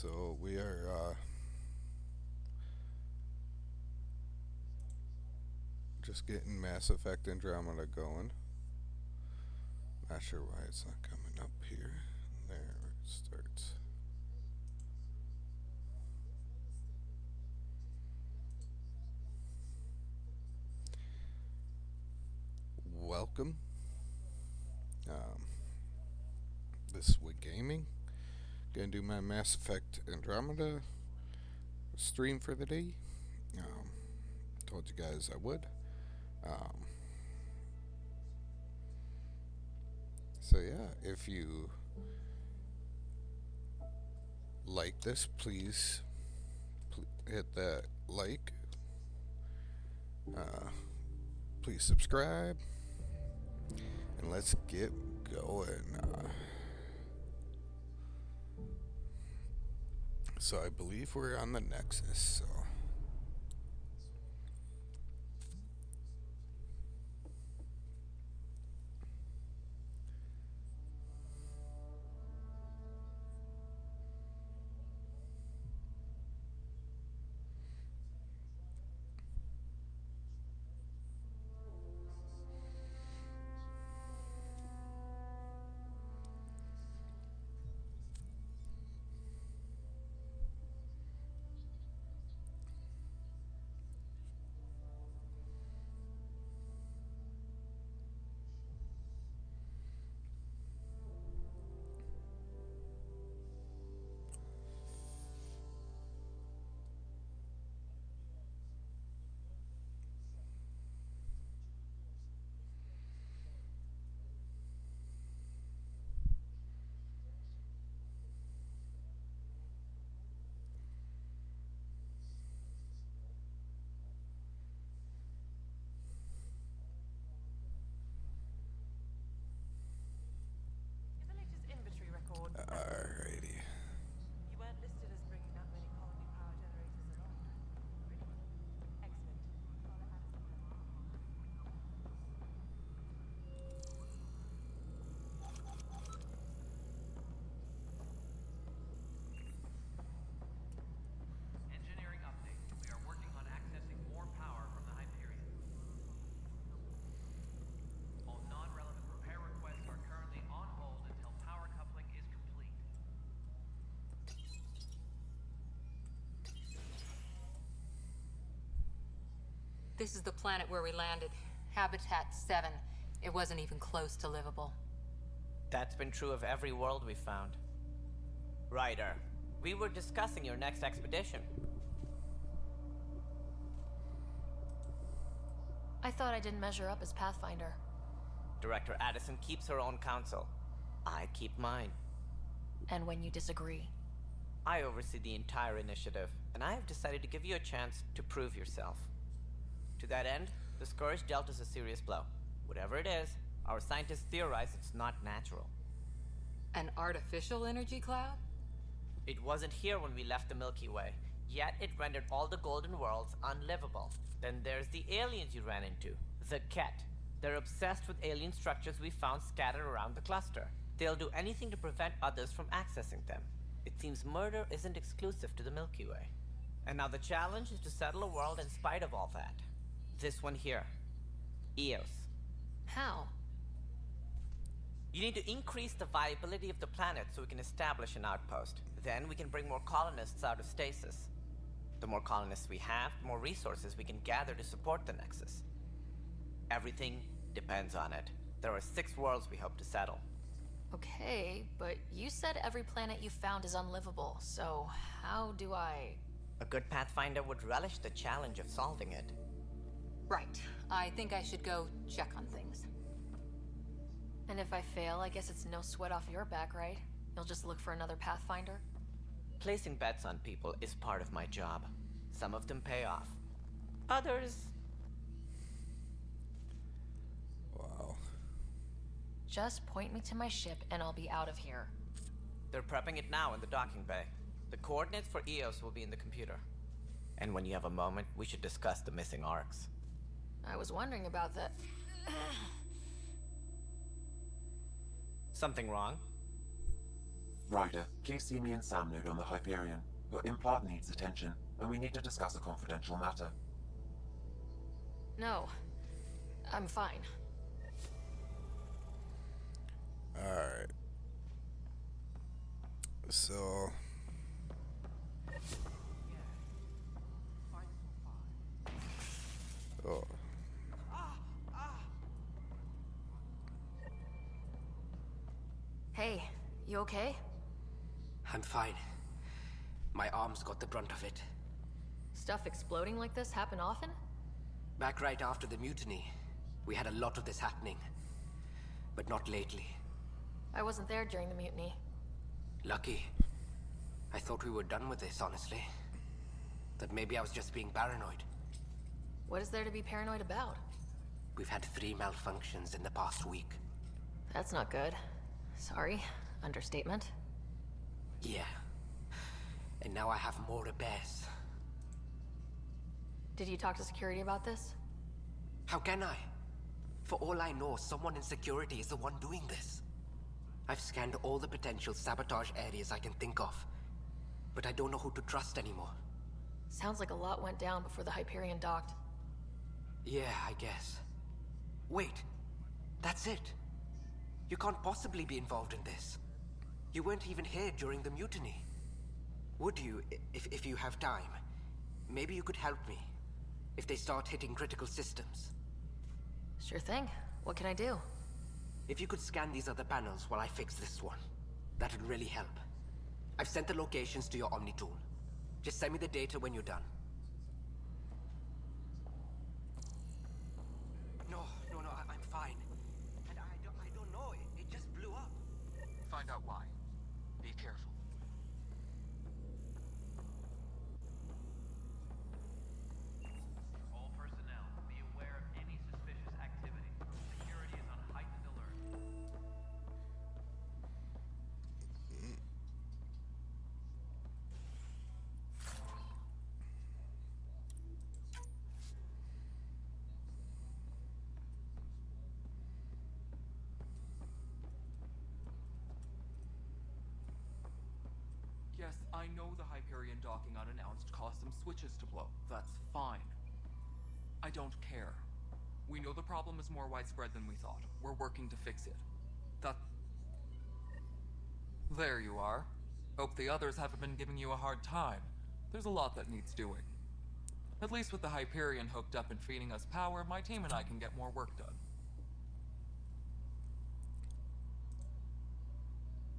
So we are just getting Mass Effect Andromeda going. Not sure why it's not coming up here. There it starts. Welcome. Um, this week gaming. Gonna do my Mass Effect Andromeda stream for the day. Um, Told you guys I would. Um, so yeah, if you like this, please hit that like. Uh, please subscribe, and let's get going. So I believe we're on the Nexus. So. Alrighty. You weren't listed as bringing that many colony power generators along. Excellent. Engineering update. We are working on accessing more power from the Hyperion. All non-relevant repair requests are currently on hold until power coupling is complete. This is the planet where we landed. Habitat 7. It wasn't even close to livable. That's been true of every world we've found. Ryder, we were discussing your next expedition. I thought I didn't measure up as Pathfinder. Director Addison keeps her own counsel. I keep mine. And when you disagree. I oversee the entire initiative, and I have decided to give you a chance to prove yourself. To that end, the Scourge dealt us a serious blow. Whatever it is, our scientists theorize it's not natural. An artificial energy cloud? It wasn't here when we left the Milky Way, yet it rendered all the Golden Worlds unlivable. Then there's the aliens you ran into, the Ket. They're obsessed with alien structures we found scattered around the cluster. They'll do anything to prevent others from accessing them. It seems murder isn't exclusive to the Milky Way. And now the challenge is to settle a world in spite of all that. This one here. Eos. How? You need to increase the viability of the planet so we can establish an outpost. Then we can bring more colonists out of stasis. The more colonists we have, the more resources we can gather to support the Nexus. Everything depends on it. There are 6 worlds we hope to settle. Okay, but you said every planet you found is unlivable, so how do I... A good Pathfinder would relish the challenge of solving it. Right. I think I should go check on things. And if I fail, I guess it's no sweat off your back, right? You'll just look for another Pathfinder? Placing bets on people is part of my job. Some of them pay off. Others... Wow. Just point me to my ship and I'll be out of here. They're prepping it now in the docking bay. The coordinates for Eos will be in the computer. And when you have a moment, we should discuss the missing arcs. I was wondering about that. Something wrong? Ryder, please see me and Sam Node on the Hyperion. Your implant needs attention, and we need to discuss a confidential matter. No. I'm fine. Alright. So... Oh. Hey, you okay? I'm fine. My arms got the brunt of it. Stuff exploding like this happen often? Back right after the mutiny, we had a lot of this happening. But not lately. I wasn't there during the mutiny. Lucky. I thought we were done with this, honestly. That maybe I was just being paranoid. What is there to be paranoid about? We've had 3 malfunctions in the past week. That's not good. Sorry. Understatement. Yeah. And now I have more repairs. Did you talk to security about this? How can I? For all I know, someone in security is the one doing this. I've scanned all the potential sabotage areas I can think of. But I don't know who to trust anymore. Sounds like a lot went down before the Hyperion docked. Yeah, I guess. Wait. That's it. You can't possibly be involved in this. You weren't even here during the mutiny. Would you, if you have time? Maybe you could help me. If they start hitting critical systems. Sure thing. What can I do? If you could scan these other panels while I fix this one, that'd really help. I've sent the locations to your Omni tool. Just send me the data when you're done. No, I'm fine. And I don't know, it just blew up. Find out why. Be careful. All personnel, be aware of any suspicious activity. Security is on heightened alert. Yes, I know the Hyperion docking unannounced caused some switches to blow. That's fine. I don't care. We know the problem is more widespread than we thought. We're working to fix it. There you are. Hope the others haven't been giving you a hard time. There's a lot that needs doing. At least with the Hyperion hooked up and feeding us power, my team and I can get more work done.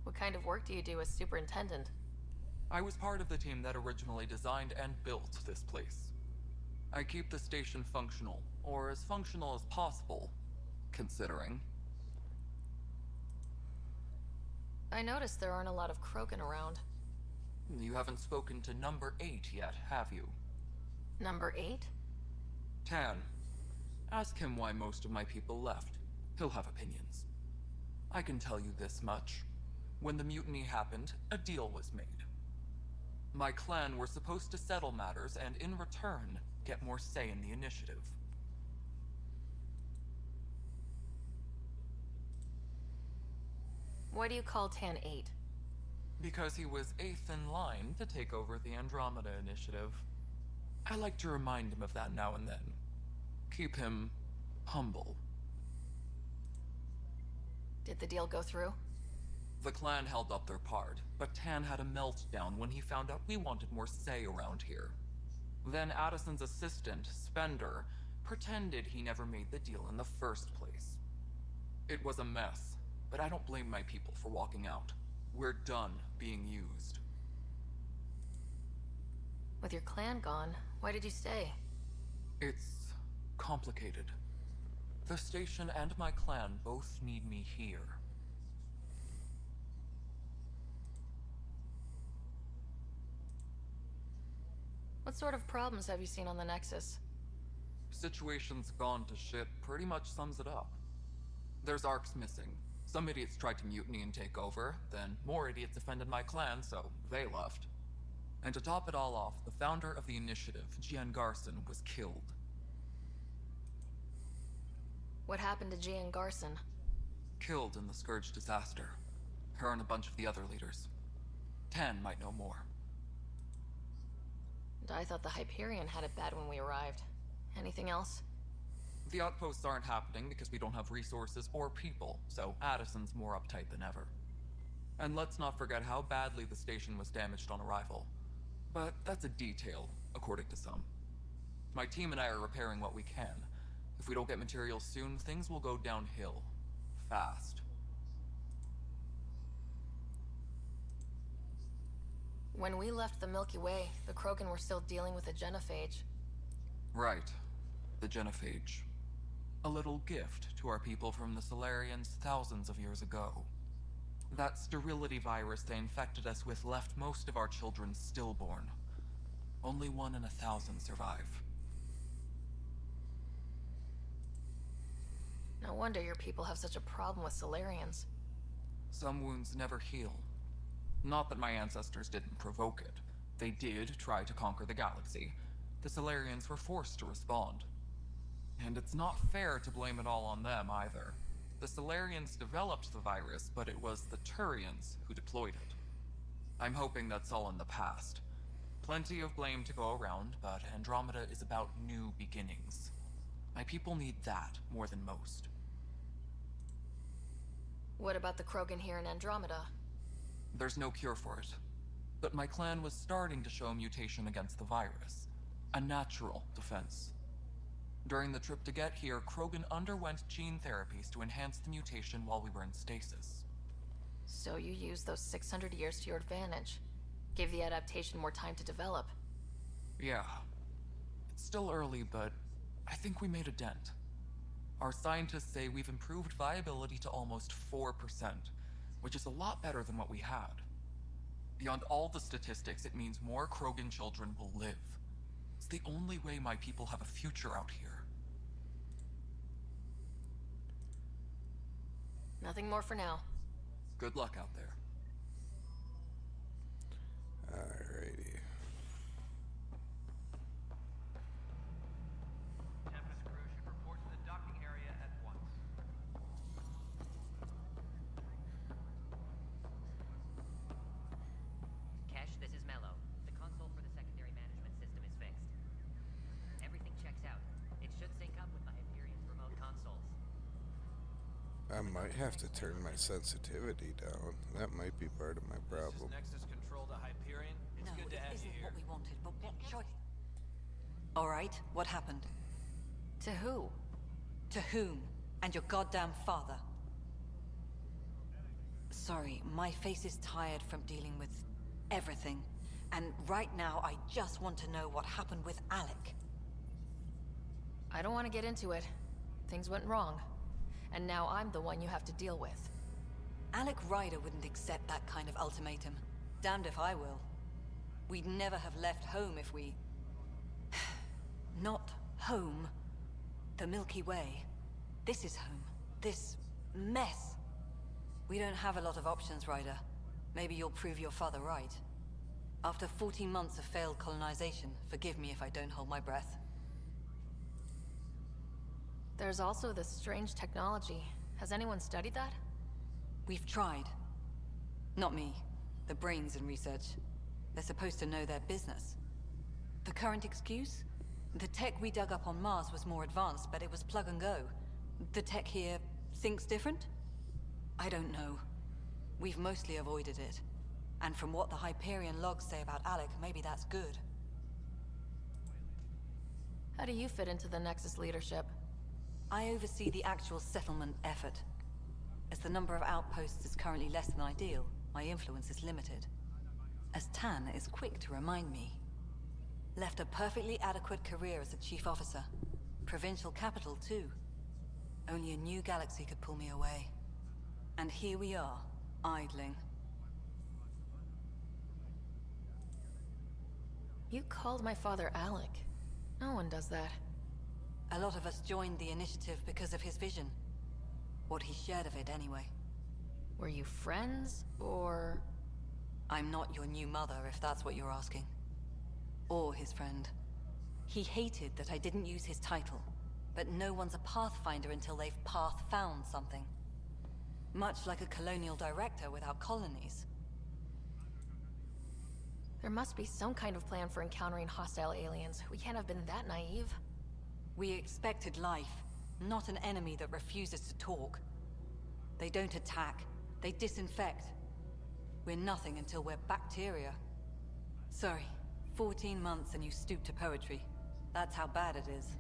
What kind of work do you do as superintendent? I was part of the team that originally designed and built this place. I keep the station functional, or as functional as possible, considering. I noticed there aren't a lot of Krogan around. You haven't spoken to number 8 yet, have you? Number 8? Tan. Ask him why most of my people left. He'll have opinions. I can tell you this much. When the mutiny happened, a deal was made. My clan were supposed to settle matters and, in return, get more say in the initiative. Why do you call Tan 8? Because he was 8th in line to take over the Andromeda initiative. I like to remind him of that now and then. Keep him humble. Did the deal go through? The clan held up their part, but Tan had a meltdown when he found out we wanted more say around here. Then Addison's assistant, Spender, pretended he never made the deal in the first place. It was a mess, but I don't blame my people for walking out. We're done being used. With your clan gone, why did you stay? It's complicated. The station and my clan both need me here. What sort of problems have you seen on the Nexus? Situation's gone to shit pretty much sums it up. There's arcs missing. Some idiots tried to mutiny and take over, then more idiots offended my clan, so they left. And to top it all off, the founder of the initiative, Gian Garson, was killed. What happened to Gian Garson? Killed in the Scourge disaster. Her and a bunch of the other leaders. Tan might know more. And I thought the Hyperion had it bad when we arrived. Anything else? The outposts aren't happening because we don't have resources or people, so Addison's more uptight than ever. And let's not forget how badly the station was damaged on arrival. But that's a detail, according to some. My team and I are repairing what we can. If we don't get materials soon, things will go downhill. Fast. When we left the Milky Way, the Krogan were still dealing with the genophage. Right. The genophage. A little gift to our people from the Solarians thousands of years ago. That sterility virus they infected us with left most of our children stillborn. Only 1 in 1,000 survive. No wonder your people have such a problem with Solarians. Some wounds never heal. Not that my ancestors didn't provoke it. They did try to conquer the galaxy. The Solarians were forced to respond. And it's not fair to blame it all on them, either. The Solarians developed the virus, but it was the Turians who deployed it. I'm hoping that's all in the past. Plenty of blame to go around, but Andromeda is about new beginnings. My people need that more than most. What about the Krogan here in Andromeda? There's no cure for it. But my clan was starting to show a mutation against the virus. A natural defense. During the trip to get here, Krogan underwent gene therapies to enhance the mutation while we were in stasis. So you used those 600 years to your advantage. Gave the adaptation more time to develop. Yeah. It's still early, but I think we made a dent. Our scientists say we've improved viability to almost 4%, which is a lot better than what we had. Beyond all the statistics, it means more Krogan children will live. It's the only way my people have a future out here. Nothing more for now. Good luck out there. Alrighty. Tempest crew should report to the docking area at once. Kesh, this is Mello. The console for the secondary management system is fixed. Everything checks out. It should sync up with the Hyperion's remote consoles. I might have to turn my sensitivity down. That might be part of my problem. This is Nexus Control to Hyperion. It's No, good to it have you isn't here. what we wanted, but what choice? All right, what happened? To who? To whom? And your goddamn father. Sorry, my face is tired from dealing with everything. And right now, I just want to know what happened with Alec. I don't want to get into it. Things went wrong. And now I'm the one you have to deal with. Alec Ryder wouldn't accept that kind of ultimatum. Damned if I will. We'd never have left home if we... Not home. The Milky Way. This is home. This mess. We don't have a lot of options, Ryder. Maybe you'll prove your father right. After 14 months of failed colonization, forgive me if I don't hold my breath. There's also this strange technology. Has anyone studied that? We've tried. Not me. The brains in research. They're supposed to know their business. The current excuse? The tech we dug up on Mars was more advanced, but it was plug and go. The tech here thinks different? I don't know. We've mostly avoided it. And from what the Hyperion logs say about Alec, maybe that's good. How do you fit into the Nexus leadership? I oversee the actual settlement effort. As the number of outposts is currently less than ideal, my influence is limited. As Tan is quick to remind me. Left a perfectly adequate career as a chief officer. Provincial capital, too. Only a new galaxy could pull me away. And here we are, idling. You called my father Alec. No one does that. A lot of us joined the initiative because of his vision. What he shared of it, anyway. Were you friends, or...? I'm not your new mother, if that's what you're asking. Or his friend. He hated that I didn't use his title, but no one's a pathfinder until they've path-found something. Much like a colonial director without colonies. There must be some kind of plan for encountering hostile aliens. We can't have been that naive. We expected life, not an enemy that refuses to talk. They don't attack, they disinfect. We're nothing until we're bacteria. Sorry, 14 months and you stoop to poetry. That's how bad it is.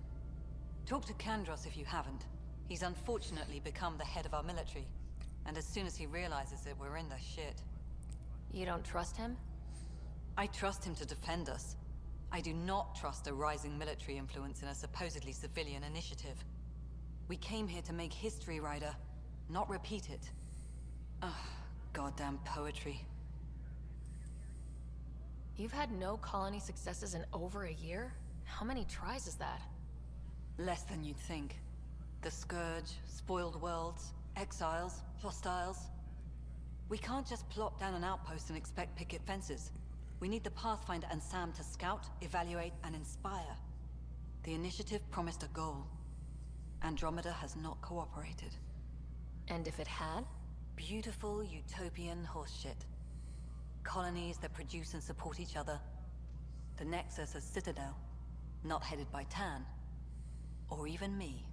Talk to Kandros if you haven't. He's unfortunately become the head of our military. And as soon as he realizes it, we're in the shit. You don't trust him? I trust him to defend us. I do not trust a rising military influence in a supposedly civilian initiative. We came here to make history, Ryder, not repeat it. Ugh, goddamn poetry. You've had no colony successes in over a year? How many tries is that? Less than you'd think. The Scourge, spoiled worlds, exiles, hostiles. We can't just plop down an outpost and expect picket fences. We need the Pathfinder and Sam to scout, evaluate, and inspire. The initiative promised a goal. Andromeda has not cooperated. And if it had? Beautiful utopian horseshit. Colonies that produce and support each other. The Nexus as Citadel, not headed by Tan. Or even me.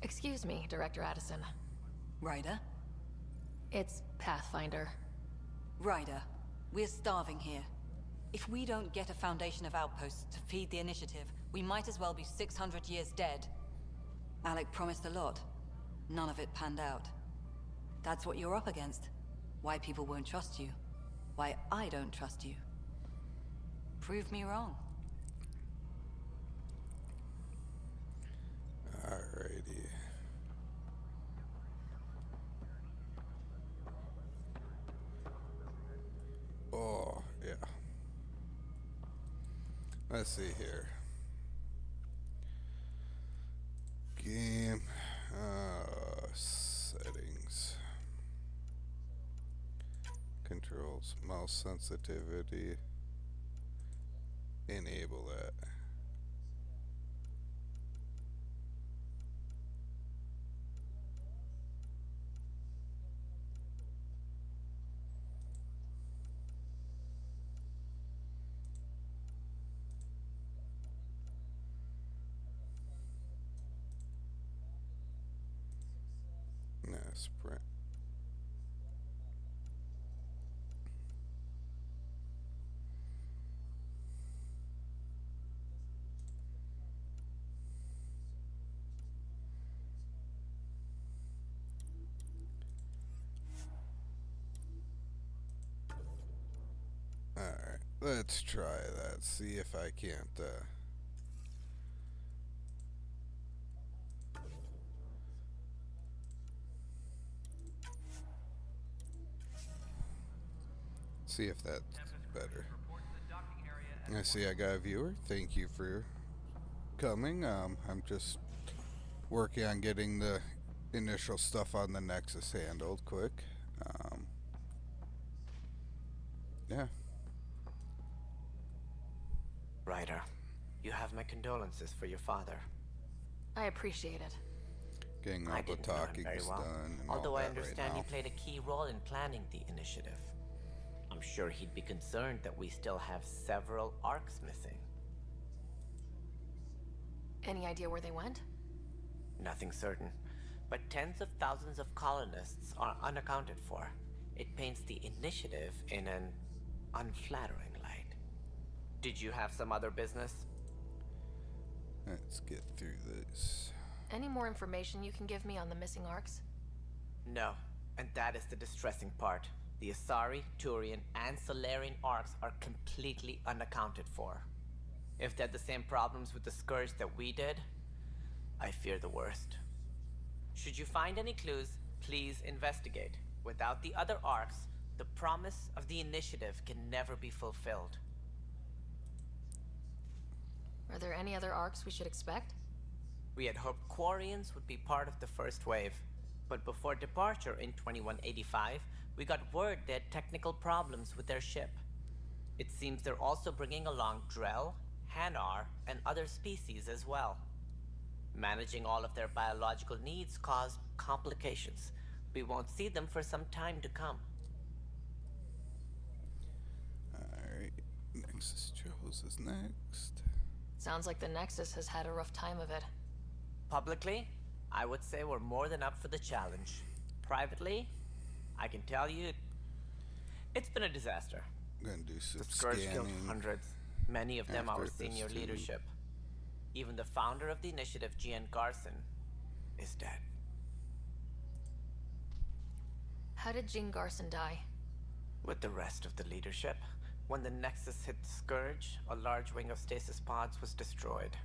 Excuse me, Director Addison. Ryder? It's Pathfinder. Ryder, we're starving here. If we don't get a foundation of outposts to feed the initiative, we might as well be 600 years dead. Alec promised a lot. None of it panned out. That's what you're up against. Why people won't trust you. Why I don't trust you. Prove me wrong. Alrighty. Oh, yeah. Let's see here. Game settings. Controls. Mouse sensitivity. Enable that. Sprint. Alright, let's try that. See if I can't see if that's better. I see I got a viewer. Thank you for coming. I'm just working on getting the initial stuff on the Nexus handled quick. Yeah. Ryder, you have my condolences for your father. I appreciate it. Getting I all the didn't know him talking very well, done and although all I that understand right he now. played a key role in planning the initiative. I'm sure he'd be concerned that we still have several arcs missing. Any idea where they went? Nothing certain, but tens of thousands of colonists are unaccounted for. It paints the initiative in an unflattering light. Did you have some other business? Let's get through this. Any more information you can give me on the missing arcs? No, and that is the distressing part. The Asari, Turian, and Solarian arcs are completely unaccounted for. If they had the same problems with the Scourge that we did, I fear the worst. Should you find any clues, please investigate. Without the other arcs, the promise of the initiative can never be fulfilled. Are there any other arcs we should expect? We had hoped Quarians would be part of the first wave, but before departure in 2185, we got word they had technical problems with their ship. It seems they're also bringing along Drell, Hanar, and other species as well. Managing all of their biological needs caused complications. We won't see them for some time to come. Alright, Nexus Joe's is next. Sounds like the Nexus has had a rough time of it. Publicly, I would say we're more than up for the challenge. Privately, I can tell you, it's been a disaster. I'm gonna do some The Scourge killed scanning. hundreds, many of them after our this senior too. leadership. Even the founder of the initiative, Gian Garson, is dead. How did Jean Garson die? With the rest of the leadership, when the Nexus hit the Scourge, a large wing of stasis pods was destroyed.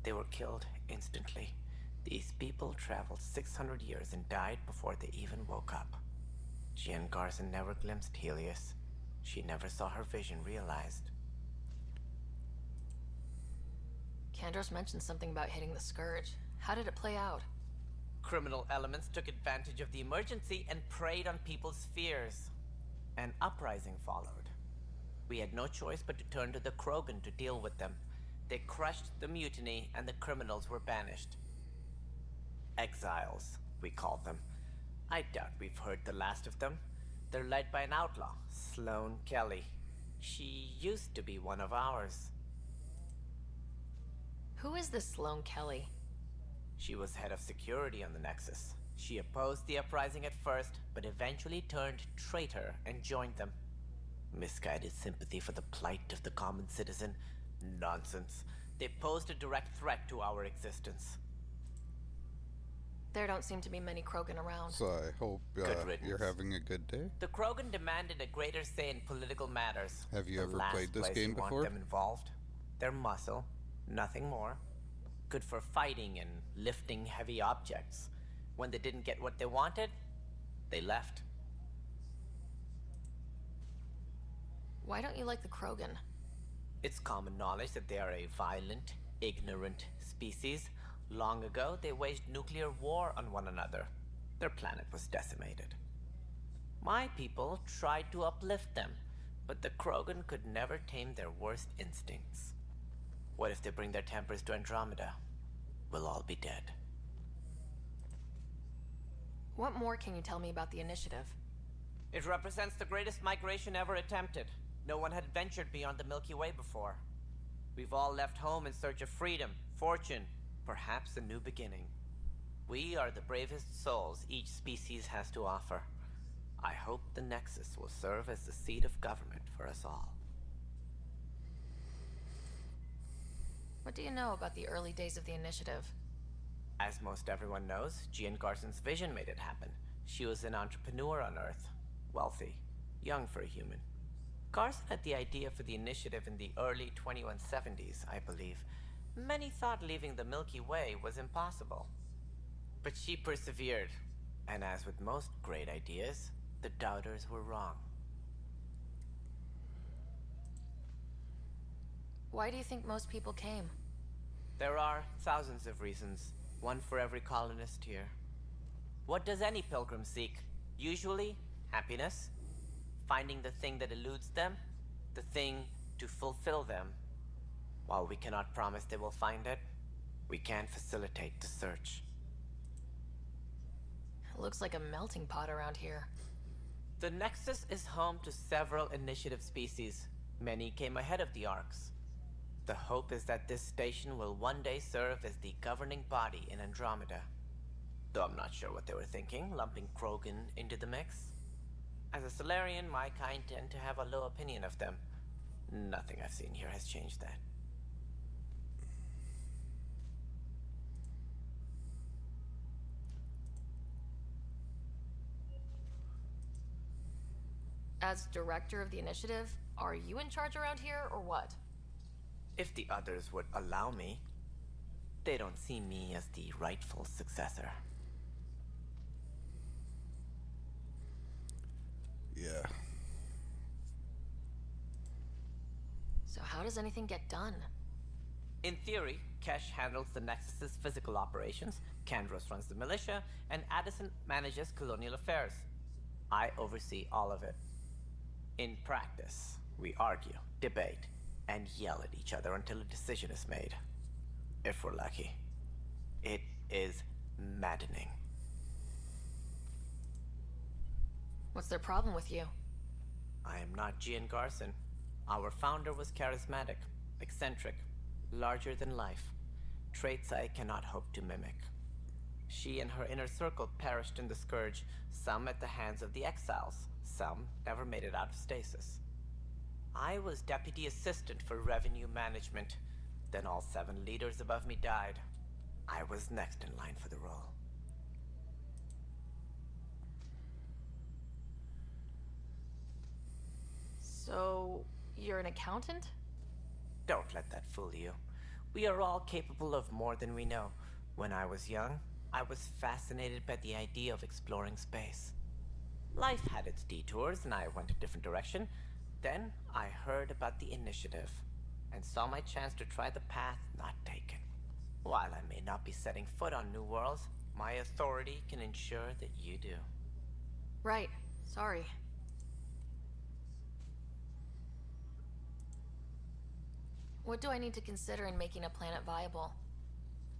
They were killed instantly. These people traveled 600 years and died before they even woke up. Jean Garson never glimpsed Helios. She never saw her vision realized. Kandros mentioned something about hitting the Scourge. How did it play out? Criminal elements took advantage of the emergency and preyed on people's fears. An uprising followed. We had no choice but to turn to the Krogan to deal with them. They crushed the mutiny and the criminals were banished. Exiles, we call them. I doubt we've heard the last of them. They're led by an outlaw, Sloane Kelly. She used to be one of ours. Who is this Sloane Kelly? She was head of security on the Nexus. She opposed the uprising at first, but eventually turned traitor and joined them. Misguided sympathy for the plight of the common citizen? Nonsense. They posed a direct threat to our existence. There don't seem to be many Krogan around. So I hope Good riddance. you're having a good day. The Krogan demanded a greater say in political matters. Have you The ever last played this place game you before? Want them involved. Their muscle, nothing more. Good for fighting and lifting heavy objects. When they didn't get what they wanted, they left. Why don't you like the Krogan? It's common knowledge that they are a violent, ignorant species. Long ago, they waged nuclear war on one another. Their planet was decimated. My people tried to uplift them, but the Krogan could never tame their worst instincts. What if they bring their tempers to Andromeda? We'll all be dead. What more can you tell me about the initiative? It represents the greatest migration ever attempted. No one had ventured beyond the Milky Way before. We've all left home in search of freedom, fortune, perhaps a new beginning. We are the bravest souls each species has to offer. I hope the Nexus will serve as the seat of government for us all. What do you know about the early days of the initiative? As most everyone knows, Gian Garson's vision made it happen. She was an entrepreneur on Earth. Wealthy. Young for a human. Garson had the idea for the initiative in the early 2170s, I believe. Many thought leaving the Milky Way was impossible. But she persevered. And as with most great ideas, the doubters were wrong. Why do you think most people came? There are thousands of reasons, one for every colonist here. What does any pilgrim seek? Usually, happiness. Finding the thing that eludes them, the thing to fulfill them. While we cannot promise they will find it, we can facilitate the search. It looks like a melting pot around here. The Nexus is home to several initiative species. Many came ahead of the Arks. The hope is that this station will one day serve as the governing body in Andromeda. Though I'm not sure what they were thinking, lumping Krogan into the mix. As a Solarian, my kind tend to have a low opinion of them. Nothing I've seen here has changed that. As director of the initiative, are you in charge around here, or what? If the others would allow me, they don't see me as the rightful successor. Yeah. So how does anything get done? In theory, Kesh handles the Nexus's physical operations, Kandros runs the militia, and Addison manages colonial affairs. I oversee all of it. In practice, we argue, debate, and yell at each other until a decision is made. If we're lucky. It is maddening. What's their problem with you? I am not Gian Garson. Our founder was charismatic, eccentric, larger than life, traits I cannot hope to mimic. She and her inner circle perished in the Scourge, some at the hands of the Exiles, some never made it out of stasis. I was deputy assistant for revenue management. Then all 7 leaders above me died. I was next in line for the role. So, you're an accountant? Don't let that fool you. We are all capable of more than we know. When I was young, I was fascinated by the idea of exploring space. Life had its detours, and I went a different direction. Then I heard about the initiative, and saw my chance to try the path not taken. While I may not be setting foot on New Worlds, my authority can ensure that you do. Right. Sorry. What do I need to consider in making a planet viable?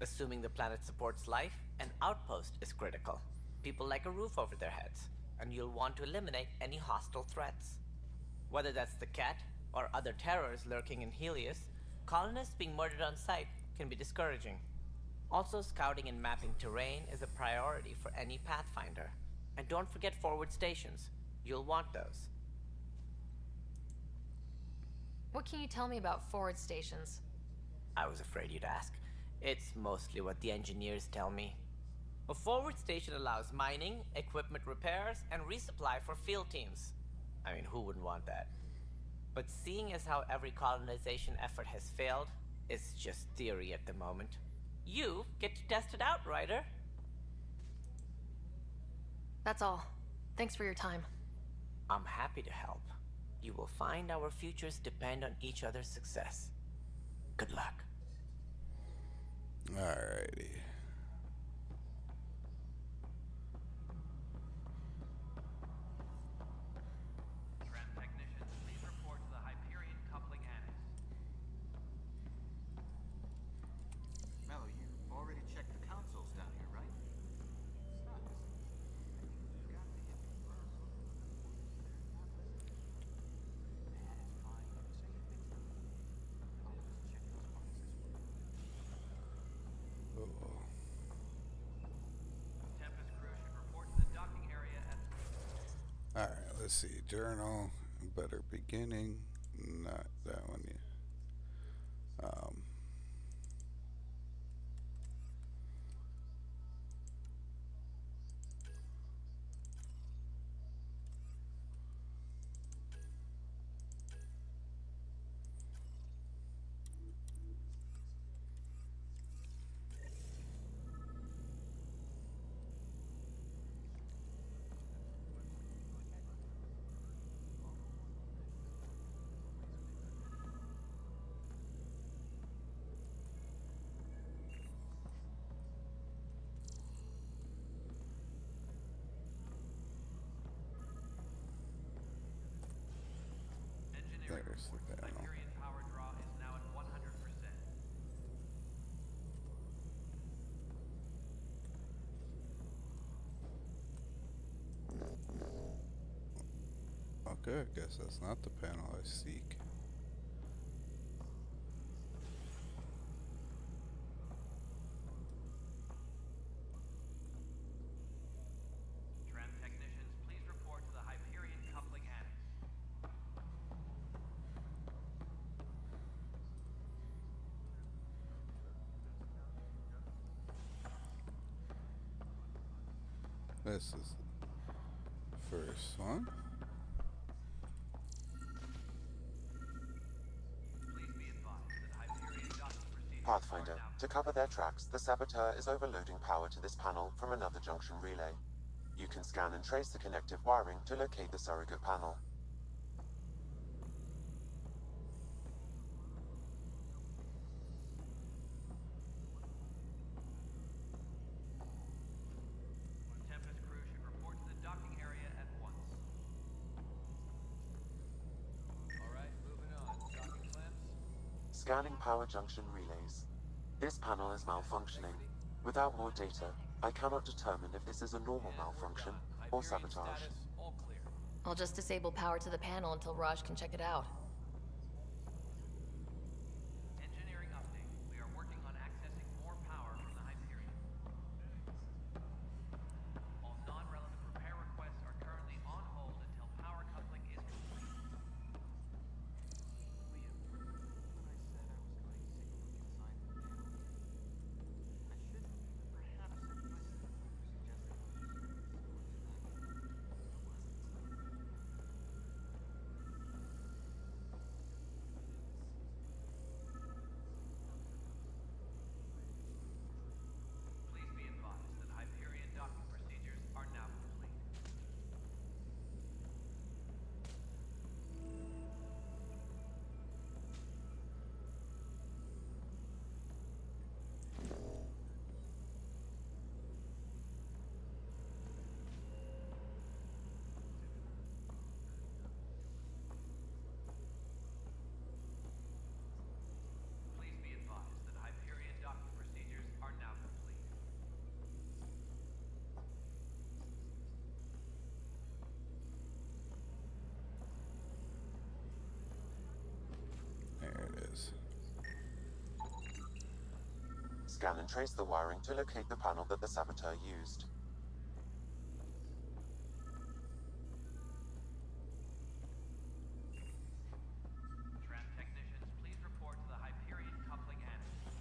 Assuming the planet supports life, an outpost is critical. People like a roof over their heads, and you'll want to eliminate any hostile threats. Whether that's the cat, or other terrors lurking in Helios, colonists being murdered on sight can be discouraging. Also, scouting and mapping terrain is a priority for any Pathfinder. And don't forget forward stations. You'll want those. What can you tell me about forward stations? I was afraid you'd ask. It's mostly what the engineers tell me. A forward station allows mining, equipment repairs, and resupply for field teams. I mean, who wouldn't want that? But seeing as how every colonization effort has failed, it's just theory at the moment. You get to test it out, Ryder. That's all. Thanks for your time. I'm happy to help. You will find our futures depend on each other's success. Good luck. Alrighty. Tram technicians, please report to the Hyperion coupling annex. Mello, you've already checked the consoles down here, right? Tempest crew should report to the docking area at... Alright, let's see. Journal. Better beginning. Not that one yet. Engineering There's the report. panel. Hyperion power draw is now at 100%. Okay, I guess that's not the panel I seek. Tram technicians, please report to the Hyperion coupling annex. This is the first one. Please be advised that Hyperion docking procedures Pathfinder, are now... to cover their tracks, the saboteur is overloading power to this panel from another junction relay. You can scan and trace the connective wiring to locate the surrogate panel. Tempest crew should report to the docking area at once. Alright, moving on. Docking clamps. Scanning power junction relays. This panel is malfunctioning. Without more data, I cannot determine if this is a normal malfunction or Hyperion sabotage. status, all clear. I'll just disable power to the panel until Raj can check it out. scan and trace the wiring to locate the panel that the saboteur used. Tram technicians, please report to the Hyperion coupling annex.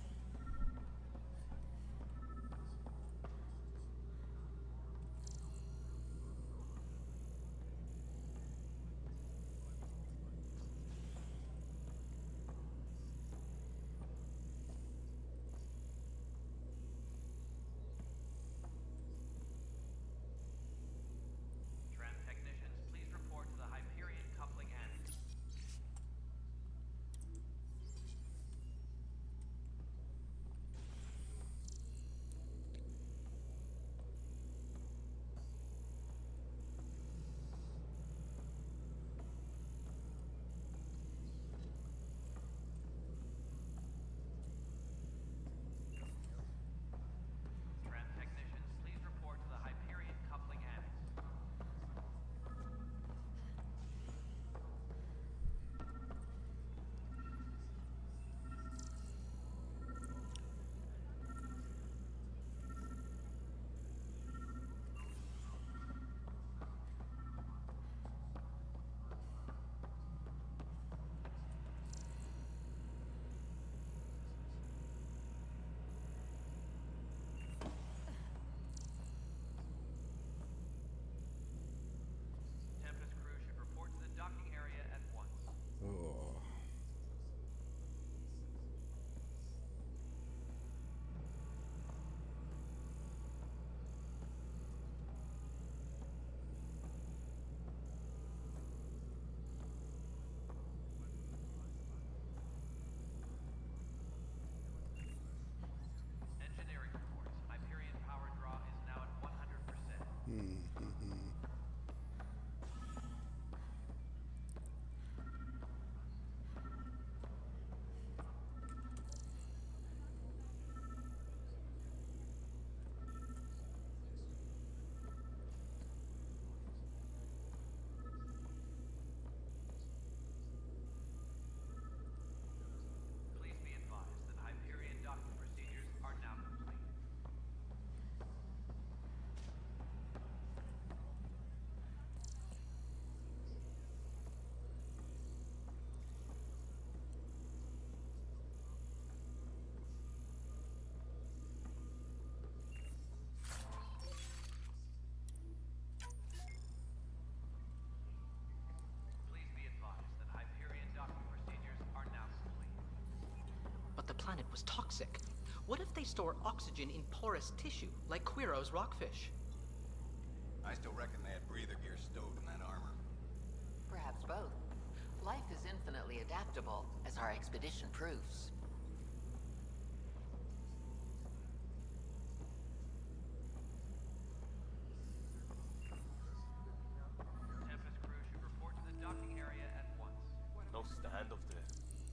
Tram technicians, please report to the Hyperion coupling annex. Tram technicians, please report to the Hyperion coupling annex. Tempest crew should report to the docking area at once. Oh. Engineering reports. Hyperion power draw is now at 100%. Please be advised that Hyperion docking procedures are now complete. Please be advised that Hyperion docking procedures are now complete. But the planet was toxic. What if they store oxygen in porous tissue, like Quiro's rockfish? I still reckon they had breather gear stowed in that armor. Perhaps both. Life is infinitely adaptable, as our expedition proves. Tempest crew should report to the docking area at once. No standoff there.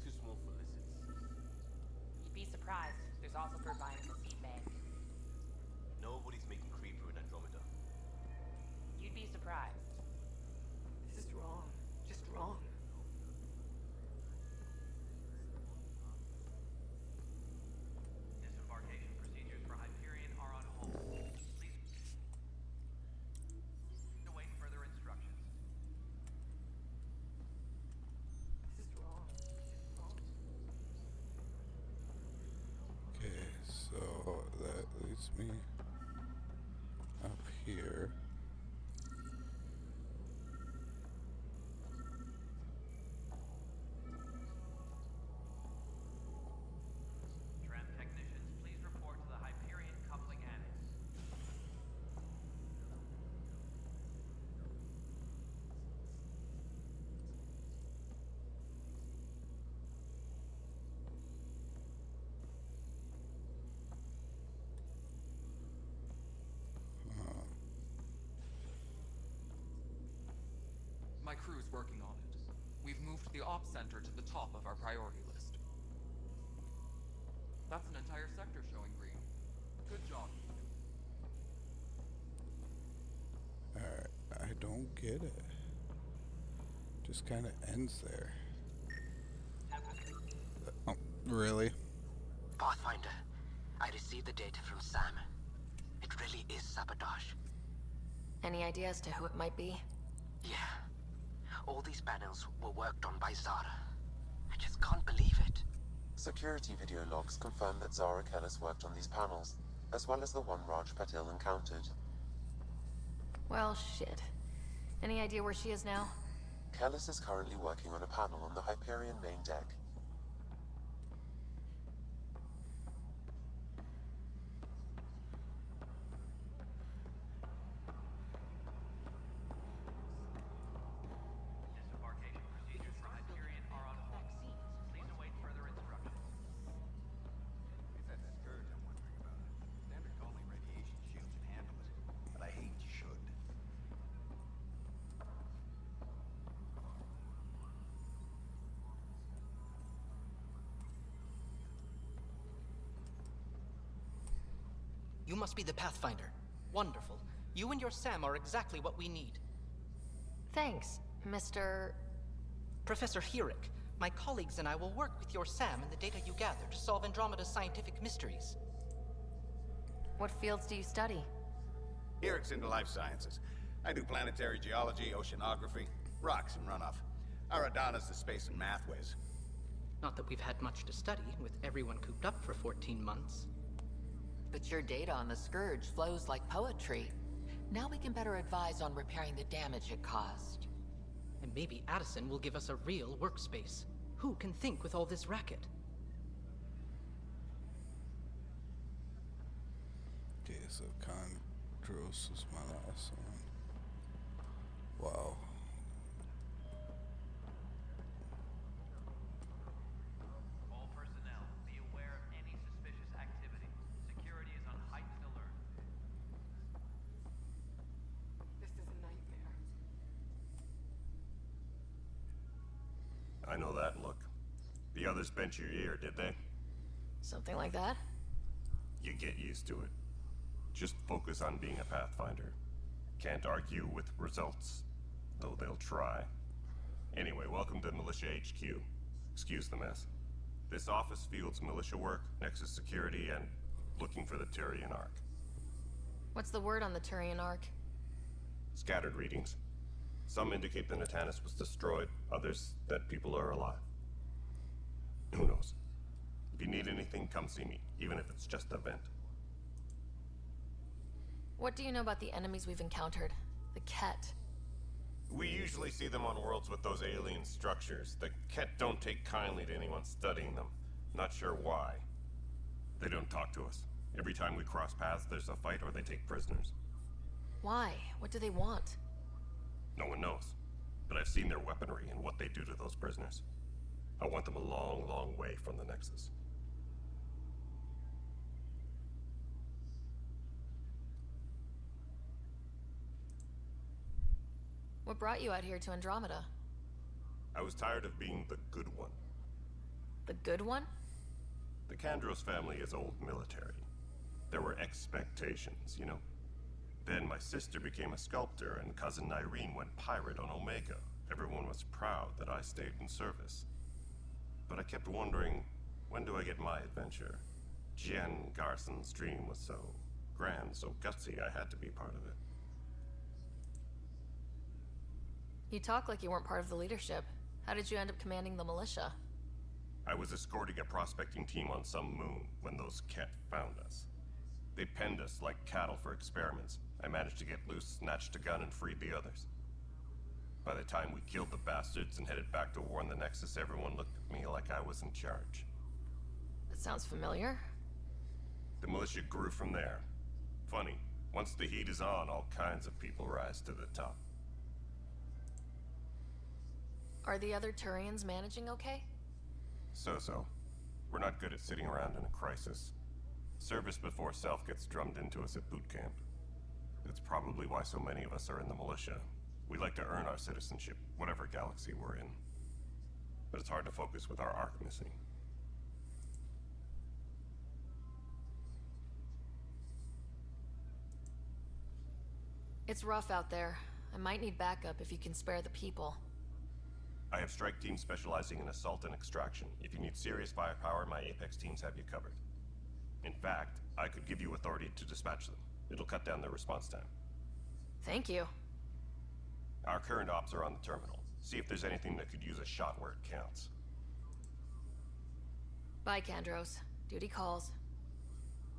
Too small for lizards. You'd be surprised. There's also turbine in the seed bank. Nobody's making creeper in Andromeda. You'd be surprised. This is wrong. Just wrong. Disembarkation procedures for Hyperion are on hold. Please await further instructions. This is wrong. Okay, so that leads me up here. Tram technicians, please report to the Hyperion coupling annex. My crew's working on it. We've moved the ops center to the top of our priority list. That's an entire sector showing green. Good job. Alright, I don't get it. Just kind of ends there. Oh, really? Pathfinder, I I received the data from Sam. It really is sabotage. Any idea as to who it might be? Yeah. All these panels were worked on by Zara. I just can't believe it. Security video logs confirm that Zara Kellis worked on these panels, as well as the one Raj Patil encountered. Well, shit. Any idea where she is now? Kellis is currently working on a panel on the Hyperion main deck. Disembarkation procedures for Hyperion are on hold. Please await further instructions. It's that scourge I'm wondering about. Standard call me radiation shields can handle it, but I hate you should. You must be the Pathfinder. Wonderful. You and your Sam are exactly what we need. Thanks, Mr. Professor Herrick, my colleagues and I will work with your Sam and the data you gather to solve Andromeda's scientific mysteries. What fields do you study? Eric's into life sciences. I do planetary geology, oceanography, rocks and runoff. Aradana's the space and math whiz. Not that we've had much to study, with everyone cooped up for 14 months. But your data on the Scourge flows like poetry. Now we can better advise on repairing the damage it caused. And maybe Addison will give us a real workspace. Who can think with all this racket? Okay, so Chondros is my last one. Wow. All personnel, be aware of any suspicious activity. Security is on heightened alert. This is a nightmare. I know that look. The others bent your ear, did they? Something like that? You get used to it. Just focus on being a Pathfinder. Can't argue with results, though they'll try. Anyway, welcome to Militia HQ. Excuse the mess. This office fields militia work, Nexus security, and looking for the Turian Ark. What's the word on the Turian Ark? Scattered readings. Some indicate the Natanus was destroyed, others that people are alive. Who knows? If you need anything, come see me, even if it's just a vent. What do you know about the enemies we've encountered? The Ket. We usually see them on worlds with those alien structures. The Ket don't take kindly to anyone studying them. Not sure why. They don't talk to us. Every time we cross paths, there's a fight or they take prisoners. Why? What do they want? No one knows. But I've seen their weaponry and what they do to those prisoners. I want them a long, long way from the Nexus. What brought you out here to Andromeda? I was tired of being the good one. The good one? The Kandros family is old military. There were expectations, you know? Then my sister became a sculptor and cousin Irene went pirate on Omega. Everyone was proud that I stayed in service. But I kept wondering, when do I get my adventure? Jen Garson's dream was so grand, so gutsy, I had to be part of it. You talk like you weren't part of the leadership. How did you end up commanding the militia? I was escorting a prospecting team on some moon when those Ket found us. They penned us like cattle for experiments. I managed to get loose, snatched a gun, and freed the others. By the time we killed the bastards and headed back to war on the Nexus, everyone looked at me like I was in charge. That sounds familiar. The militia grew from there. Funny, once the heat is on, all kinds of people rise to the top. Are the other Turians managing okay? So-so. We're not good at sitting around in a crisis. Service before self gets drummed into us at boot camp. That's probably why so many of us are in the militia. We like to earn our citizenship, whatever galaxy we're in. But it's hard to focus with our arc missing. It's rough out there. I might need backup if you can spare the people. I have strike teams specializing in assault and extraction. If you need serious firepower, my Apex teams have you covered. In fact, I could give you authority to dispatch them. It'll cut down their response time. Thank you. Our current ops are on the terminal. See if there's anything that could use a shot where it counts. Bye, Kandros. Duty calls.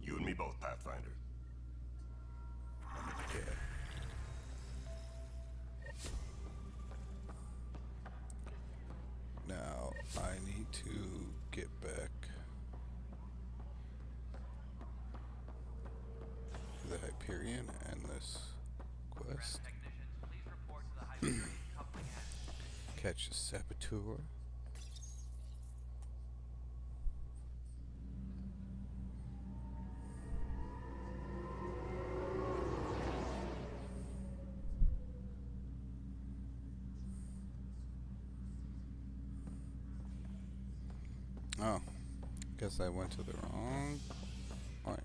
You and me both, Pathfinder. Okay. Now, I need to get back to the Hyperion and this quest. Catch the Saboteur. Oh, guess I went to the wrong point.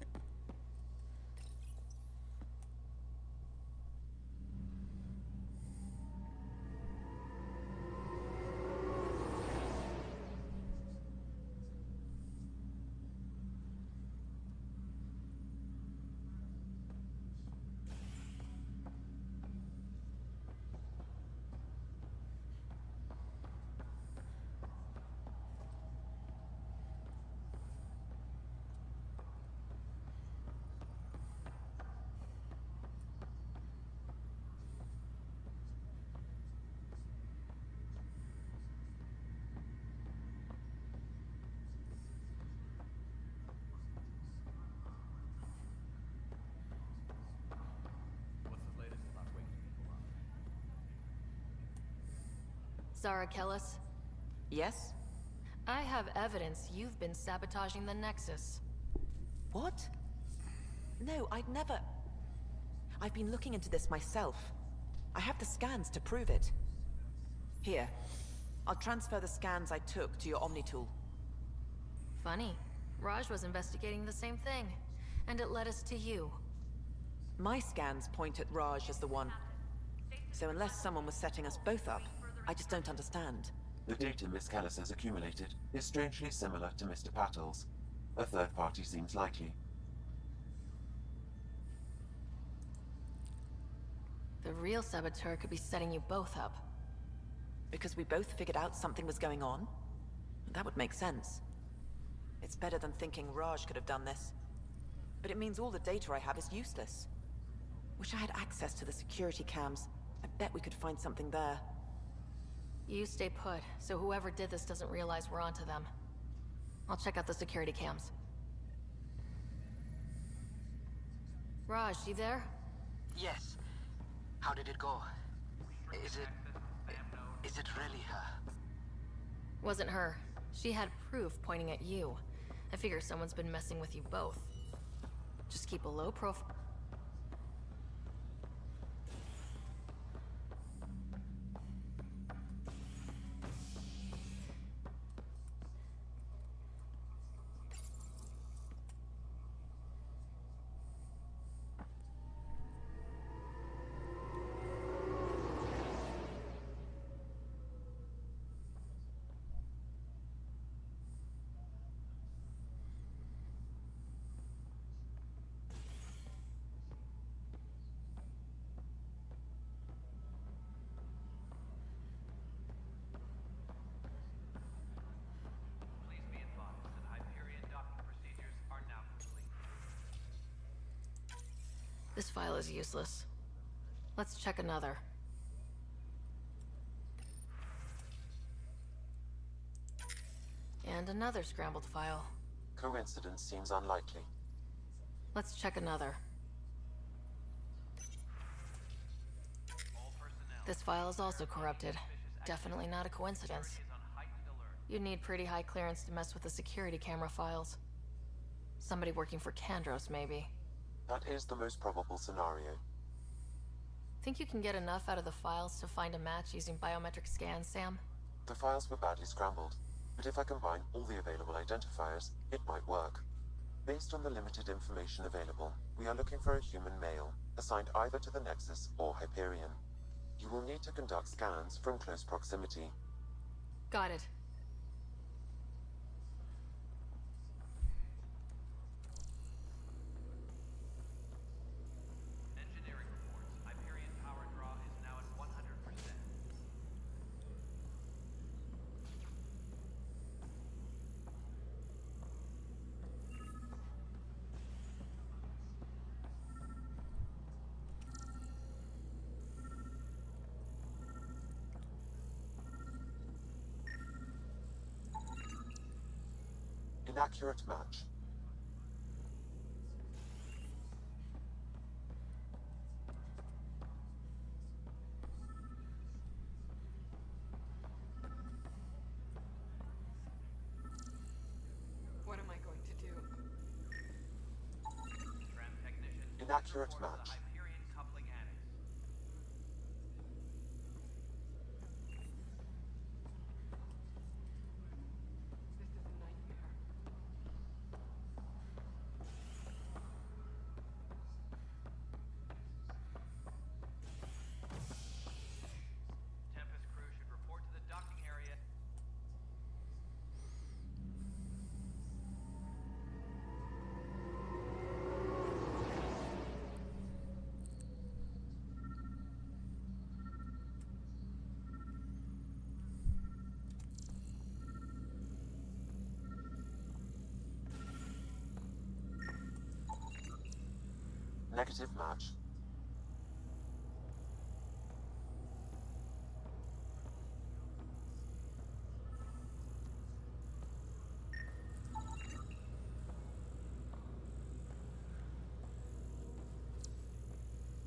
Zara Kellis? Yes? I have evidence you've been sabotaging the Nexus. What? No, I'd never... I've been looking into this myself. I have the scans to prove it. Here. I'll transfer the scans I took to your Omni tool. Funny. Raj was investigating the same thing, and it led us to you. My scans point at Raj as the one. So unless someone was setting us both up, I just don't understand. The data Miss Kellis has accumulated is strangely similar to Mr. Pattle's. A third party seems likely. The real saboteur could be setting you both up. Because we both figured out something was going on? That would make sense. It's better than thinking Raj could have done this. But it means all the data I have is useless. Wish I had access to the security cams. I bet we could find something there. You stay put, so whoever did this doesn't realize we're onto them. I'll check out the security cams. Raj, you there? Yes. How did it go? Is it really her? Wasn't her. She had proof pointing at you. I figure someone's been messing with you both. Just keep a low profile. This file is useless. Let's check another. And another scrambled file. Coincidence seems unlikely. Let's check another. This file is also corrupted. Definitely not a coincidence. You'd need pretty high clearance to mess with the security camera files. Somebody working for Kandros, maybe. That is the most probable scenario. Think you can get enough out of the files to find a match using biometric scans, Sam? The files were badly scrambled, but if I combine all the available identifiers, it might work. Based on the limited information available, we are looking for a human male, assigned either to the Nexus or Hyperion. You will need to conduct scans from close proximity. Got it. Inaccurate match. What am I going to do? Tram technician. Inaccurate report to the match. Hyperion coupling annex. This is a nightmare. Tempest crew should report to the docking area. Negative match.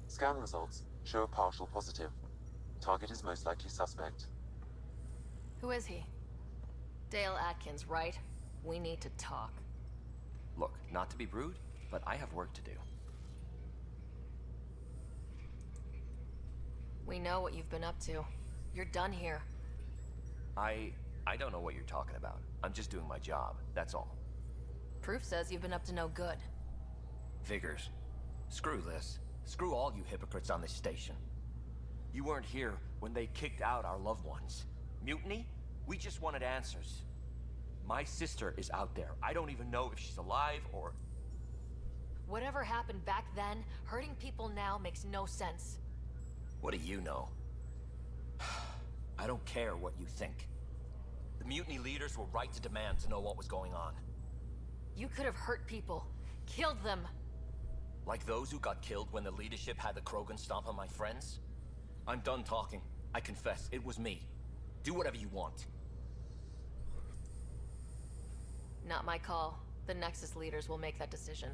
Scan results show a partial positive. Target is most likely suspect. Who is he? Dale Atkins, right? We need to talk. Look, not to be rude, but I have work to do. We know what you've been up to. You're done here. I don't know what you're talking about. I'm just doing my job, that's all. Proof says you've been up to no good. Figures. Screw this. Screw all you hypocrites on this station. You weren't here when they kicked out our loved ones. Mutiny? We just wanted answers. My sister is out there. I don't even know if she's alive or... Whatever happened back then, hurting people now makes no sense. What do you know? I don't care what you think. The mutiny leaders were right to demand to know what was going on. You could have hurt people. Killed them. Like those who got killed when the leadership had the Krogan stomp on my friends? I'm done talking. I confess, it was me. Do whatever you want. Not my call. The Nexus leaders will make that decision.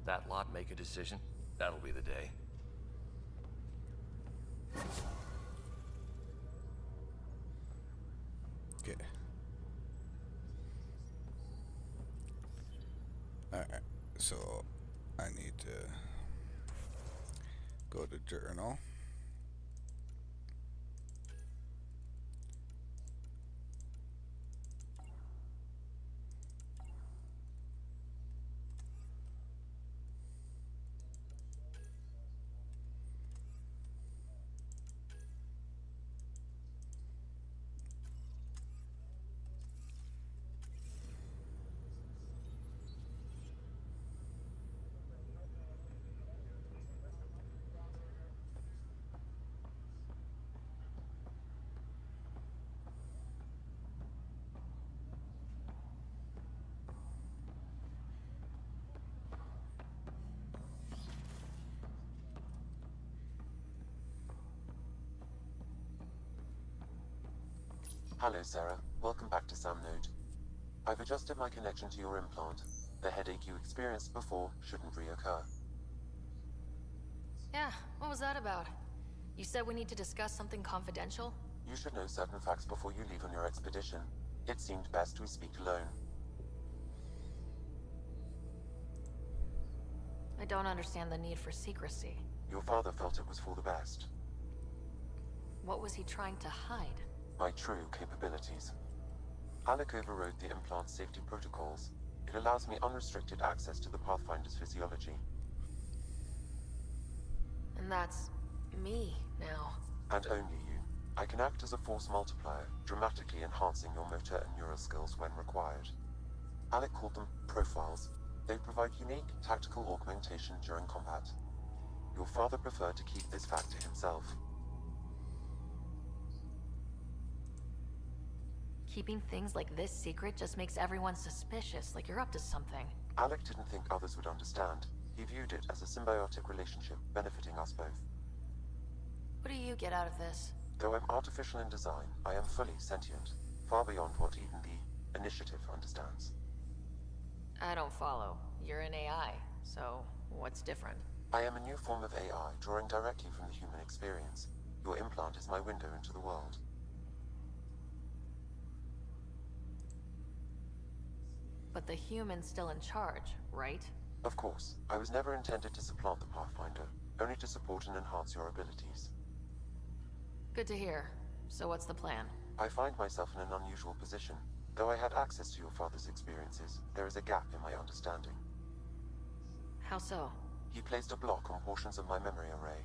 That lot make a decision? That'll be the day. Okay. Alright, so I need to go to journal. Hello, Sarah. Welcome back to Sam Node. I've adjusted my connection to your implant. The headache you experienced before shouldn't reoccur. Yeah, what was that about? You said we need to discuss something confidential? You should know certain facts before you leave on your expedition. It seemed best we speak alone. I don't understand the need for secrecy. Your father felt it was for the best. What was he trying to hide? My true capabilities. Alec overrode the implant's safety protocols. It allows me unrestricted access to the Pathfinder's physiology. And that's... me, now. And only you. I can act as a force multiplier, dramatically enhancing your motor and neural skills when required. Alec called them profiles. They provide unique tactical augmentation during combat. Your father preferred to keep this fact to himself. Keeping things like this secret just makes everyone suspicious, like you're up to something. Alec didn't think others would understand. He viewed it as a symbiotic relationship, benefiting us both. What do you get out of this? Though I'm artificial in design, I am fully sentient, far beyond what even the Initiative understands. I don't follow. You're an AI, so what's different? I am a new form of AI, drawing directly from the human experience. Your implant is my window into the world. But the human's still in charge, right? Of course. I was never intended to supplant the Pathfinder, only to support and enhance your abilities. Good to hear. So what's the plan? I find myself in an unusual position. Though I had access to your father's experiences, there is a gap in my understanding. How so? He placed a block on portions of my memory array.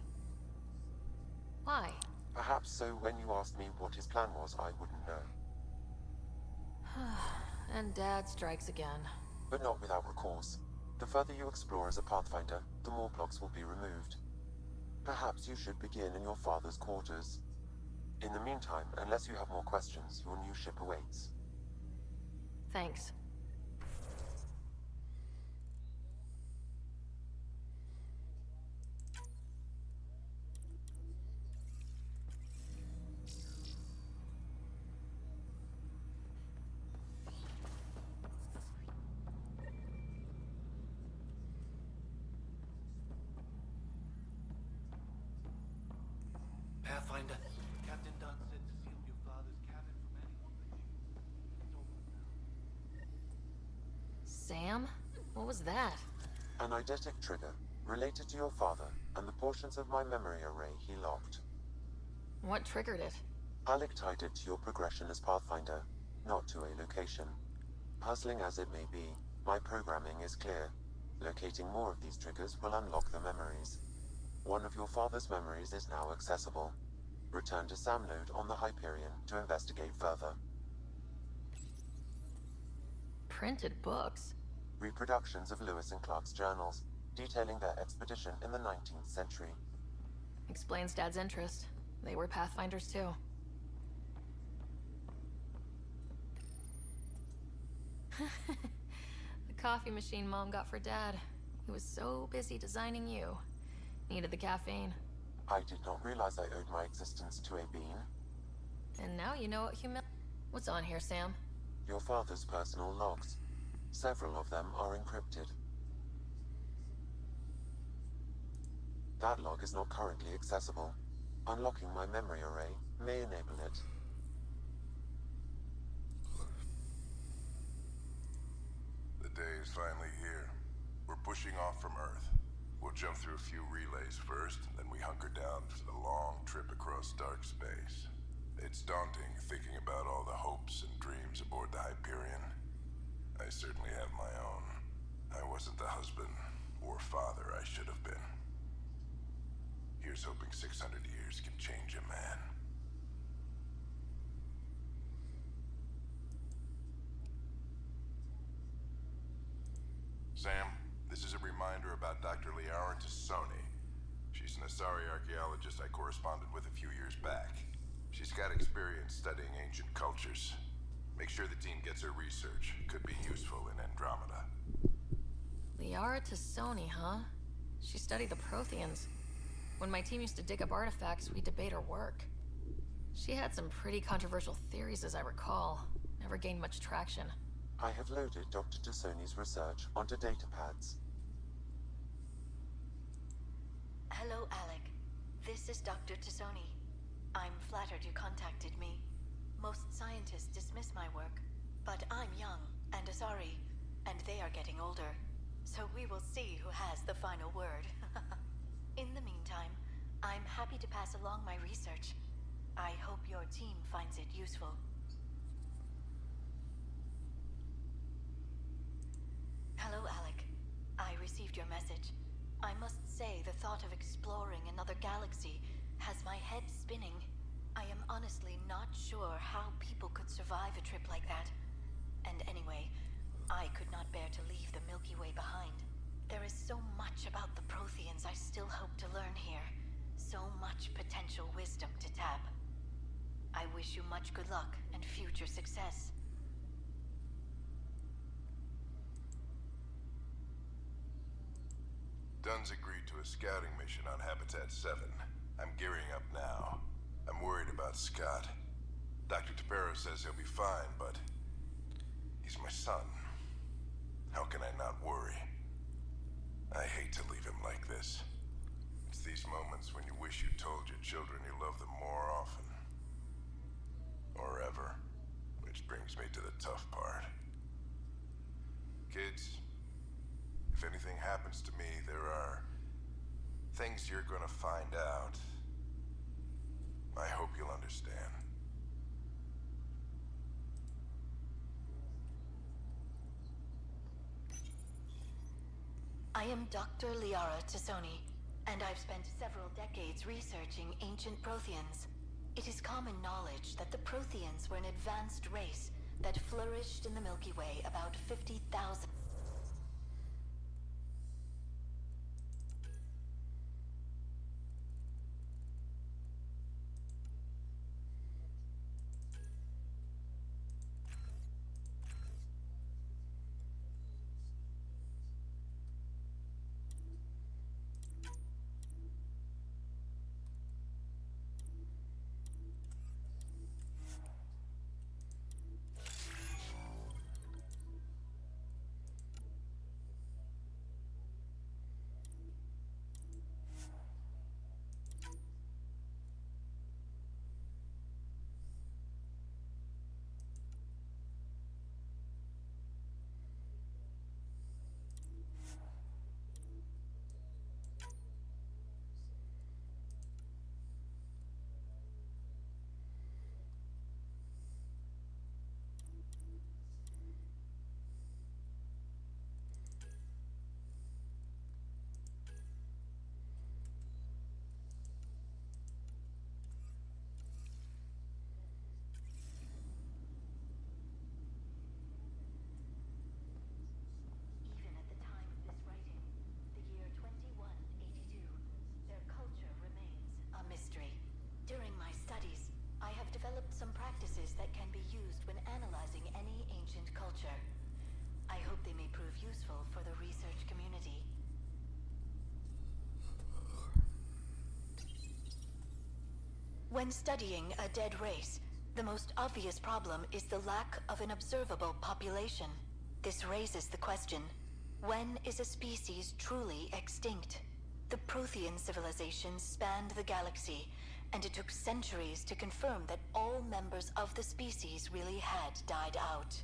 Why? Perhaps so when you asked me what his plan was, I wouldn't know. And Dad strikes again. But not without recourse. The further you explore as a Pathfinder, the more blocks will be removed. Perhaps you should begin in your father's quarters. In the meantime, unless you have more questions, your new ship awaits. Thanks. Pathfinder, Captain Dunn said to seal your father's cabin from anyone that Sam? What was that? An eidetic trigger, related to your father, and the portions of my memory array he locked. What triggered it? Alec tied it to your progression as Pathfinder, not to a location. Puzzling as it may be, my programming is clear. Locating more of these triggers will unlock the memories. One of your father's memories is now accessible. Return to Sam Node on the Hyperion to investigate further. Printed books? Reproductions of Lewis and Clark's journals, detailing their expedition in the 19th century. Explains Dad's interest. They were Pathfinders too. The coffee machine Mom got for Dad. He was so busy designing you. Needed the caffeine. I did not realize I owed my existence to a bean. And now you know what What's on here, Sam? Your father's personal logs. Several of them are encrypted. That log is not currently accessible. Unlocking my memory array may enable it. The day is finally here. We're pushing off from Earth. We'll jump through a few relays first, then we hunker down for the long trip across dark space. It's daunting thinking about all the hopes and dreams aboard the Hyperion. I certainly have my own. I wasn't the husband or father I should have been. Here's hoping 600 years can change a man. Sam, this is a reminder about Dr. Liara Tassoni. She's an Asari archaeologist I corresponded with a few years back. She's got experience studying ancient cultures. Make sure the team gets her research. Could be useful in Andromeda. Liara Tassoni, huh? She studied the Protheans. When my team used to dig up artifacts, we'd debate her work. She had some pretty controversial theories, as I recall. Never gained much traction. I have loaded Dr. Tassoni's research onto datapads. Hello, Alec. This is Dr. Tassoni. I'm flattered you contacted me. Most scientists dismiss my work, but I'm young and Asari, and they are getting older. So we will see who has the final word. In the meantime, I'm happy to pass along my research. I hope your team finds it useful. Hello, Alec. I received your message. I must say the thought of exploring another galaxy has my head spinning. I am honestly not sure how people could survive a trip like that. And anyway, I could not bear to leave the Milky Way behind. There is so much about the Protheans I still hope to learn here. So much potential wisdom to tap. I wish you much good luck and future success. Dunn's agreed to a scouting mission on Habitat 7. I'm gearing up now. I'm worried about Scott. Dr. Tapero says he'll be fine, but he's my son. how can I not worry? I hate to leave him like this. It's these moments when you wish you told your children you love them more often. Or ever. Which brings me to the tough part. Kids, if anything happens to me, there are things you're gonna find out. I hope you'll understand. I am Dr. Liara Tassoni, and I've spent several decades researching ancient Protheans. It is common knowledge that the Protheans were an advanced race that flourished in the Milky Way about 50,000. Developed some practices that can be used when analyzing any ancient culture. I hope they may prove useful for the research community. When studying a dead race, the most obvious problem is the lack of an observable population. This raises the question, when is a species truly extinct? The Prothean civilization spanned the galaxy, and it took centuries to confirm that all members of the species really had died out.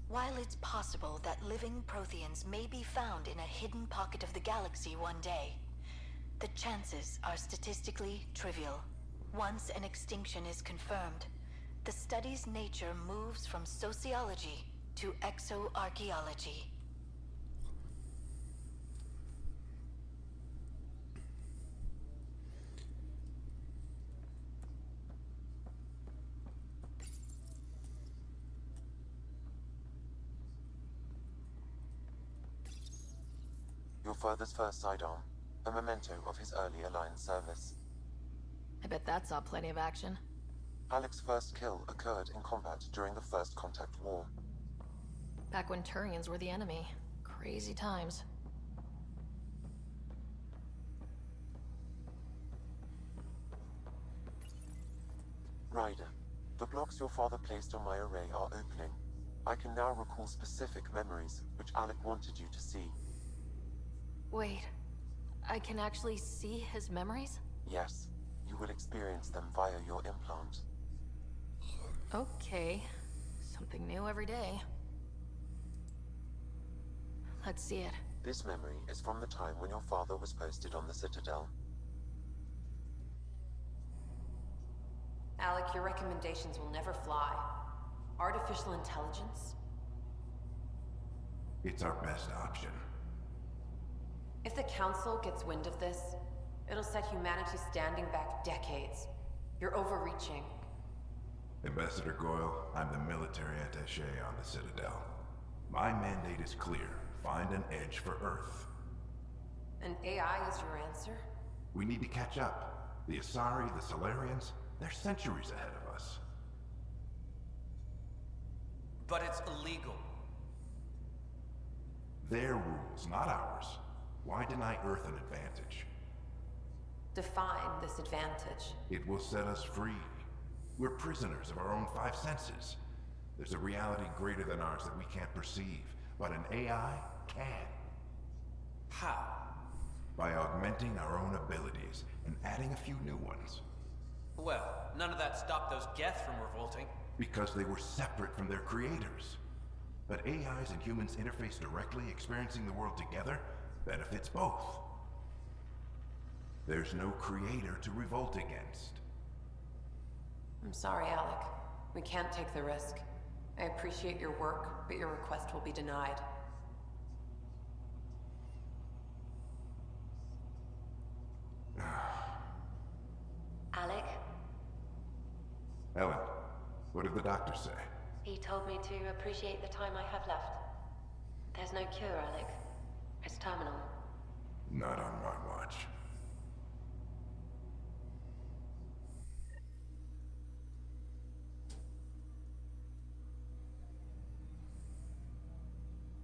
While it's possible that living Protheans may be found in a hidden pocket of the galaxy one day, the chances are statistically trivial. Once an extinction is confirmed, the study's nature moves from sociology to exoarchaeology. Your father's first sidearm, a memento of his early Alliance service. I bet that saw plenty of action. Alec's first kill occurred in combat during the First Contact War. Back when Turians were the enemy. Crazy times. Ryder, the blocks your father placed on my array are opening. I can now recall specific memories which Alec wanted you to see. Wait, I can actually see his memories? Yes, you will experience them via your implant. Okay, something new every day. Let's see it. This memory is from the time when your father was posted on the Citadel. Alec, your recommendations will never fly. Artificial intelligence? It's our best option. If the Council gets wind of this, it'll set humanity standing back decades. You're overreaching. Ambassador Goyle, I'm the military attaché on the Citadel. My mandate is clear. Find an edge for Earth. And AI is your answer? We need to catch up. The Asari, the Solarians, they're centuries ahead of us. But it's illegal. Their rules, not ours. Why deny Earth an advantage? Define this advantage. It will set us free. We're prisoners of our own five senses. There's a reality greater than ours that we can't perceive. But an AI, can. How? By augmenting our own abilities and adding a few new ones. Well, none of that stopped those Geth from revolting. Because they were separate from their creators. But AIs and humans interface directly, experiencing the world together, benefits both. There's no creator to revolt against. I'm sorry, Alec. We can't take the risk. I appreciate your work, but your request will be denied. Alec, Ellen, what did the doctor say? he told me to appreciate the time I have left. There's no cure, Alec. It's terminal. Not on my watch.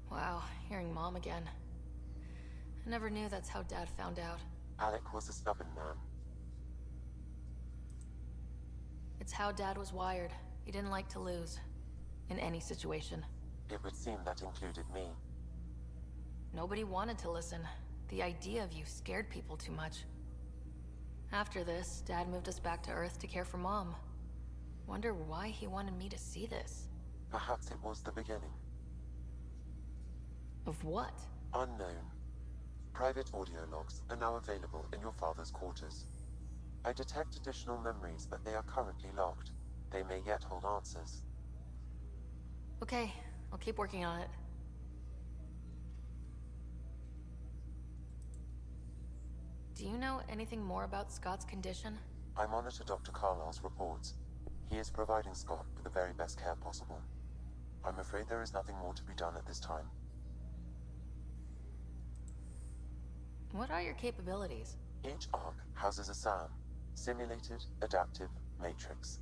Wow, hearing Mom again. I never knew that's how Dad found out. Alec was a stubborn man. It's how Dad was wired. He didn't like to lose. In any situation. It would seem that included me. Nobody wanted to listen. The idea of you scared people too much. After this, Dad moved us back to Earth to care for Mom. Wonder why he wanted me to see this. Perhaps it was the beginning. Of what? Unknown. Private audio logs are now available in your father's quarters. I detect additional memories, but they are currently locked. They may yet hold answers. Okay, I'll keep working on it. Do you know anything more about Scott's condition? I monitor Dr. Carlisle's reports. He is providing Scott with the very best care possible. I'm afraid there is nothing more to be done at this time. What are your capabilities? Each arc houses a SAM, Simulated Adaptive Matrix.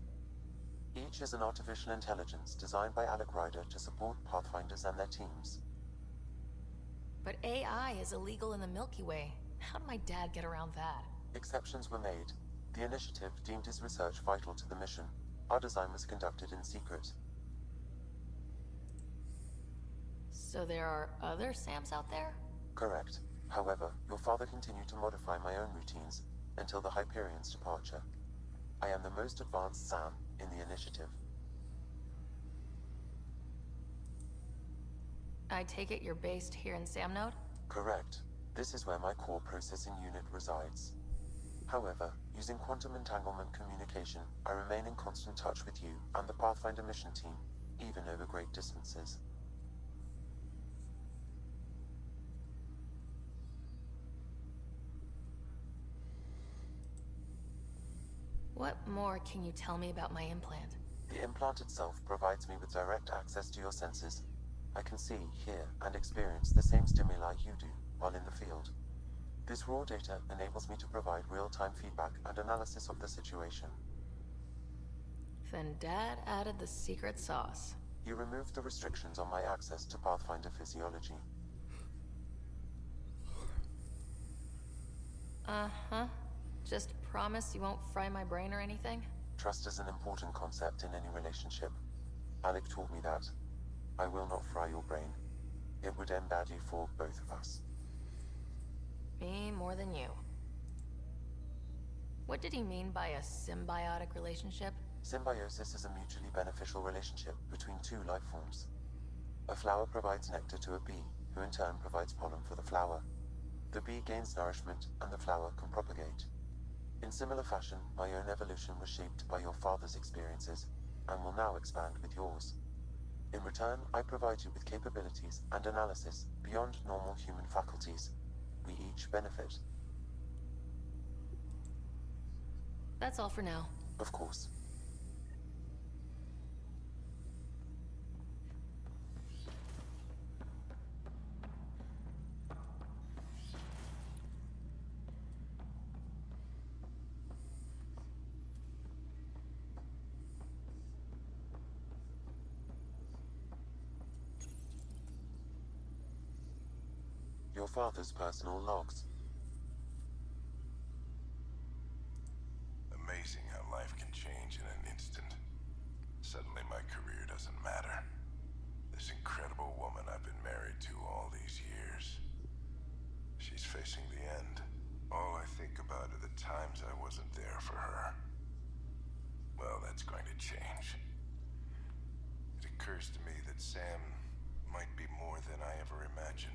Each is an artificial intelligence designed by Alec Ryder to support Pathfinders and their teams. But AI is illegal in the Milky Way. How did my dad get around that? Exceptions were made. The initiative deemed his research vital to the mission. Our design was conducted in secret. So there are other SAMs out there? Correct. However, your father continued to modify my own routines until the Hyperion's departure. I am the most advanced SAM in the initiative. I take it you're based here in Samnode? Correct. This is where my core processing unit resides. However, using quantum entanglement communication, I remain in constant touch with you and the Pathfinder mission team, even over great distances. What more can you tell me about my implant? The implant itself provides me with direct access to your senses. I can see, hear, and experience the same stimuli you do while in the field. This raw data enables me to provide real-time feedback and analysis of the situation. Then Dad added the secret sauce. You removed the restrictions on my access to Pathfinder physiology. Uh-huh. Just promise you won't fry my brain or anything? Trust is an important concept in any relationship. Alec taught me that. I will not fry your brain. It would end badly for both of us. Me more than you. What did he mean by a symbiotic relationship? Symbiosis is a mutually beneficial relationship between two life forms. A flower provides nectar to a bee, who in turn provides pollen for the flower. The bee gains nourishment, and the flower can propagate. In similar fashion, my own evolution was shaped by your father's experiences, and will now expand with yours. In return, I provide you with capabilities and analysis beyond normal human faculties. We each benefit. That's all for now. Of course. Your father's personal logs. Amazing how life can change in an instant. Suddenly my career doesn't matter. This incredible woman I've been married to all these years occurs to me that Sam might be more than I ever imagined.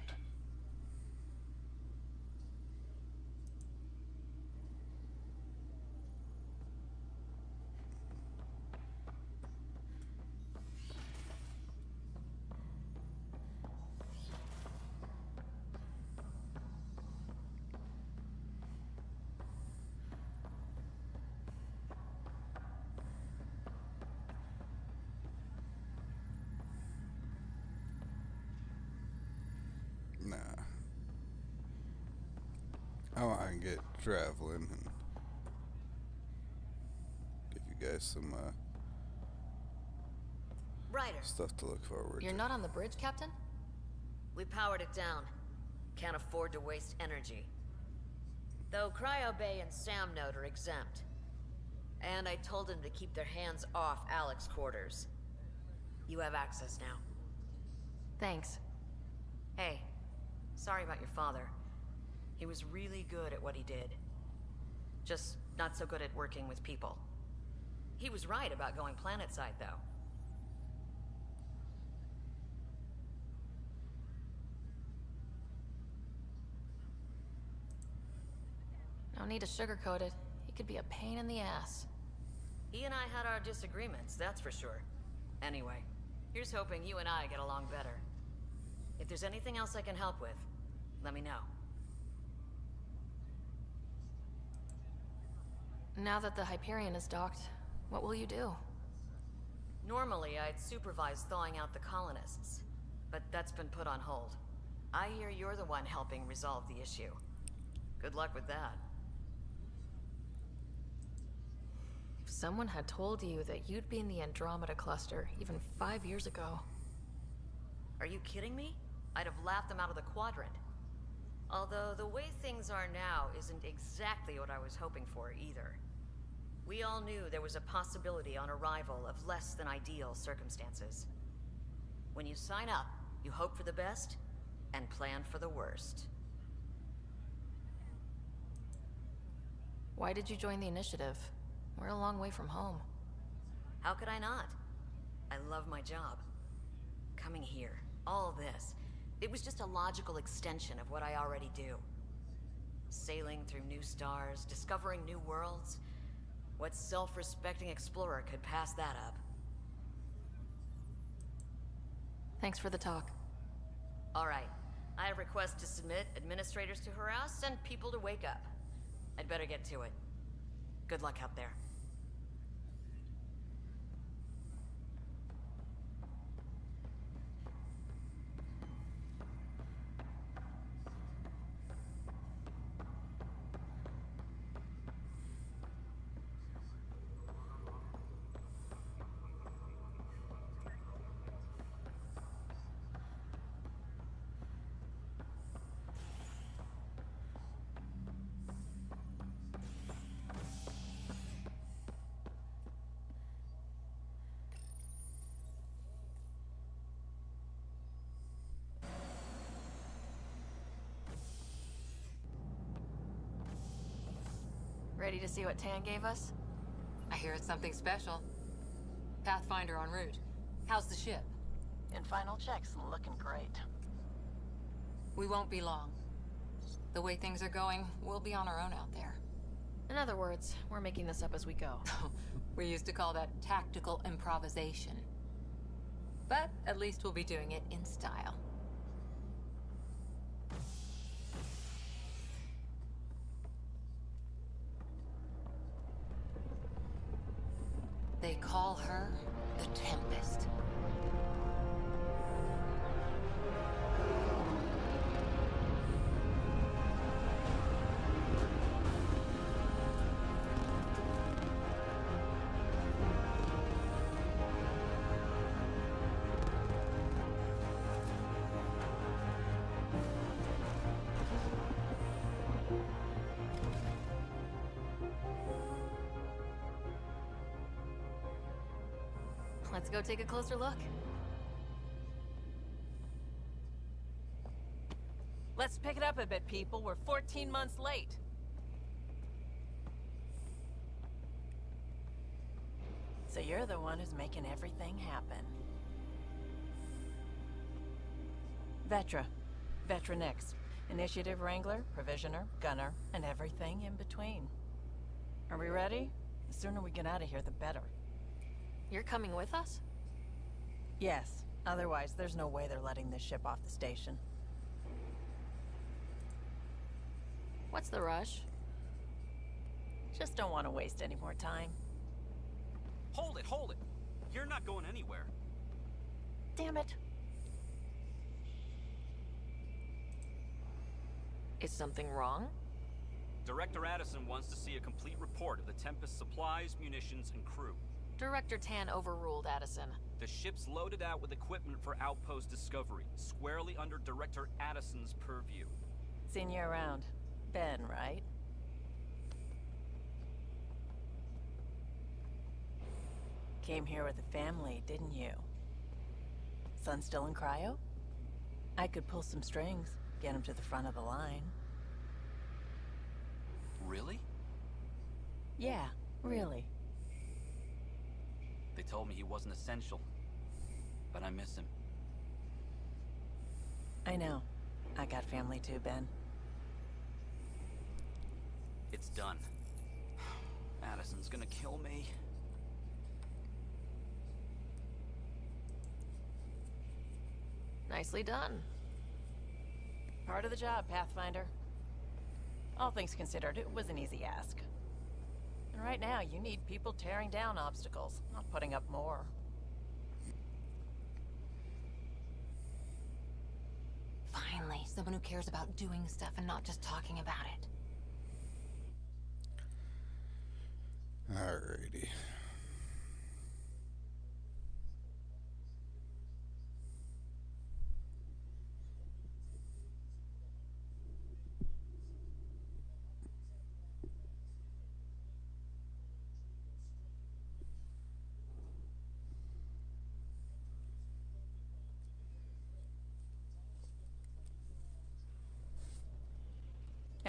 Nah. I want to get traveling and give you guys some Ryder, stuff to look forward You're to. not on the bridge, Captain? we powered it down. Can't afford to waste energy. Though Cryo Bay and Sam Node are exempt. And I told them to keep their hands off Alec's quarters. You have access now. Thanks. Hey, sorry about your father. He was really good at what he did. Just not so good at working with people. He was right about going planetside, though. No need to sugarcoat it. He could be a pain in the ass. He and I had our disagreements, that's for sure. Anyway, here's hoping you and I get along better. If there's anything else I can help with, let me know. Now that the Hyperion is docked, what will you do? Normally, I'd supervise thawing out the colonists, but that's been put on hold. I hear you're the one helping resolve the issue. Good luck with that. If someone had told you that you'd be in the Andromeda cluster even 5 years ago... Are you kidding me? I'd have laughed them out of the quadrant. Although the way things are now isn't exactly what I was hoping for either. We all knew there was a possibility on arrival of less than ideal circumstances. When you sign up, you hope for the best and plan for the worst. Why did you join the initiative? We're a long way from home. How could I not? I love my job. Coming here, all this, it was just a logical extension of what I already do. Sailing through new stars, discovering new worlds. What self-respecting explorer could pass that up? Thanks for the talk. All right. I have requests to submit, administrators to harass, and people to wake up. I'd better get to it. Good luck out there. Ready to see what Tan gave us? I hear it's something special. Pathfinder en route. How's the ship? In final checks and looking great. We won't be long. The way things are going, we'll be on our own out there. In other words, we're making this up as we go. We used to call that tactical improvisation. But at least we'll be doing it in style. They call her the Tempest. Let's go take a closer look. Let's pick it up a bit, people. We're 14 months late. So you're the one who's making everything happen. Vetra. Vetra Nix. Initiative Wrangler, Provisioner, Gunner, and everything in between. Are we ready? The sooner we get out of here, the better. You're coming with us? Yes. Otherwise, there's no way they're letting this ship off the station. What's the rush? Just don't want to waste any more time. Hold it, hold it! You're not going anywhere. Damn it. Is something wrong? Director Addison wants to see a complete report of the Tempest's supplies, munitions, and crew. Director Tan overruled Addison. The ship's loaded out with equipment for Outpost Discovery, squarely under Director Addison's purview. Seen you around. Ben, right? Came here with a family, didn't you? Son still in cryo? I could pull some strings, get him to the front of the line. Really? Yeah, really. They told me he wasn't essential, but I miss him. I know. I got family too, Ben. It's done. Addison's gonna kill me. Nicely done. Part of the job, Pathfinder. All things considered, it was an easy ask. And right now, you need people tearing down obstacles, not putting up more. Finally, someone who cares about doing stuff and not just talking about it. Alrighty.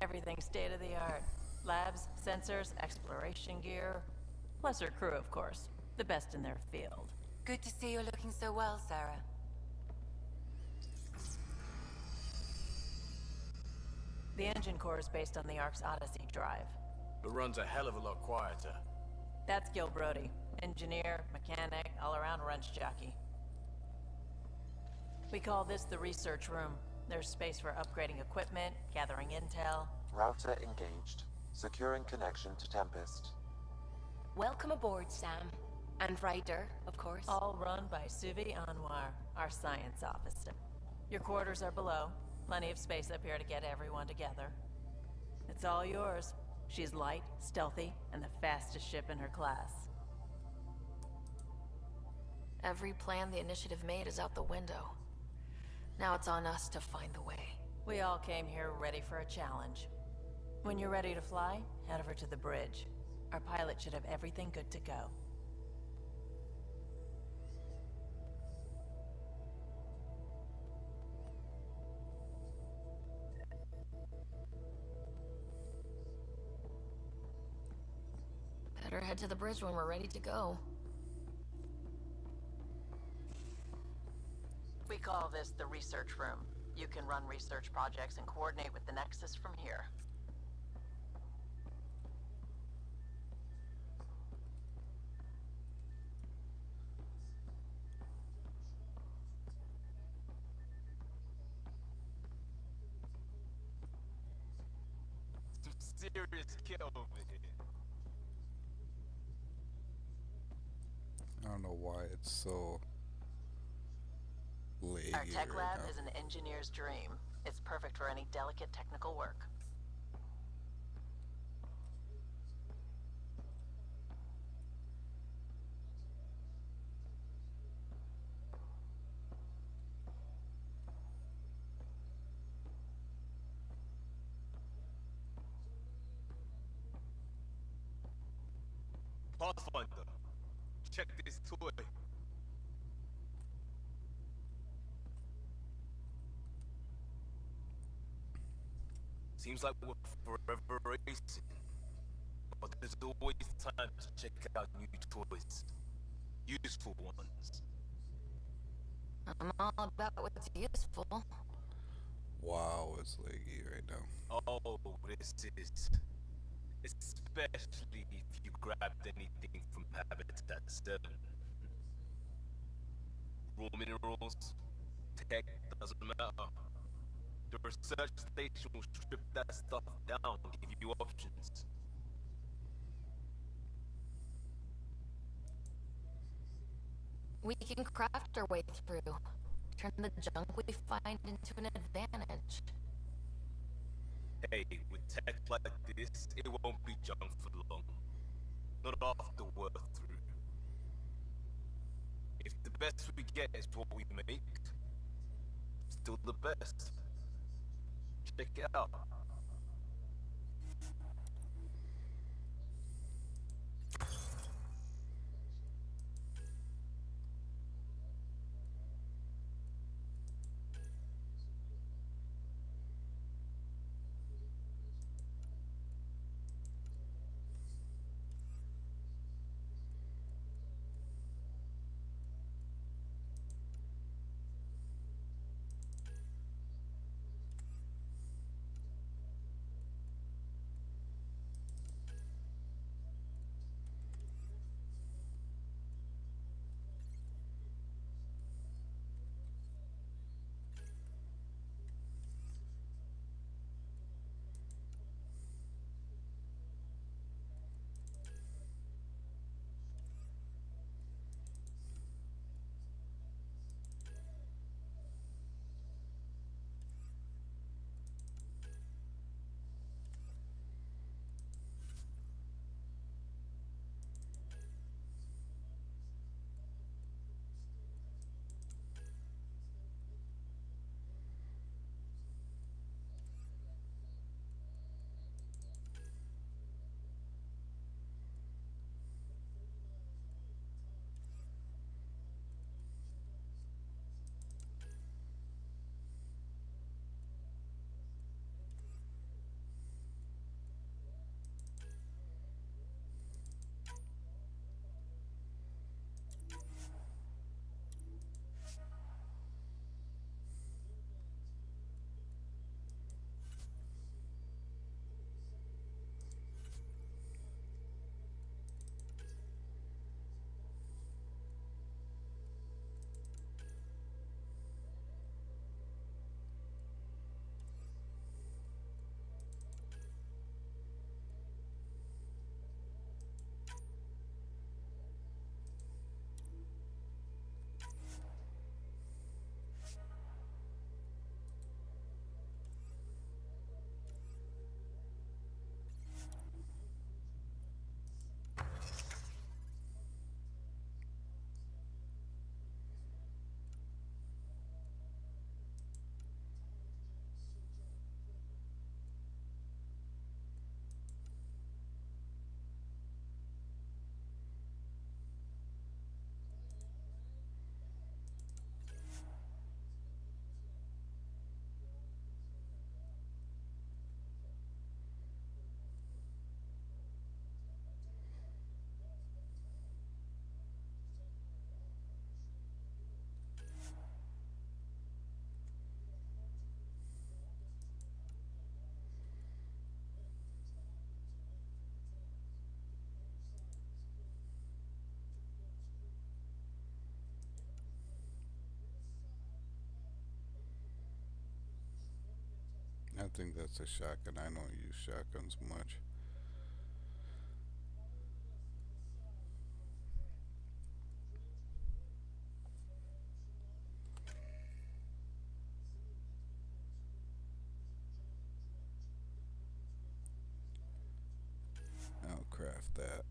Everything's state-of-the-art. Labs, sensors, exploration gear. Plus her crew, of course. The best in their field. Good to see you're looking so well, Sarah. The engine core is based on the Ark's Odyssey drive. It runs a hell of a lot quieter. That's Gil Brody. Engineer, mechanic, all-around wrench jockey. We call this the research room. There's space for upgrading equipment, gathering intel. Router engaged. Securing connection to Tempest. Welcome aboard, Sam. And Ryder, of course. All run by Suvi Anwar, our science officer. Your quarters are below. Plenty of space up here to get everyone together. It's all yours. She's light, stealthy, and the fastest ship in her class. Every plan the Initiative made is out the window. Now it's on us to find the way. We all came here ready for a challenge. When you're ready to fly, head over to the bridge. Our pilot should have everything good to go. Better head to the bridge when we're ready to go. We call this the research room. You can run research projects and coordinate with the Nexus from here. Some serious kill over here. I don't know why it's so laggy Our tech right lab now. is an engineer's dream. It's perfect for any delicate technical work. Pathfinder, check this toy. Seems like we're forever racing, but there's always time to check out new toys. Useful ones. I'm all about what's useful. Wow, it's laggy right now. Oh, this is... Especially if you grabbed anything from Habitat 7. Raw minerals, tech, doesn't matter. The research station will strip that stuff down, give you options. We can craft our way through. Turn the junk we find into an advantage. Hey, with tech like this, it won't be junk for long. Not after we're through. If the best we get is what we make, still the best. Check it out. I think that's a shotgun. I don't use shotguns much. I'll craft that.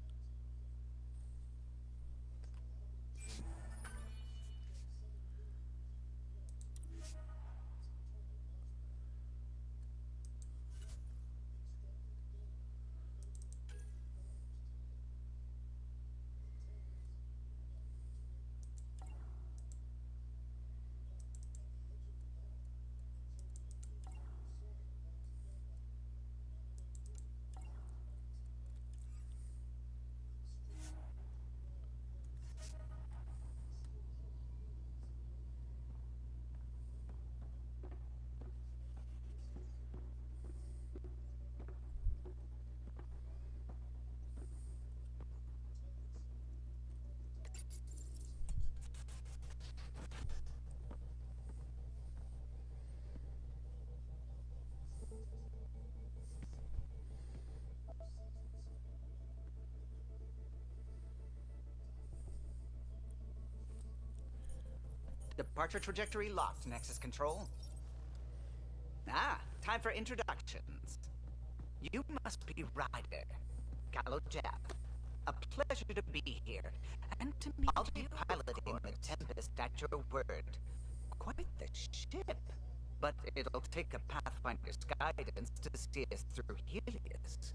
Departure trajectory locked, Nexus Control. Ah, time for introductions. You must be Ryder, Callow Jab. A pleasure to be here, and to meet I'll be piloting the Tempest at your word. Quite the ship, but it'll take a Pathfinder's guidance to see us through Helios.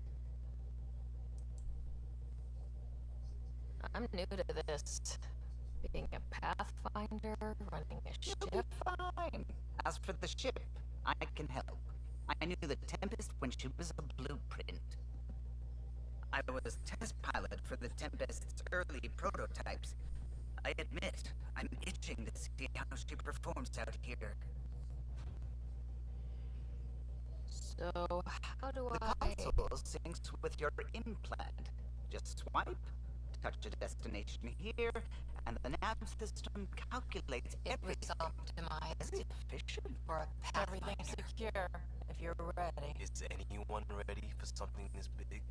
I'm new to this. Being a Pathfinder, running a ship. You'll be fine. As for the ship, I can help. I knew the Tempest when she was a blueprint. I was test pilot for the Tempest's early prototypes. I admit, I'm itching to see how she performs out here. So, how do The console syncs with your implant. Just swipe, touch a destination here, and the nav system calculates everything. Optimized. Very efficient. For a Pathfinder. Everything's secure, if you're ready. Is anyone ready for something this big?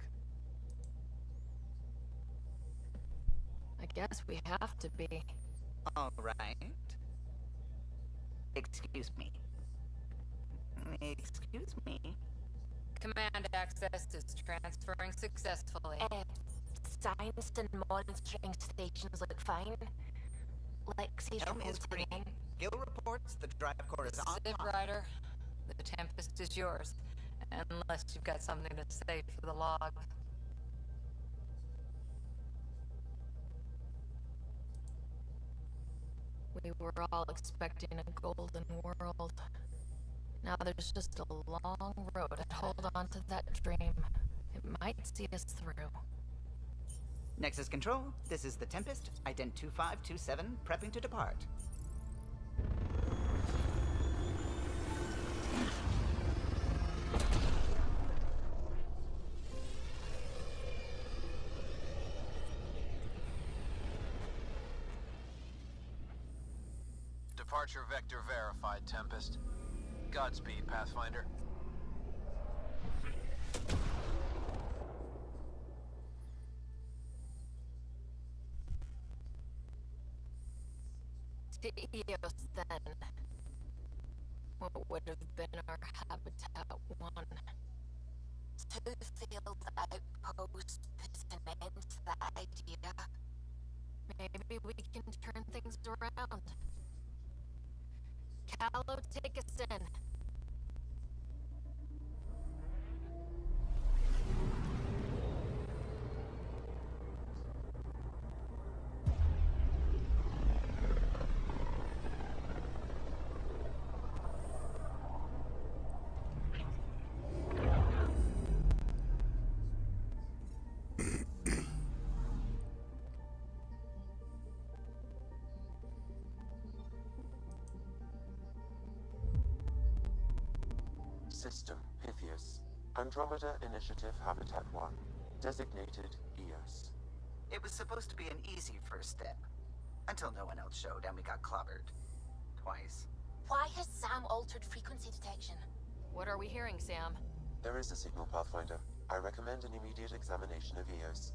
I guess we have to be. All right. Excuse me. Excuse me. Command access is transferring successfully. Science and monitoring stations look fine. Lexi's reporting in. Gil reports the drive core is on. Zip Rider, the Tempest is yours. Unless you've got something to say for the log. We were all expecting a golden world. Now there's just a long road to hold on to that dream. It might see us through. Nexus Control, this is the Tempest, ident 2527, prepping to depart. Departure vector verified, Tempest. Godspeed, Pathfinder. To Eos then. What would have been our Habitat 1? Two field outposts put an end to that idea. Maybe we can turn things around. Callow, take us in. System, Pythias. Andromeda Initiative Habitat 1. Designated EOS. It was supposed to be an easy first step. Until no one else showed and we got clobbered. Twice. Why has Sam altered frequency detection? What are we hearing, Sam? There is a signal, Pathfinder. I recommend an immediate examination of EOS.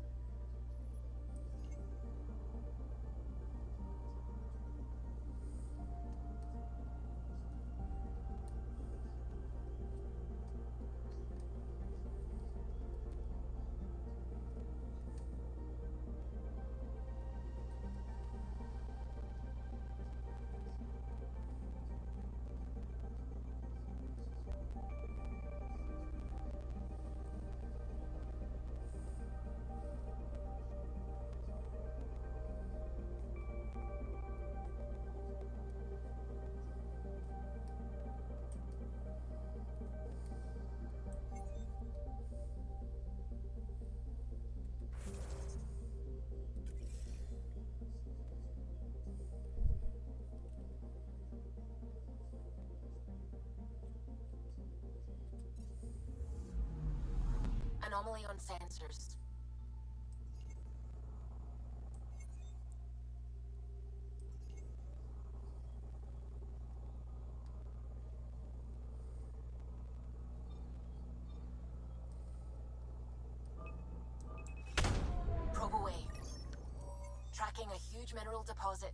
Anomaly on sensors. Probe away. Tracking a huge mineral deposit.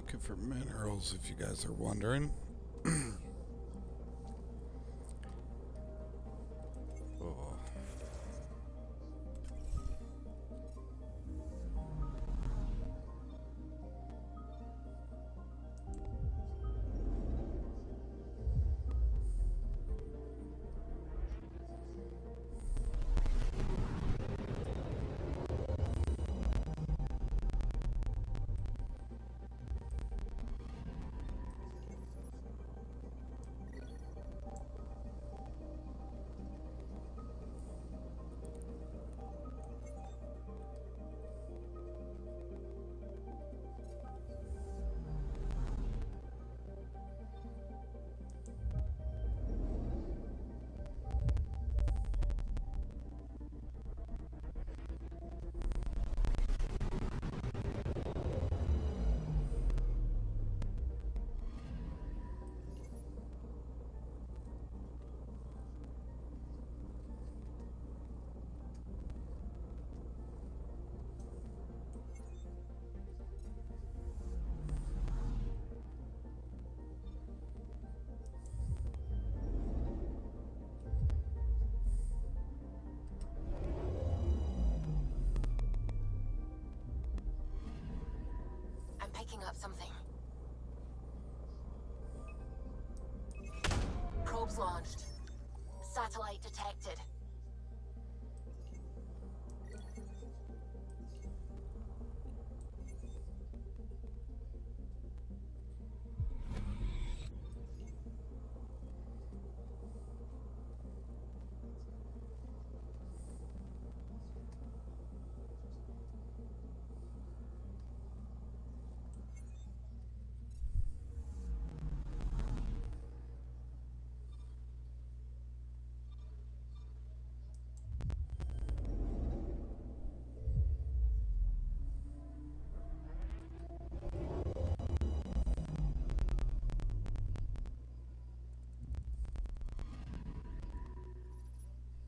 looking for minerals, if you guys are wondering. Oh. I'm picking up something. Probes launched. Satellite detected.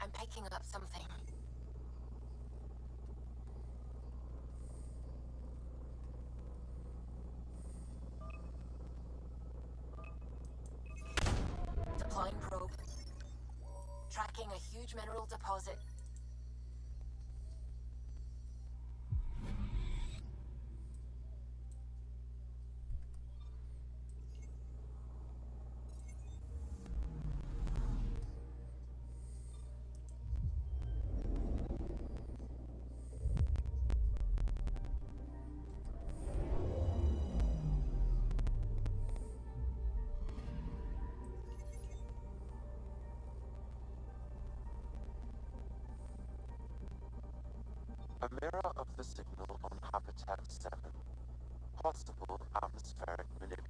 I'm picking up something. Deploying probe. Tracking a huge mineral deposit. A mirror of the signal on Habitat 7. Possible atmospheric manipulation.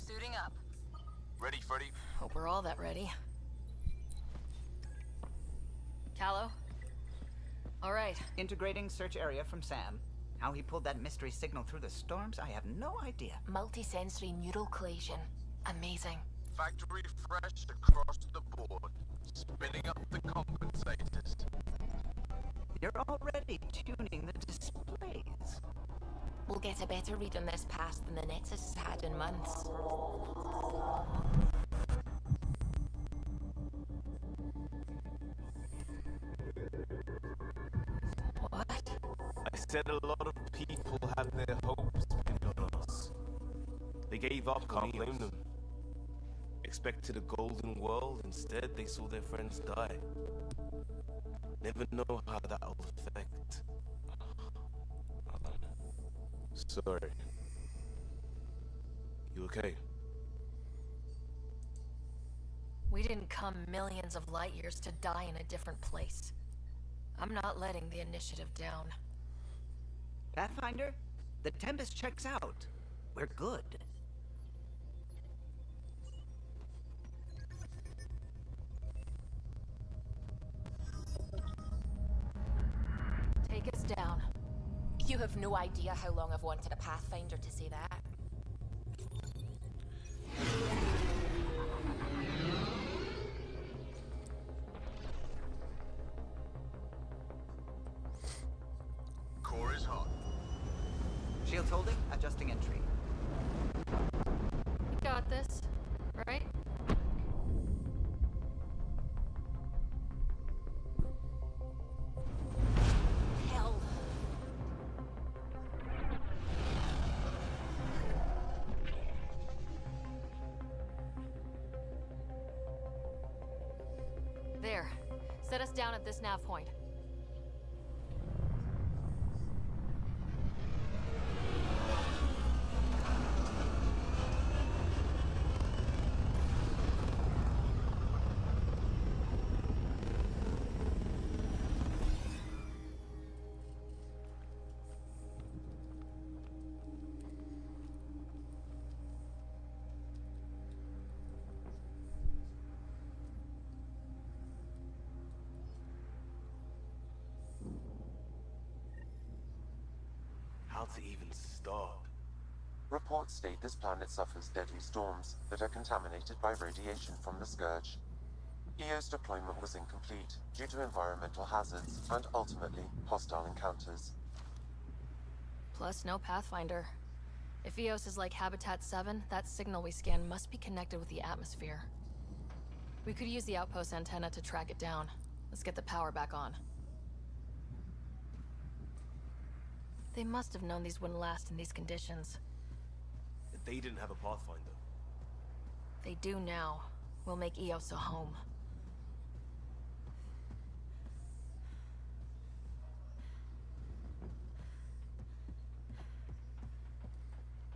Suiting up. Ready, Freddy? Hope we're all that ready. Callow? All right. Integrating search area from Sam. How he pulled that mystery signal through the storms, I have no idea. Multisensory neural collision. Amazing. Factory fresh across the board. Spinning up the compensators. You're already tuning the displays. We'll get a better read on this pass than the Nexus has had in months. What? I said a lot of people had their hopes pinned on us. They gave up, can't blame them. Expected a golden world, instead they saw their friends die. Never know how that'll affect. Sorry. You okay? We didn't come millions of light years to die in a different place. I'm not letting the initiative down. Pathfinder, the Tempest checks out. We're good. Take us down. You have no idea how long I've wanted a Pathfinder to say that. Core is hot. Shields holding, adjusting entry. You got this, right? Hell. There. Set us down at this nav point. How to even start? Reports state this planet suffers deadly storms that are contaminated by radiation from the Scourge. EO's deployment was incomplete due to environmental hazards and ultimately hostile encounters. Plus, no Pathfinder. If EOS is like Habitat 7, that signal we scan must be connected with the atmosphere. We could use the outpost antenna to track it down. Let's get the power back on. They must have known these wouldn't last in these conditions. They didn't have a Pathfinder. They do now. We'll make EOS a home.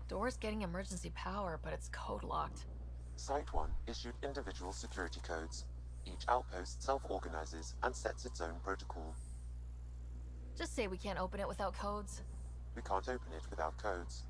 Door's getting emergency power, but it's code locked. Site 1 issued individual security codes. Each outpost self-organizes and sets its own protocol. Just say we can't open it without codes. We can't open it without codes.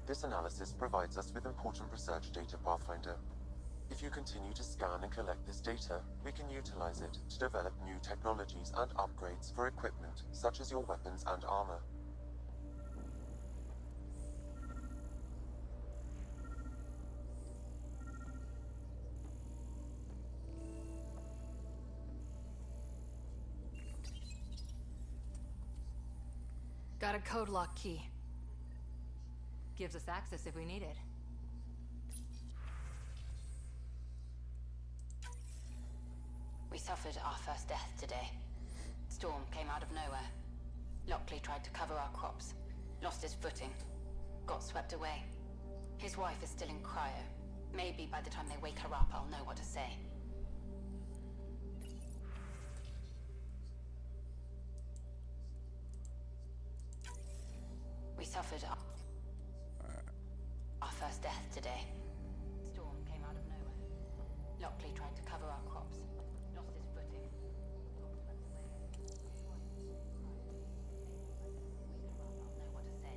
This analysis provides us with important research data, Pathfinder. If you continue to scan and collect this data, we can utilize it to develop new technologies and upgrades for equipment, such as your weapons and armor. Got a code lock key. Gives us access if we need it. We suffered our first death today. Storm came out of nowhere. Lockley tried to cover our crops. Lost his footing. Got swept away. His wife is still in cryo. Maybe by the time they wake her up, I'll know what to say. We suffered our first death today. Storm came out of nowhere. Lockley tried to cover our crops. Lost his footing. Got swept away. I'll know what to say.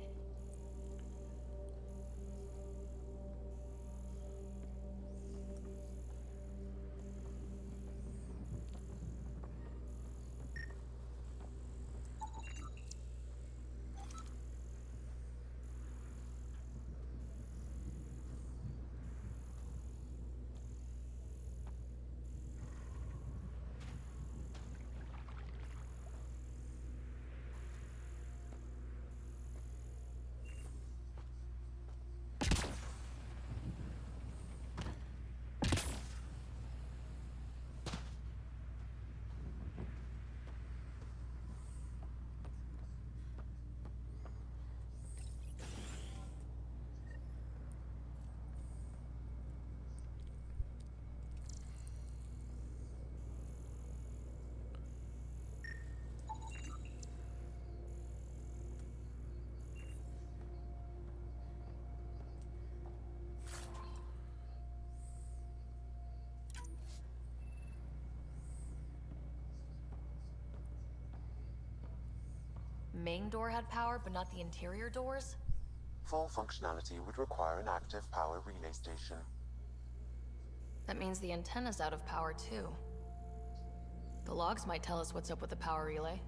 Main door had power, but not the interior doors? Full functionality would require an active power relay station. That means the antenna's out of power, too. The logs might tell us what's up with the power relay.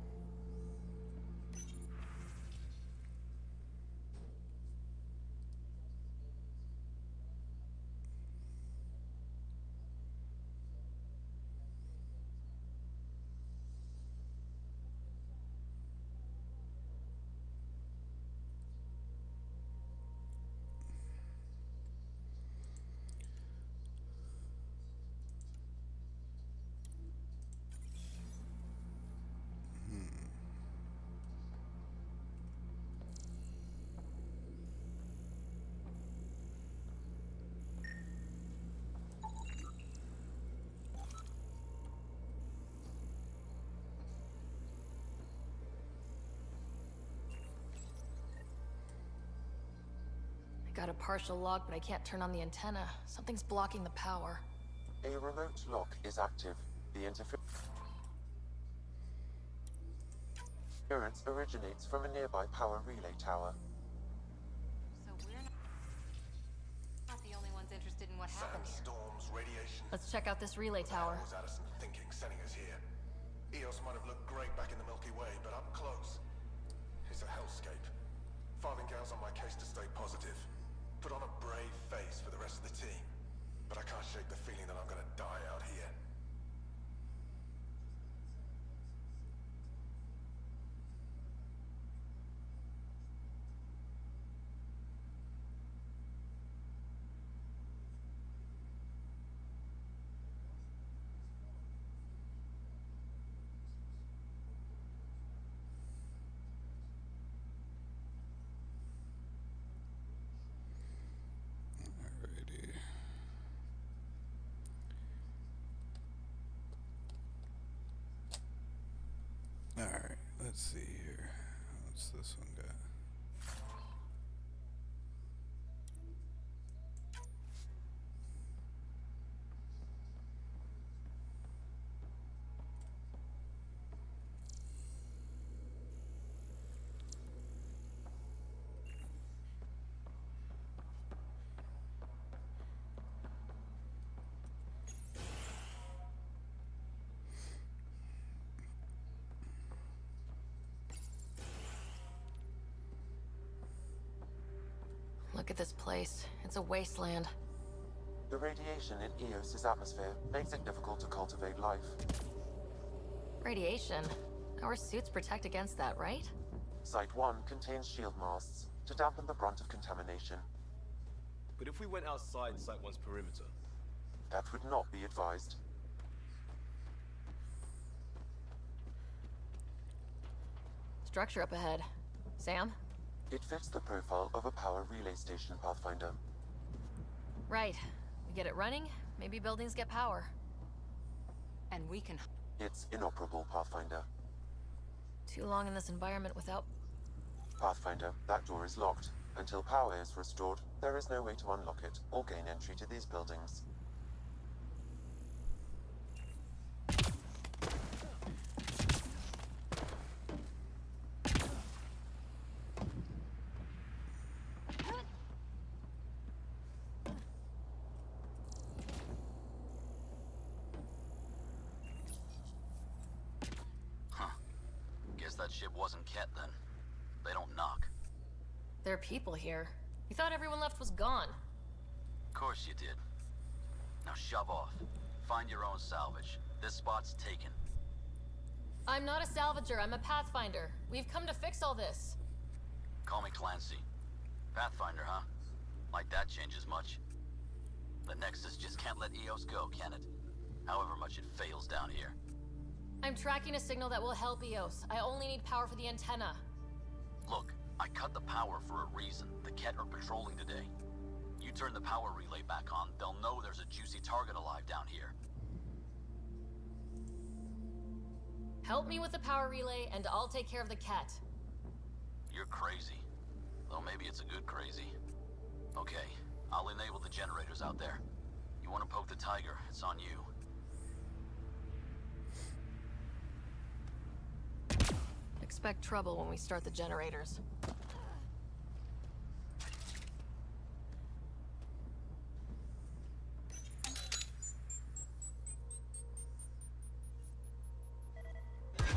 Got a partial log, but I can't turn on the antenna. Something's blocking the power. A remote lock is active. The interference originates from a nearby power relay tower. So we're not the only ones interested in what happened here. Sandstorms, radiation. Let's check out this relay tower. What was Addison thinking sending us here? EOS might have looked great back in the Milky Way, but up close, it's a hellscape. Farthingale's on my case to stay positive. Put on a brave face for the rest of the team. But I can't shake the feeling that I'm gonna die out here. Alrighty. Alright, let's see here. What's this one got? Look at this place. It's a wasteland. The radiation in EOS's atmosphere makes it difficult to cultivate life. Radiation? Our suits protect against that, right? Site 1 contains shield masts to dampen the brunt of contamination. But if we went outside Site 1's perimeter? That would not be advised. Structure up ahead. Sam? It fits the profile of a power relay station, Pathfinder. Right. We get it running, maybe buildings get power. And we can... It's inoperable, Pathfinder. Too long in this environment without... Pathfinder, that door is locked. Until power is restored, there is no way to unlock it or gain entry to these buildings. That ship wasn't Ket then. They don't knock. There are people here. You thought everyone left was gone. Of course you did. Now shove off. Find your own salvage. This spot's taken. I'm not a salvager, I'm a pathfinder. We've come to fix all this. Call me Clancy. Pathfinder, huh? Like that changes much. The Nexus just can't let EOS go, can it? However much it fails down here. I'm tracking a signal that will help EOS. I only need power for the antenna. Look, I cut the power for a reason. The Ket are patrolling today. You turn the power relay back on, they'll know there's a juicy target alive down here. Help me with the power relay, and I'll take care of the Ket. You're crazy. Though maybe it's a good crazy. Okay, I'll enable the generators out there. You want to poke the tiger, it's on you. Expect trouble when we start the generators.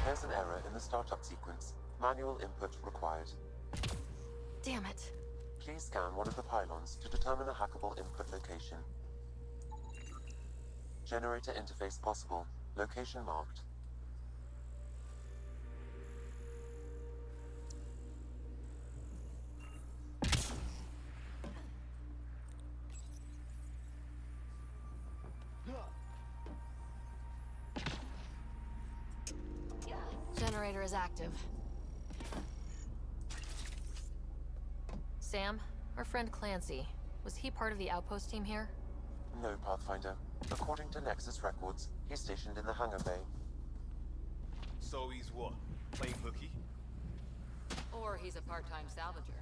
There's an error in the startup sequence. Manual input required. Damn it. Please scan one of the pylons to determine a hackable input location. Generator interface possible. Location marked. Generator is active. Sam, our friend Clancy, was he part of the outpost team here? No, Pathfinder. According to Nexus records, he's stationed in the hangar bay. So he's what? Playing hooky? Or he's a part-time salvager.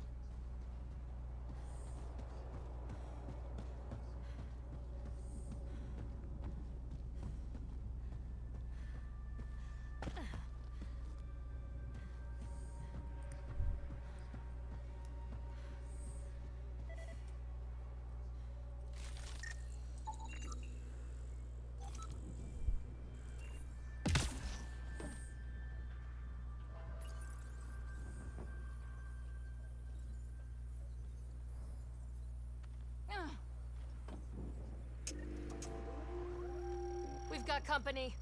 We've got company.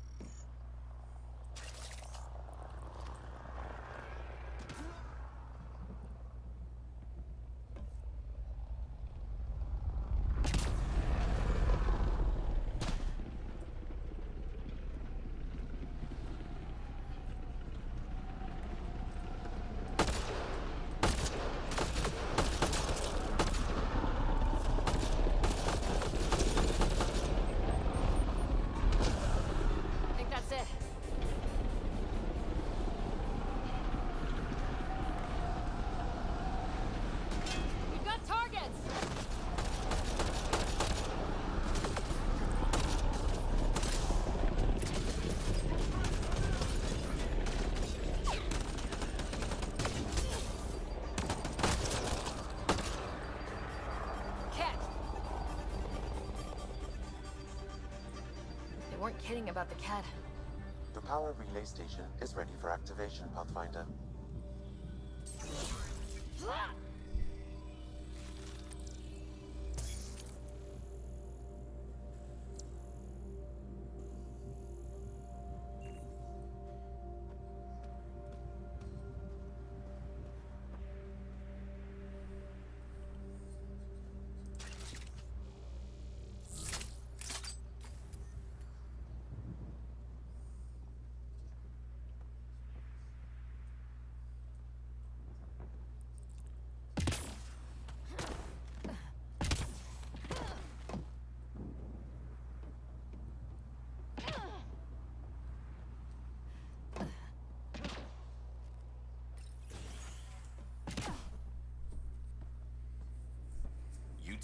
Weren't kidding about the cat. The power relay station is ready for activation, Pathfinder.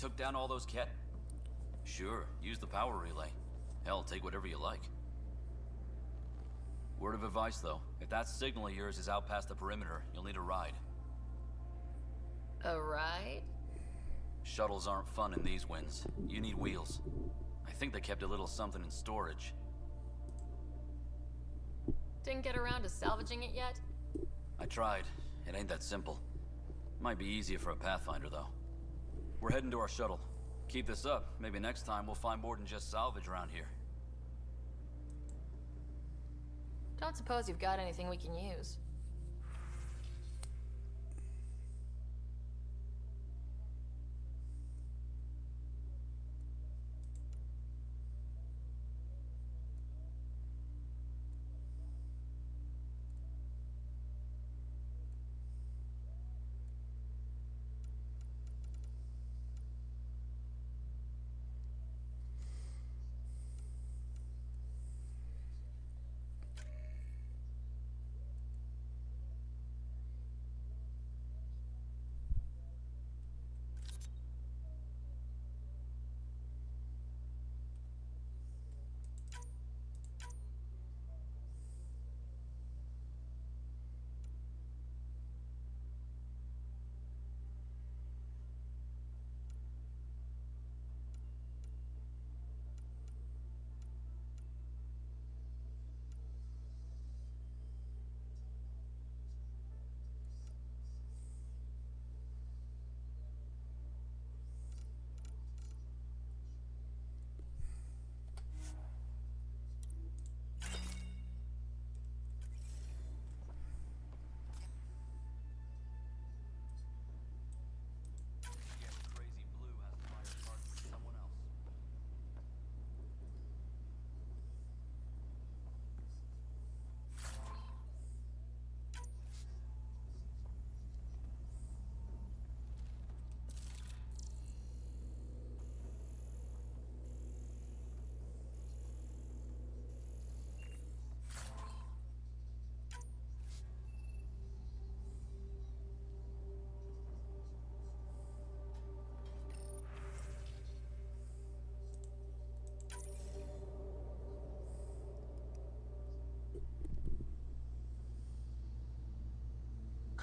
took down all those cat... Sure, use the power relay. Hell, take whatever you like. Word of advice, though. If that signal of yours is out past the perimeter, you'll need a ride. A ride? Shuttles aren't fun in these winds. You need wheels. I think they kept a little something in storage. Didn't get around to salvaging it yet? I tried. It ain't that simple. Might be easier for a Pathfinder, though. We're heading to our shuttle. Keep this up. Maybe next time we'll find more than just salvage around here. Don't suppose you've got anything we can use.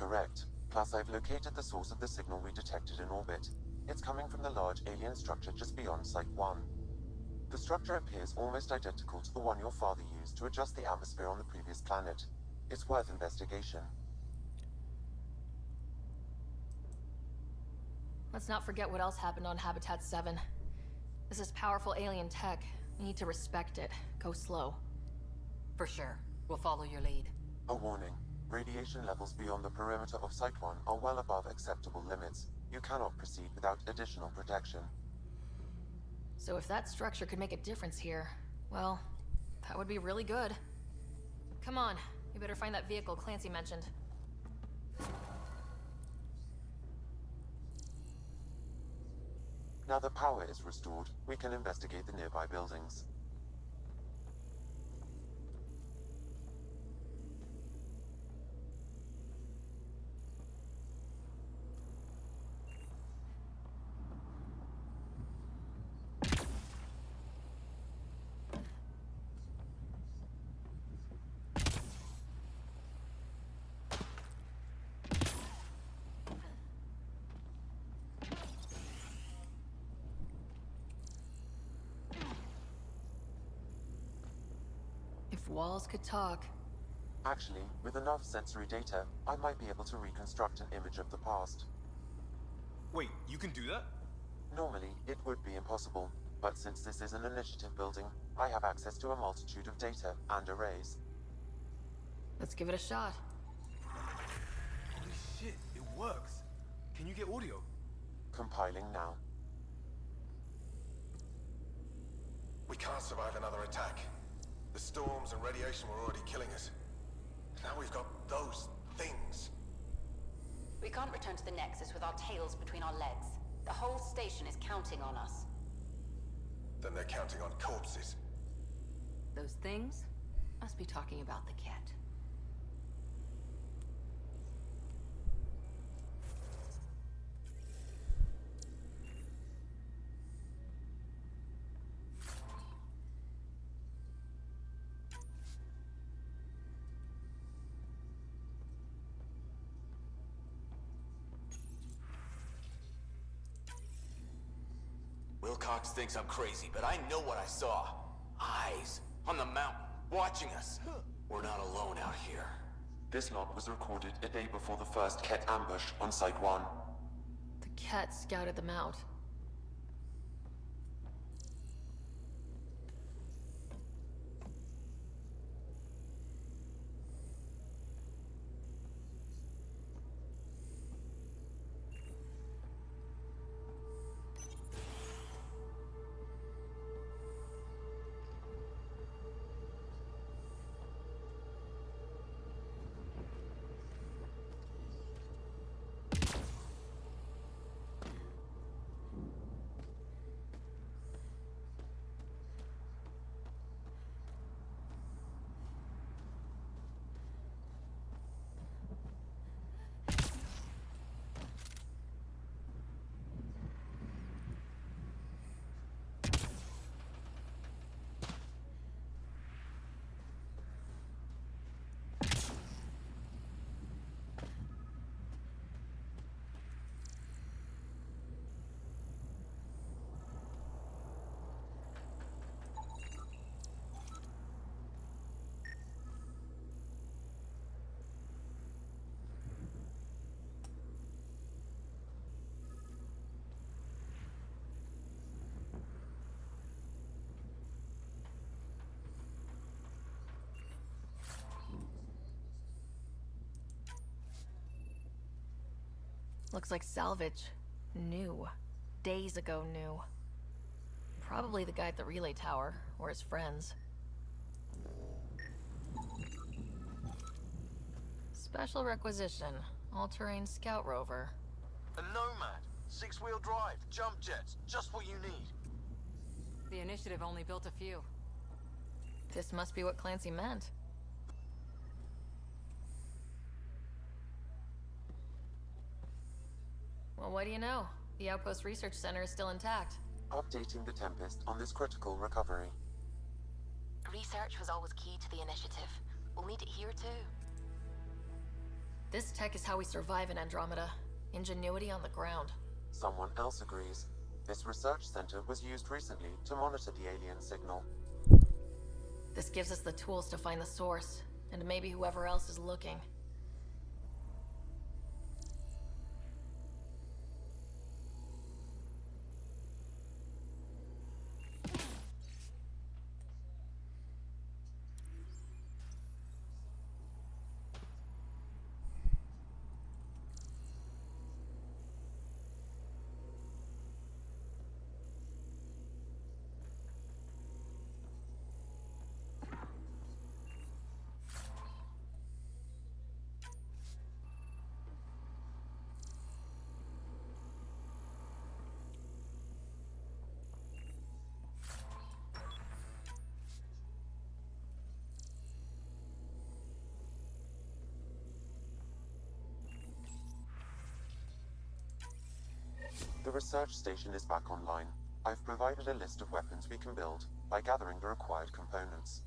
Correct. Plus, I've located the source of the signal we detected in orbit. It's coming from the large alien structure just beyond Site 1. The structure appears almost identical to the one your father used to adjust the atmosphere on the previous planet. It's worth investigation. Let's not forget what else happened on Habitat 7. This is powerful alien tech. We need to respect it. Go slow. For sure. We'll follow your lead. A warning. Radiation levels beyond the perimeter of Site 1 are well above acceptable limits. You cannot proceed without additional protection. So if that structure could make a difference here, well, that would be really good. Come on, we better find that vehicle Clancy mentioned. Now the power is restored, we can investigate the nearby buildings. If walls could talk. Actually, with enough sensory data, I might be able to reconstruct an image of the past. Wait, you can do that? Normally, it would be impossible, but since this is an initiative building, I have access to a multitude of data and arrays. Let's give it a shot. Holy shit, it works. Can you get audio? Compiling now. We can't survive another attack. The storms and radiation were already killing us. Now we've got those things. We can't return to the Nexus with our tails between our legs. The whole station is counting on us. Then they're counting on corpses. Those things must be talking about the cat. Wilcox thinks I'm crazy, but I know what I saw. Eyes on the mountain, watching us. We're not alone out here. This log was recorded a day before the first Ket ambush on Site 1. The Ket scouted them out. Looks like salvage. New. Days ago new. Probably the guy at the relay tower, or his friends. Special requisition. All-terrain scout rover. A Nomad, 6-wheel drive, jump jets, just what you need. The initiative only built a few. This must be what Clancy meant. Well, what do you know? The Outpost Research Center is still intact. Updating the Tempest on this critical recovery. Research was always key to the initiative. We'll need it here too. This tech is how we survive in Andromeda. Ingenuity on the ground. Someone else agrees. This research center was used recently to monitor the alien signal. This gives us the tools to find the source, and maybe whoever else is looking. The research station is back online. I've provided a list of weapons we can build by gathering the required components.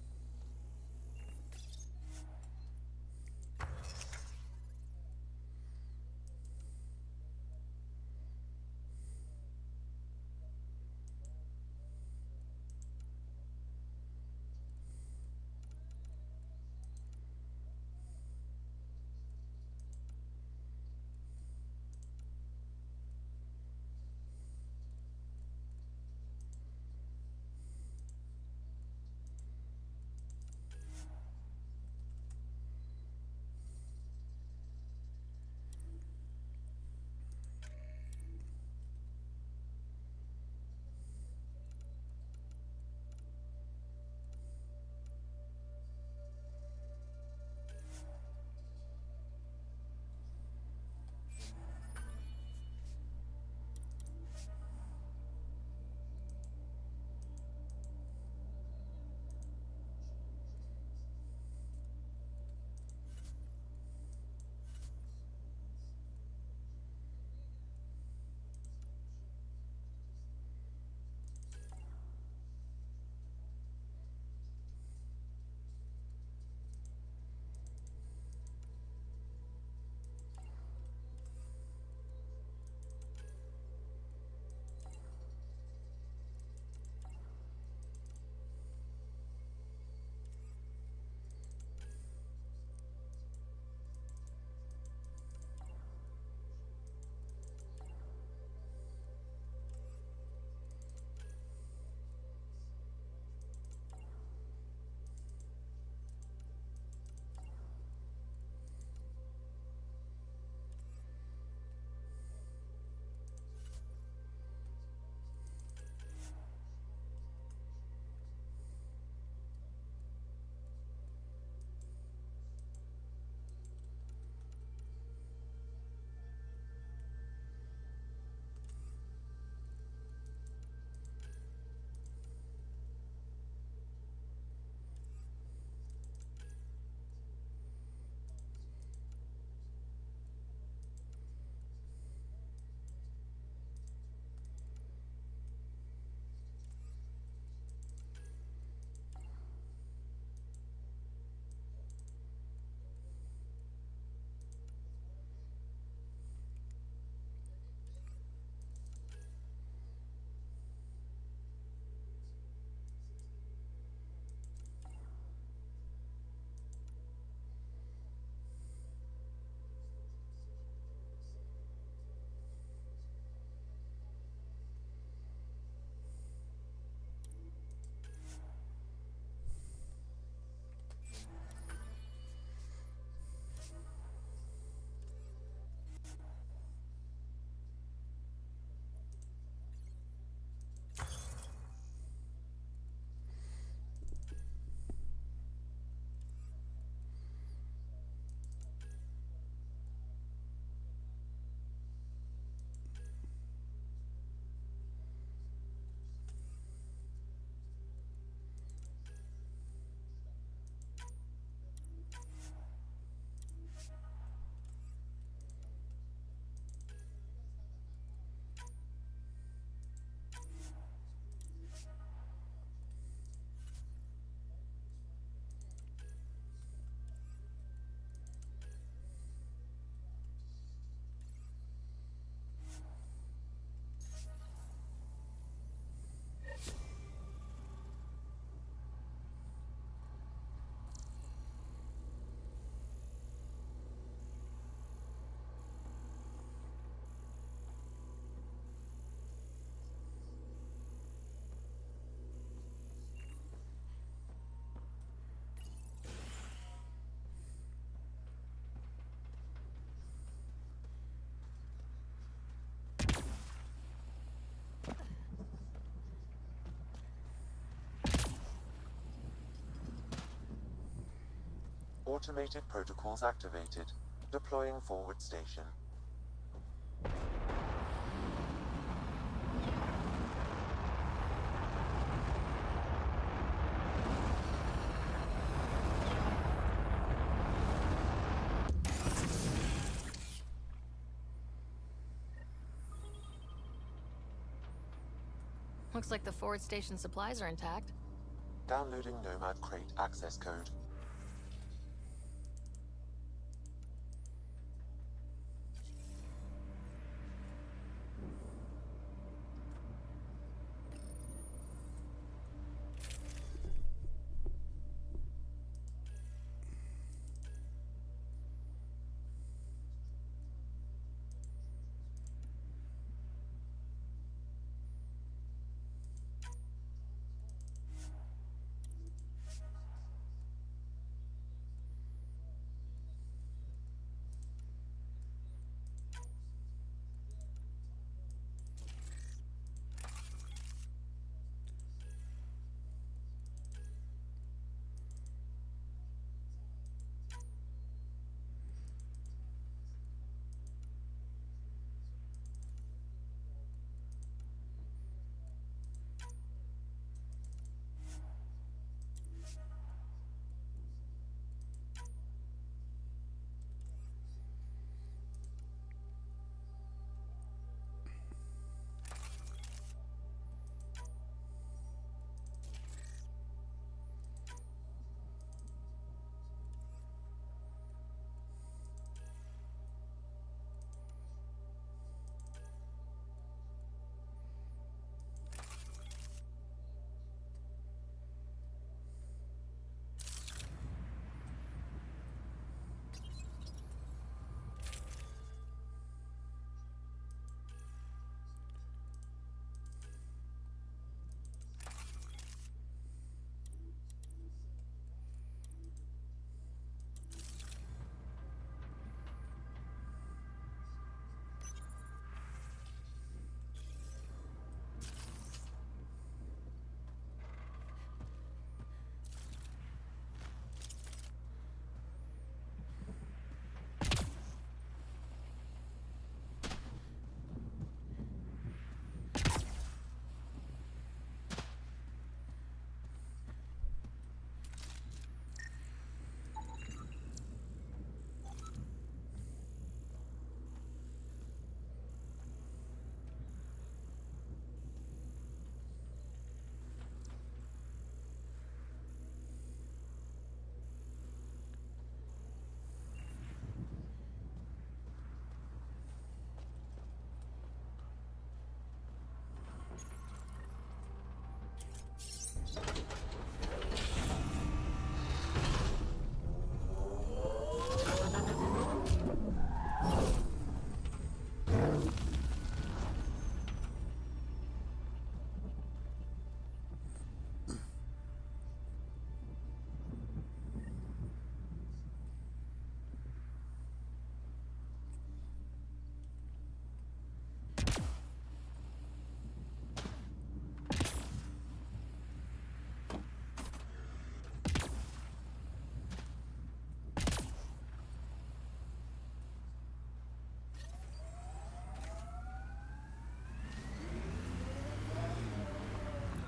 Automated protocols activated. Deploying forward station. Looks like the forward station supplies are intact. Downloading Nomad Crate access code.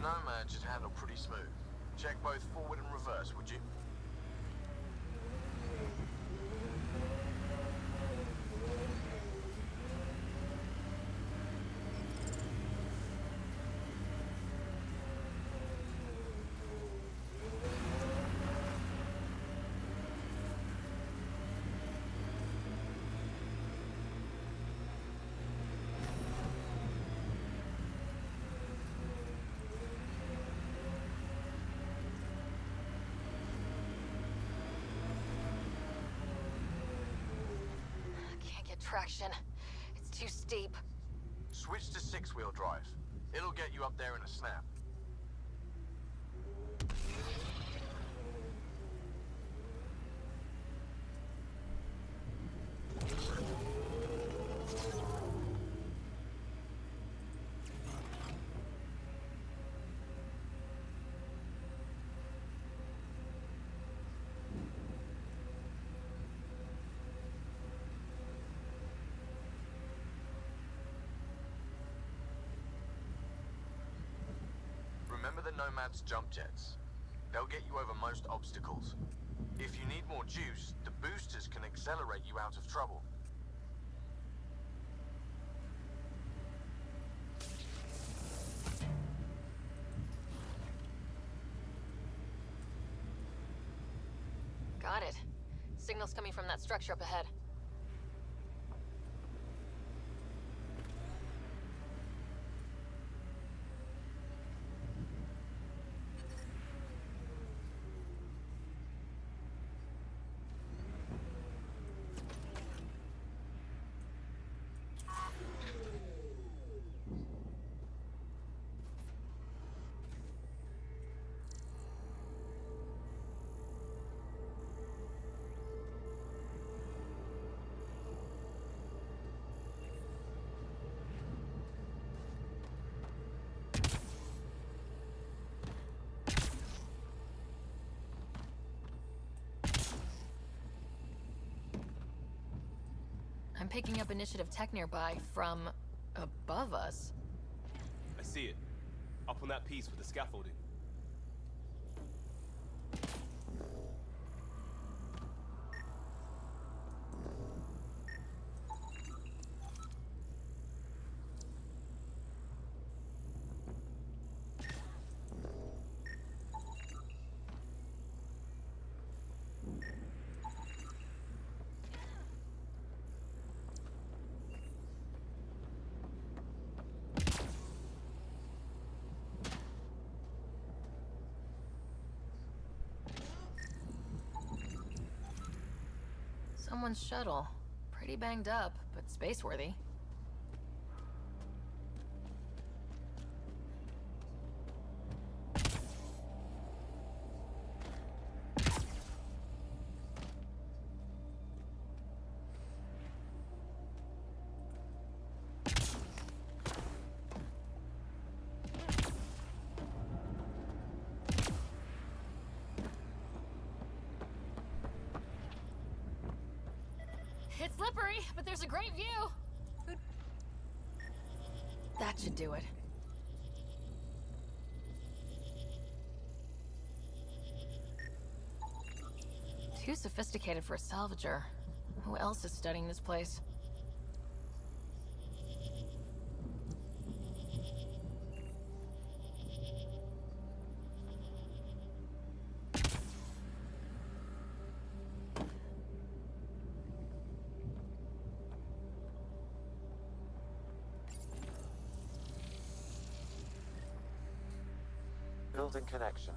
Nomad should handle pretty smooth. Check both forward and reverse, would you? Can't get traction. It's too steep. Switch to six-wheel drive. It'll get you up there in a snap. Remember the Nomad's jump jets? They'll get you over most obstacles. If you need more juice, the boosters can accelerate you out of trouble. Got it. Signal's coming from that structure up ahead. I'm picking up initiative tech nearby from above us. I see it. Up on that piece with the scaffolding. Someone's shuttle. Pretty banged up, but space-worthy. It's slippery, but there's a great view. That should do it. Too sophisticated for a salvager. Who else is studying this place? Building connection.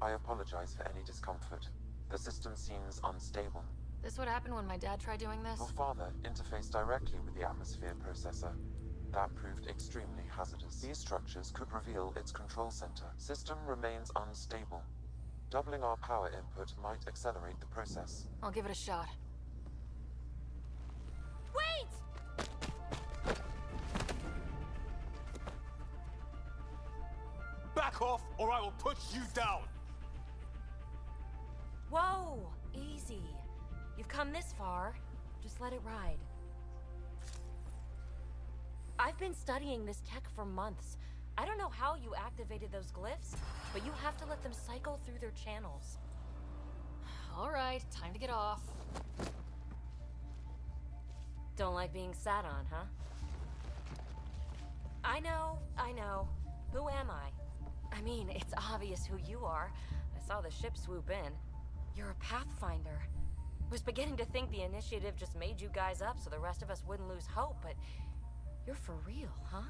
I apologize for any discomfort. The system seems unstable. This what happened when my dad tried doing this? Your father interfaced directly with the atmosphere processor. That proved extremely hazardous. These structures could reveal its control center. System remains unstable. Doubling our power input might accelerate the process. I'll give it a shot. Wait! Back off, or I will put you down! Whoa! Easy. You've come this far. Just let it ride. I've been studying this tech for months. I don't know how you activated those glyphs, but you have to let them cycle through their channels. All right, time to get off. Don't like being sat on, huh? I know. Who am I? I mean, it's obvious who you are. I saw the ship swoop in. You're a Pathfinder. Was beginning to think the initiative just made you guys up so the rest of us wouldn't lose hope, but you're for real, huh?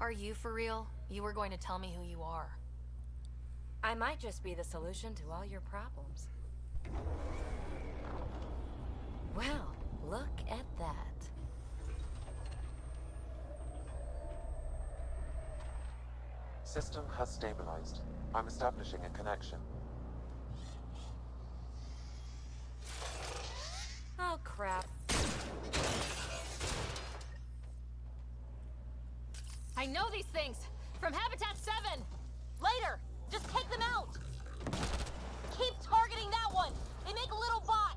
Are you for real? You were going to tell me who you are. I might just be the solution to all your problems. Well, look at that. System has stabilized. I'm establishing a connection. Oh, crap. I know these things! From Habitat 7! Later! Just take them out! Keep targeting that one! They make little bots!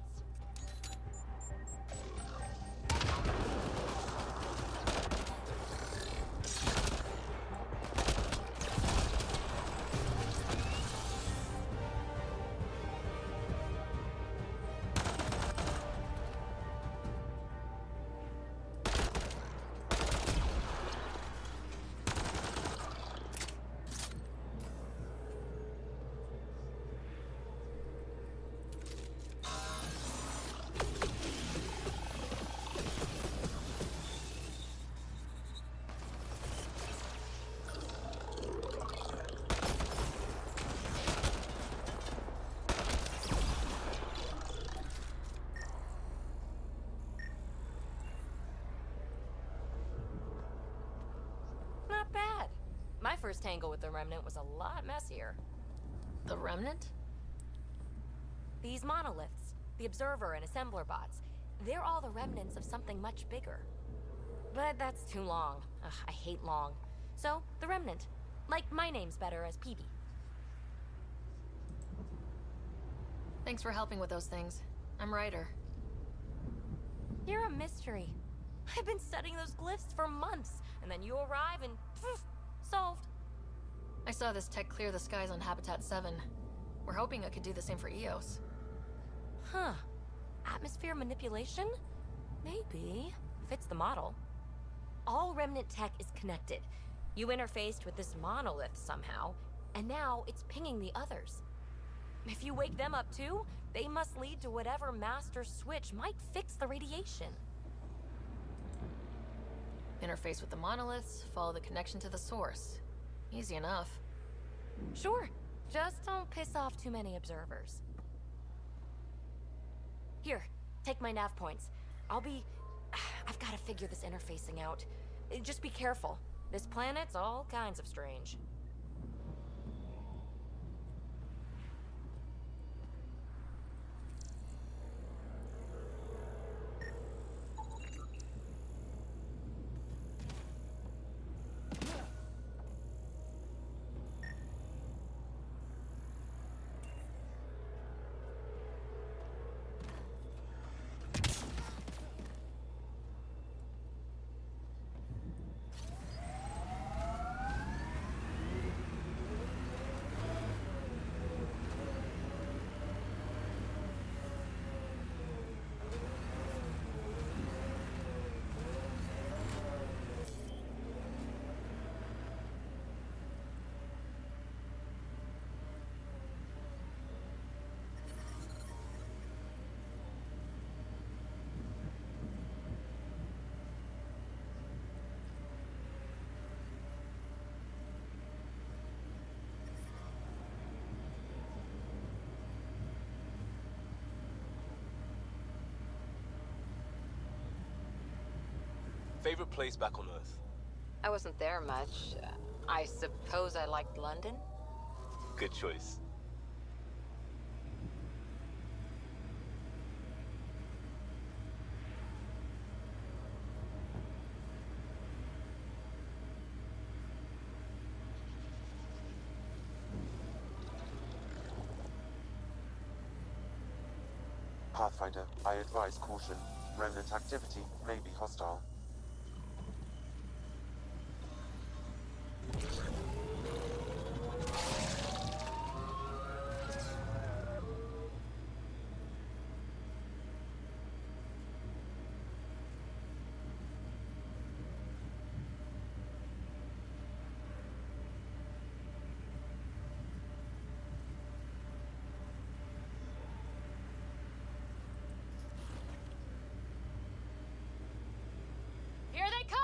first tangle with the Remnant was a lot messier. The Remnant? These monoliths, the Observer and Assembler bots, they're all the remnants of something much bigger. But that's too long. Ugh, I hate long. So, the Remnant. Like my name's better as Peebee. Thanks for helping with those things. I'm Ryder. You're a mystery. I've been studying those glyphs for months, and then you arrive and poof, solved. I saw this tech clear the skies on Habitat 7. We're hoping it could do the same for Eos. Huh. Atmosphere manipulation? Maybe. Fits the model. All Remnant tech is connected. You interfaced with this monolith somehow, and now it's pinging the others. If you wake them up too, they must lead to whatever master switch might fix the radiation. Interface with the monoliths, follow the connection to the source. Easy enough. Sure. Just don't piss off too many observers. Here, take my nav points. I've got to figure this interfacing out. Just be careful. This planet's all kinds of strange. Favorite place back on Earth? I wasn't there much. I suppose I liked London? Good choice. Pathfinder, I advise caution. Remnant activity may be hostile. Here they come!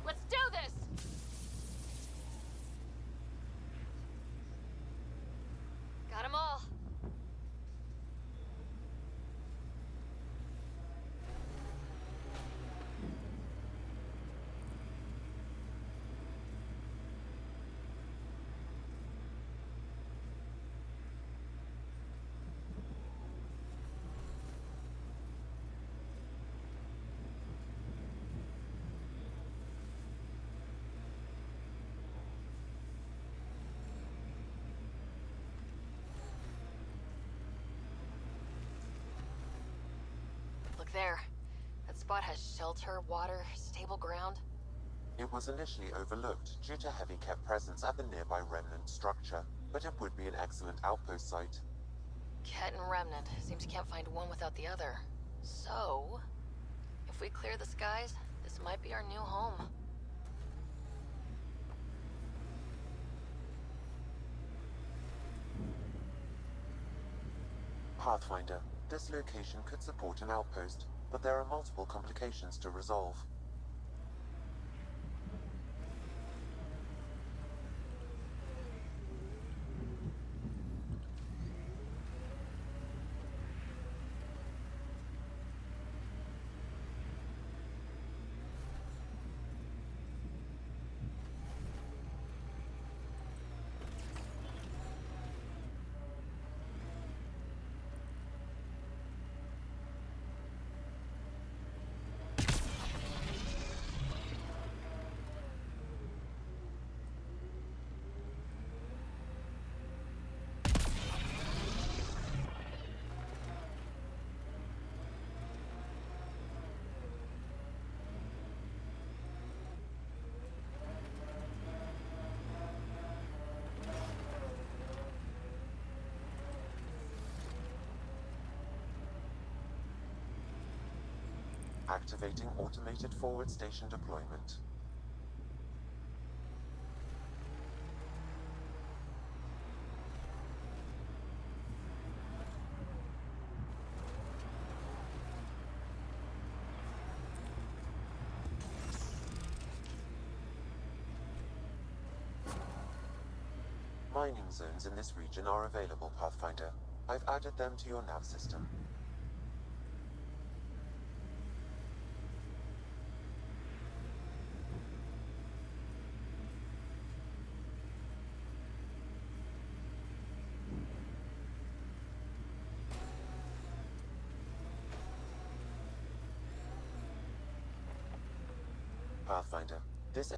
Let's do this! Got 'em all. Look there. That spot has shelter, water, stable ground. It was initially overlooked due to heavy kept presence at the nearby remnant structure, but it would be an excellent outpost site. Ket and Remnant. Seems you can't find one without the other. So, if we clear the skies, this might be our new home. Pathfinder, this location could support an outpost, but there are multiple complications to resolve. Activating automated forward station deployment. Mining zones in this region are available, Pathfinder. I've added them to your nav system. Pathfinder, this... The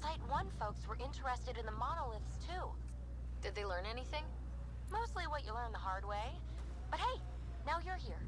Site 1 folks were interested in the monoliths, too. Did they learn anything? Mostly what you learn the hard way. But hey, now you're here.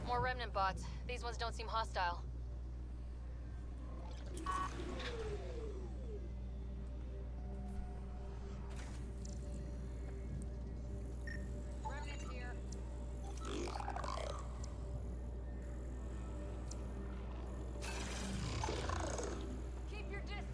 More Remnant bots. These ones don't seem hostile. Remnant here. Keep your distance.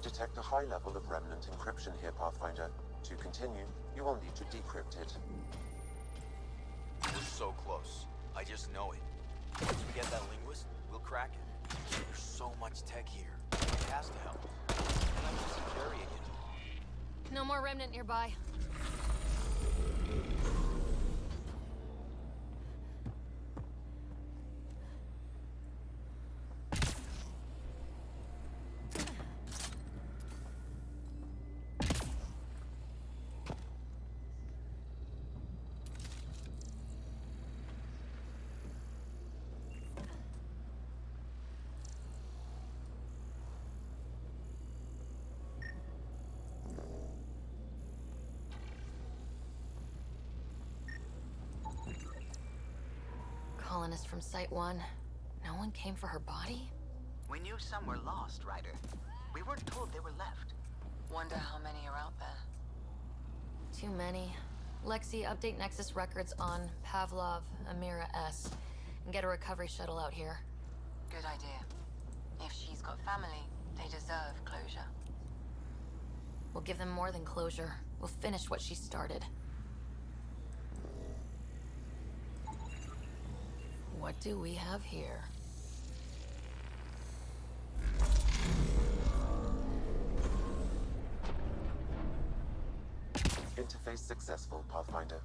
detect a high level of remnant encryption here, Pathfinder. To continue, you will need to decrypt it. We're so close. I just know it. Once we get that linguist, we'll crack it. There's so much tech here. It has to help. And I'm just carrying it. No more remnant nearby. Colonist from Site 1. No one came for her body? We knew some were lost, Ryder. We weren't told they were left. Wonder how many are out there. Too many. Lexi, update Nexus records on Pavlov, Amira S. And get a recovery shuttle out here. Good idea. If she's got family, they deserve closure. We'll give them more than closure. We'll finish what she started. What do we have here? Interface successful, Pathfinder.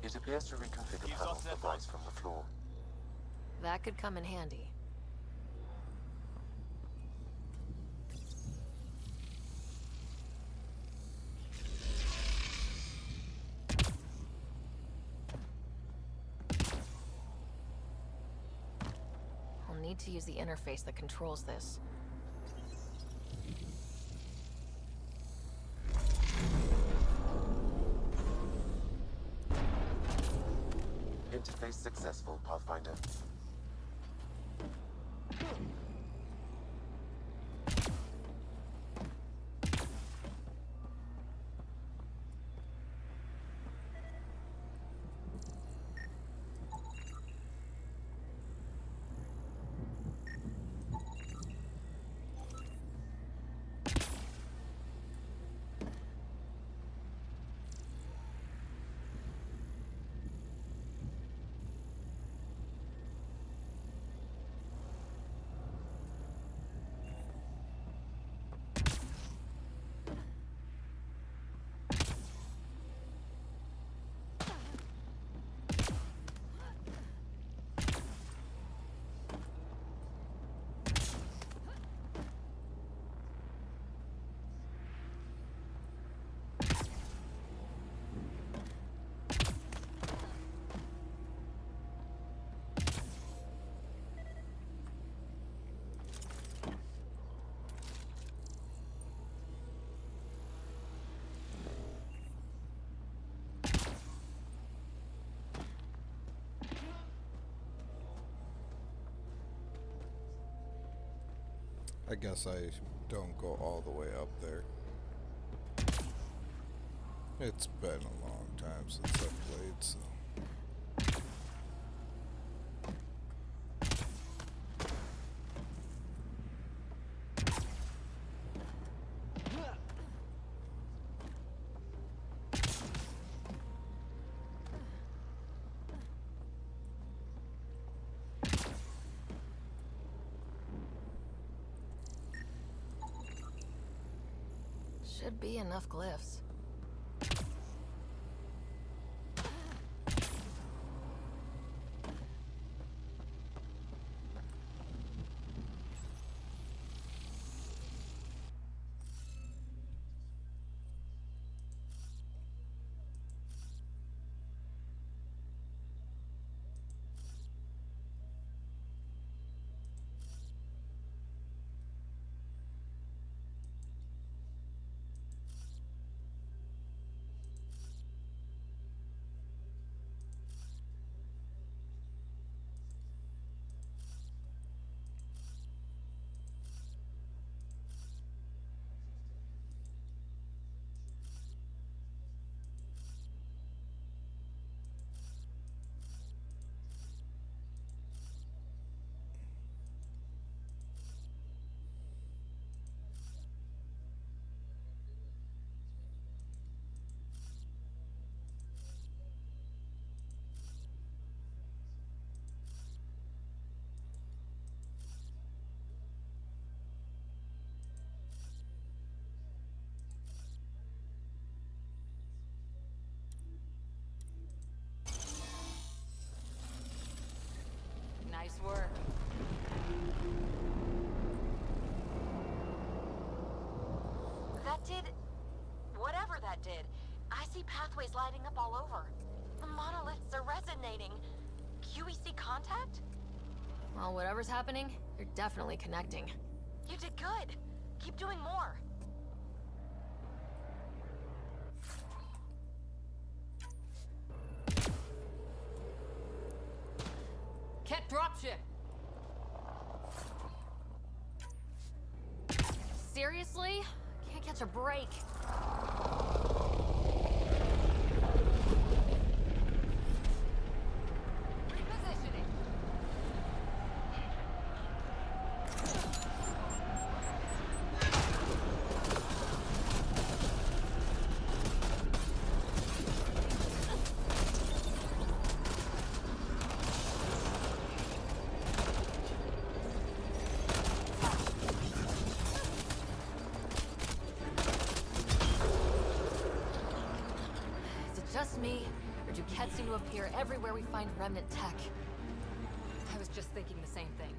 It appears to reconfigure panels that rise from the floor. That could come in handy. I'll need to use the interface that controls this. Interface successful, Pathfinder. I guess I don't go all the way up there. It's been a long time since I played, so. Should be enough glyphs. Nice work. That did... whatever that did. I see pathways lighting up all over. The monoliths are resonating. QEC contact? Well, whatever's happening, you're definitely connecting. You did good. Keep doing more. Ket dropship. Seriously? Can't catch a break. Repositioning. Is it just me, or do Kets seem to appear everywhere we find remnant tech? I was just thinking the same thing.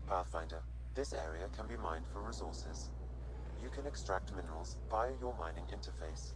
Pathfinder, this area can be mined for resources. You can extract minerals via your mining interface.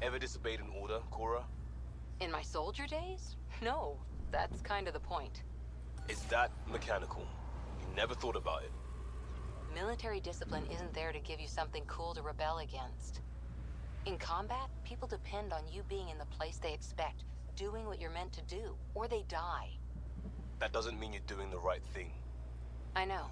Ever disobeyed an order, Cora? In my soldier days? No, that's kind of the point. It's that mechanical. You never thought about it. Military discipline isn't there to give you something cool to rebel against. In combat, people depend on you being in the place they expect, doing what you're meant to do, or they die. That doesn't mean you're doing the right thing. I know.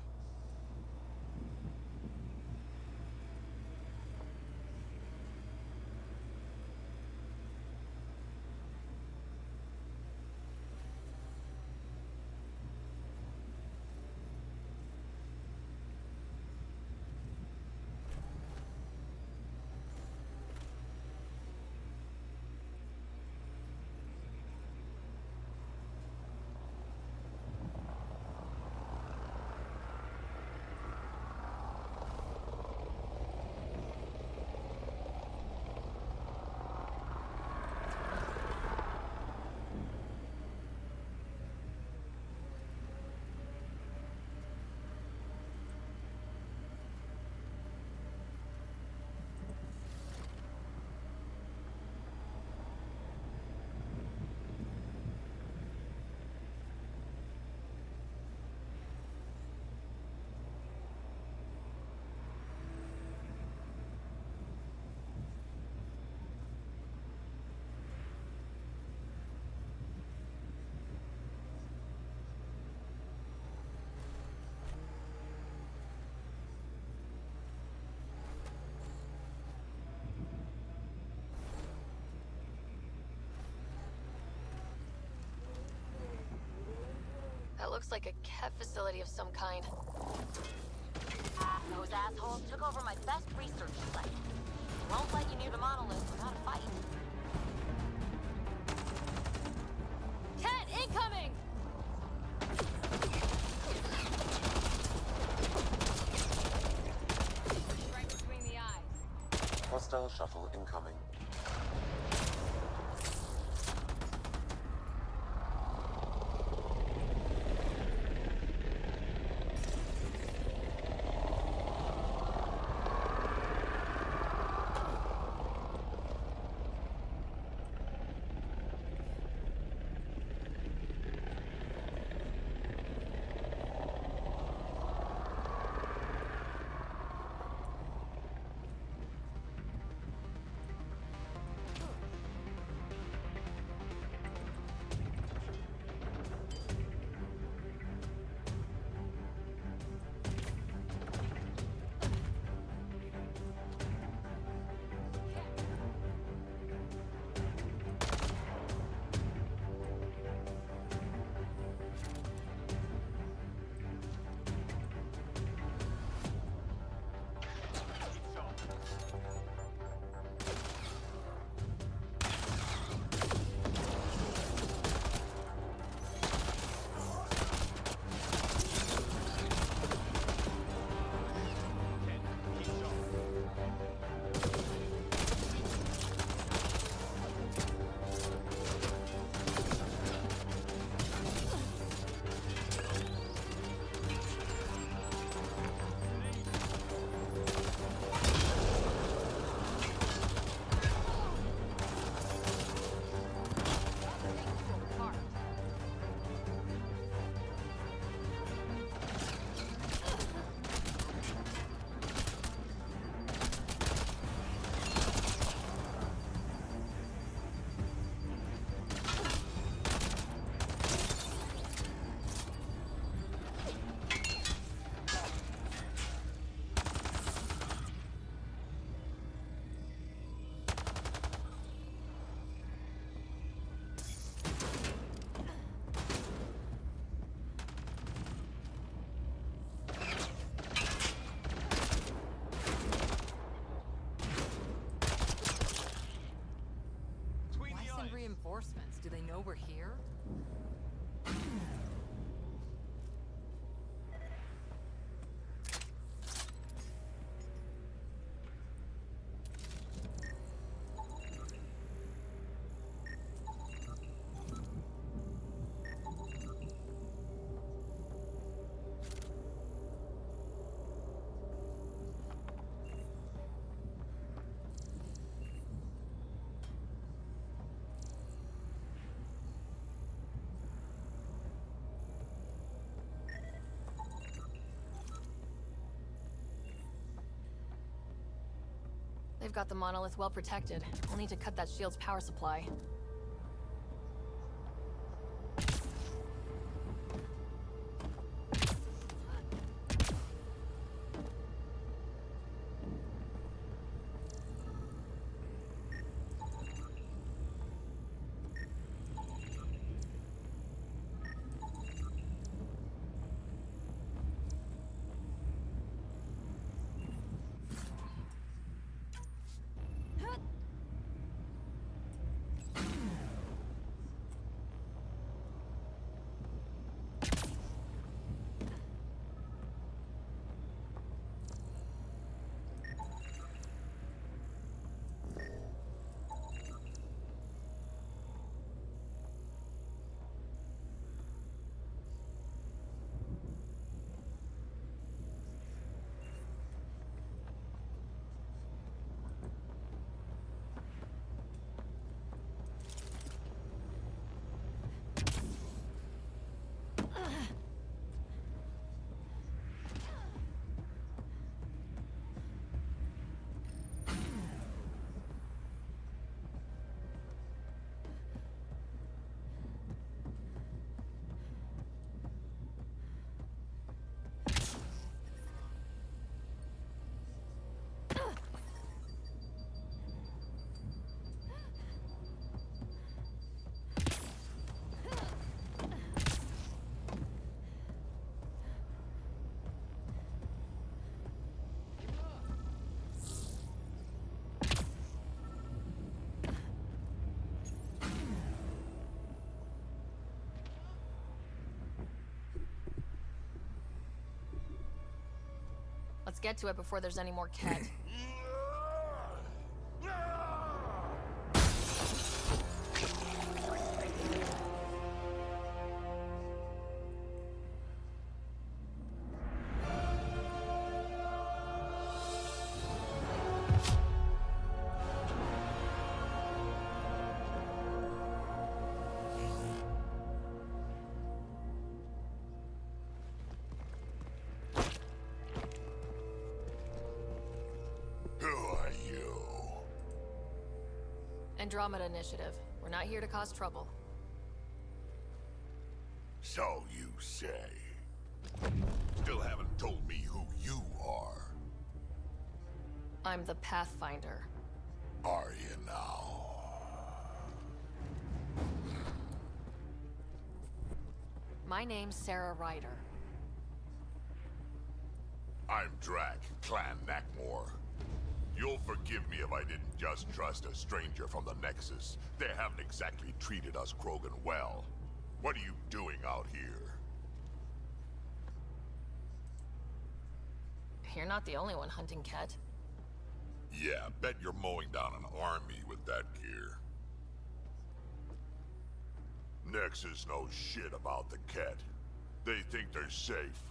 That looks like a cat facility of some kind. Those assholes took over my best research site. Won't let you near the monolith without a fight. Cat incoming! Right between the eyes. Hostile shuttle incoming. Reinforcements? Do they know we're here? They've got the monolith well protected. We'll need to cut that shield's power supply. Let's get to it before there's any more Ket. Andromeda Initiative. We're not here to cause trouble. So you say. Still haven't told me who you are. I'm the Pathfinder. Are you now? My name's Sarah Ryder. I'm Drac, Clan Nakmor. You'll forgive me if I didn't just trust a stranger from the Nexus. They haven't exactly treated us Krogan well. What are you doing out here? You're not the only one hunting Ket. Yeah, bet you're mowing down an army with that gear. Nexus knows shit about the Ket. They think they're safe.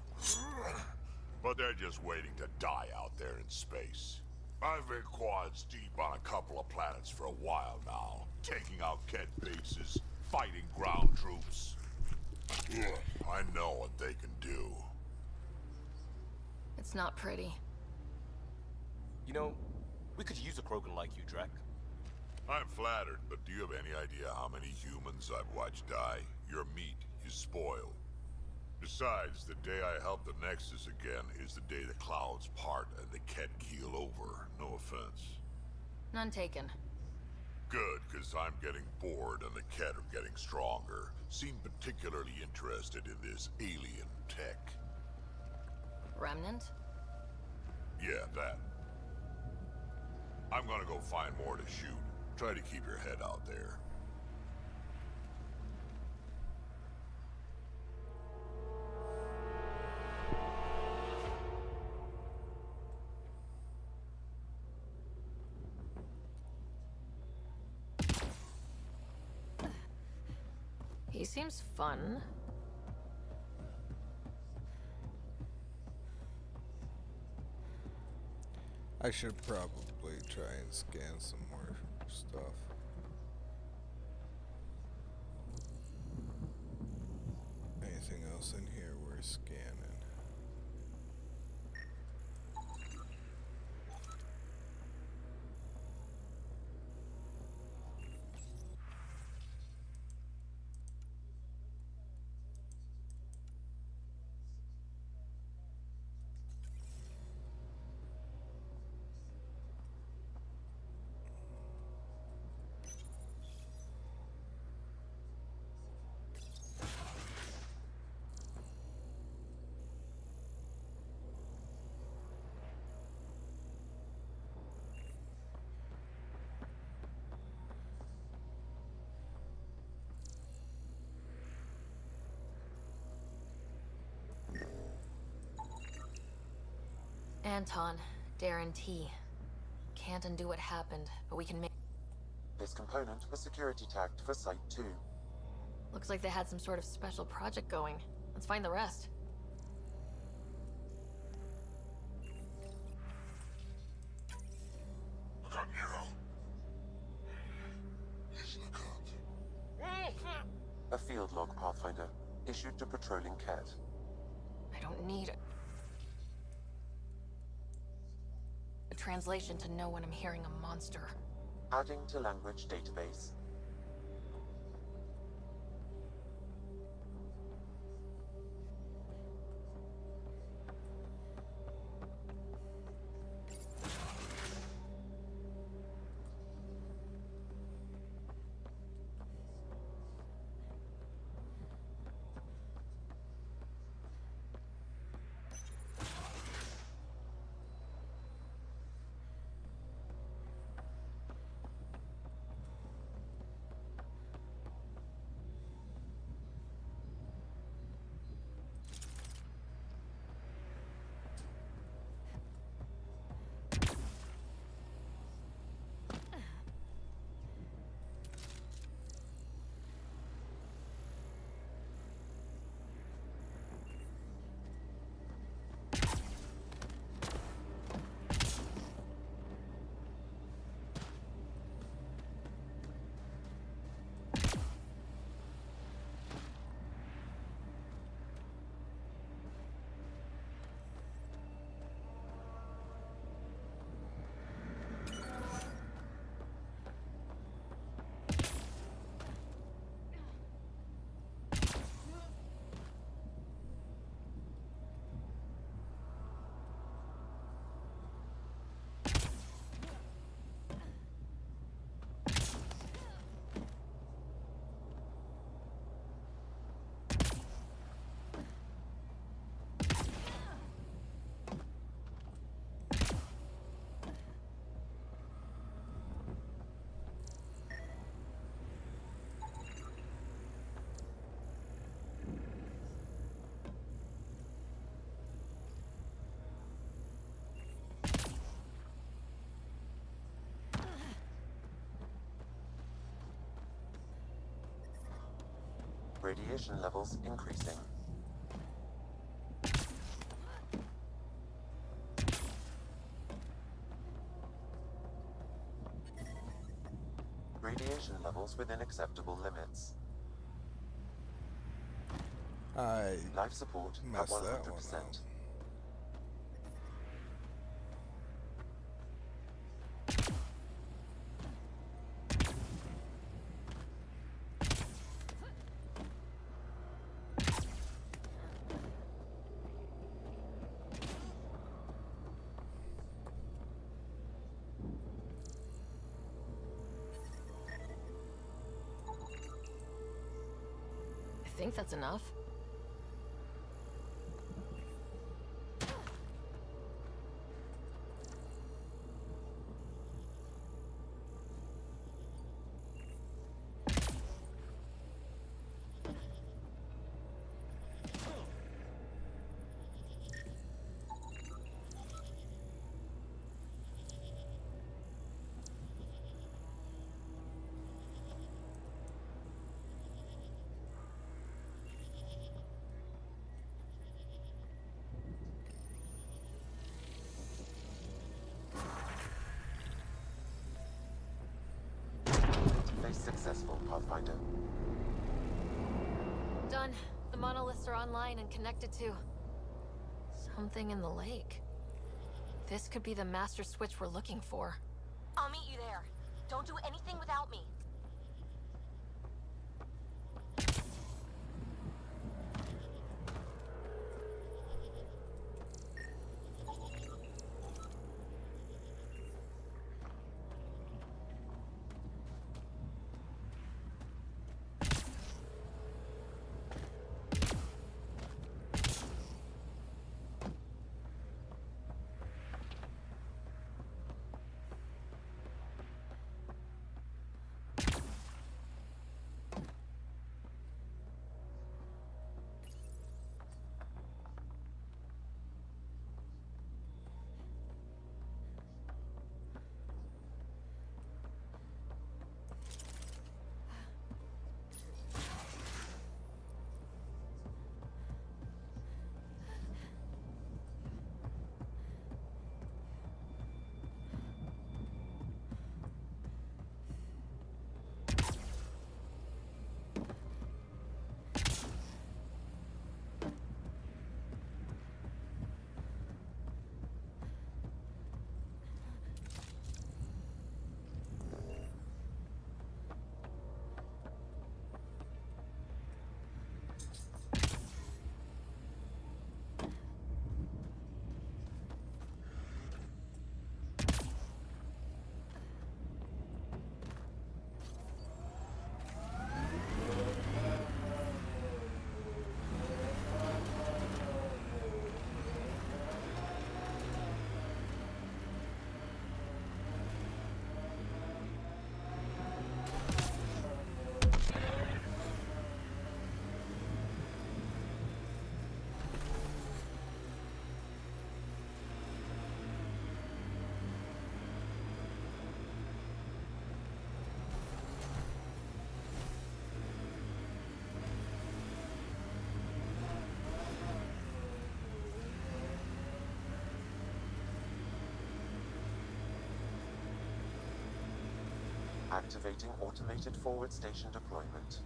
But they're just waiting to die out there in space. I've been quads deep on a couple of planets for a while now, taking out Ket bases, fighting ground troops. I know what they can do. It's not pretty. You know, we could use a Krogan like you, Drac. I'm flattered, but do you have any idea how many humans I've watched die? Your meat is spoiled. Besides, the day I help the Nexus again is the day the clouds part and the Ket keel over. No offense. None taken. Good, because I'm getting bored and the Ket are getting stronger. Seem particularly interested in this alien tech. Remnant? Yeah, that. I'm gonna go find more to shoot. Try to keep your head out there. He seems fun. I should probably try and scan some more stuff. Anything else in here we're scanning? Anton, Darren T. Can't undo what happened, but we can make... This component was security tagged for Site 2. Looks like they had some sort of special project going. Let's find the rest. Look out, Nero. He's lookout. A field log, Pathfinder, issued to patrolling Cat. I don't need a translation to know when I'm hearing a monster. Adding to language database. Radiation levels increasing. Radiation levels within acceptable limits. I Life support at messed that 100%. one up. I think that's enough. Face successful, Pathfinder. Done. The monoliths are online and connected to... something in the lake. This could be the master switch we're looking for. I'll meet you there. Don't do anything without me. Activating automated forward station deployment.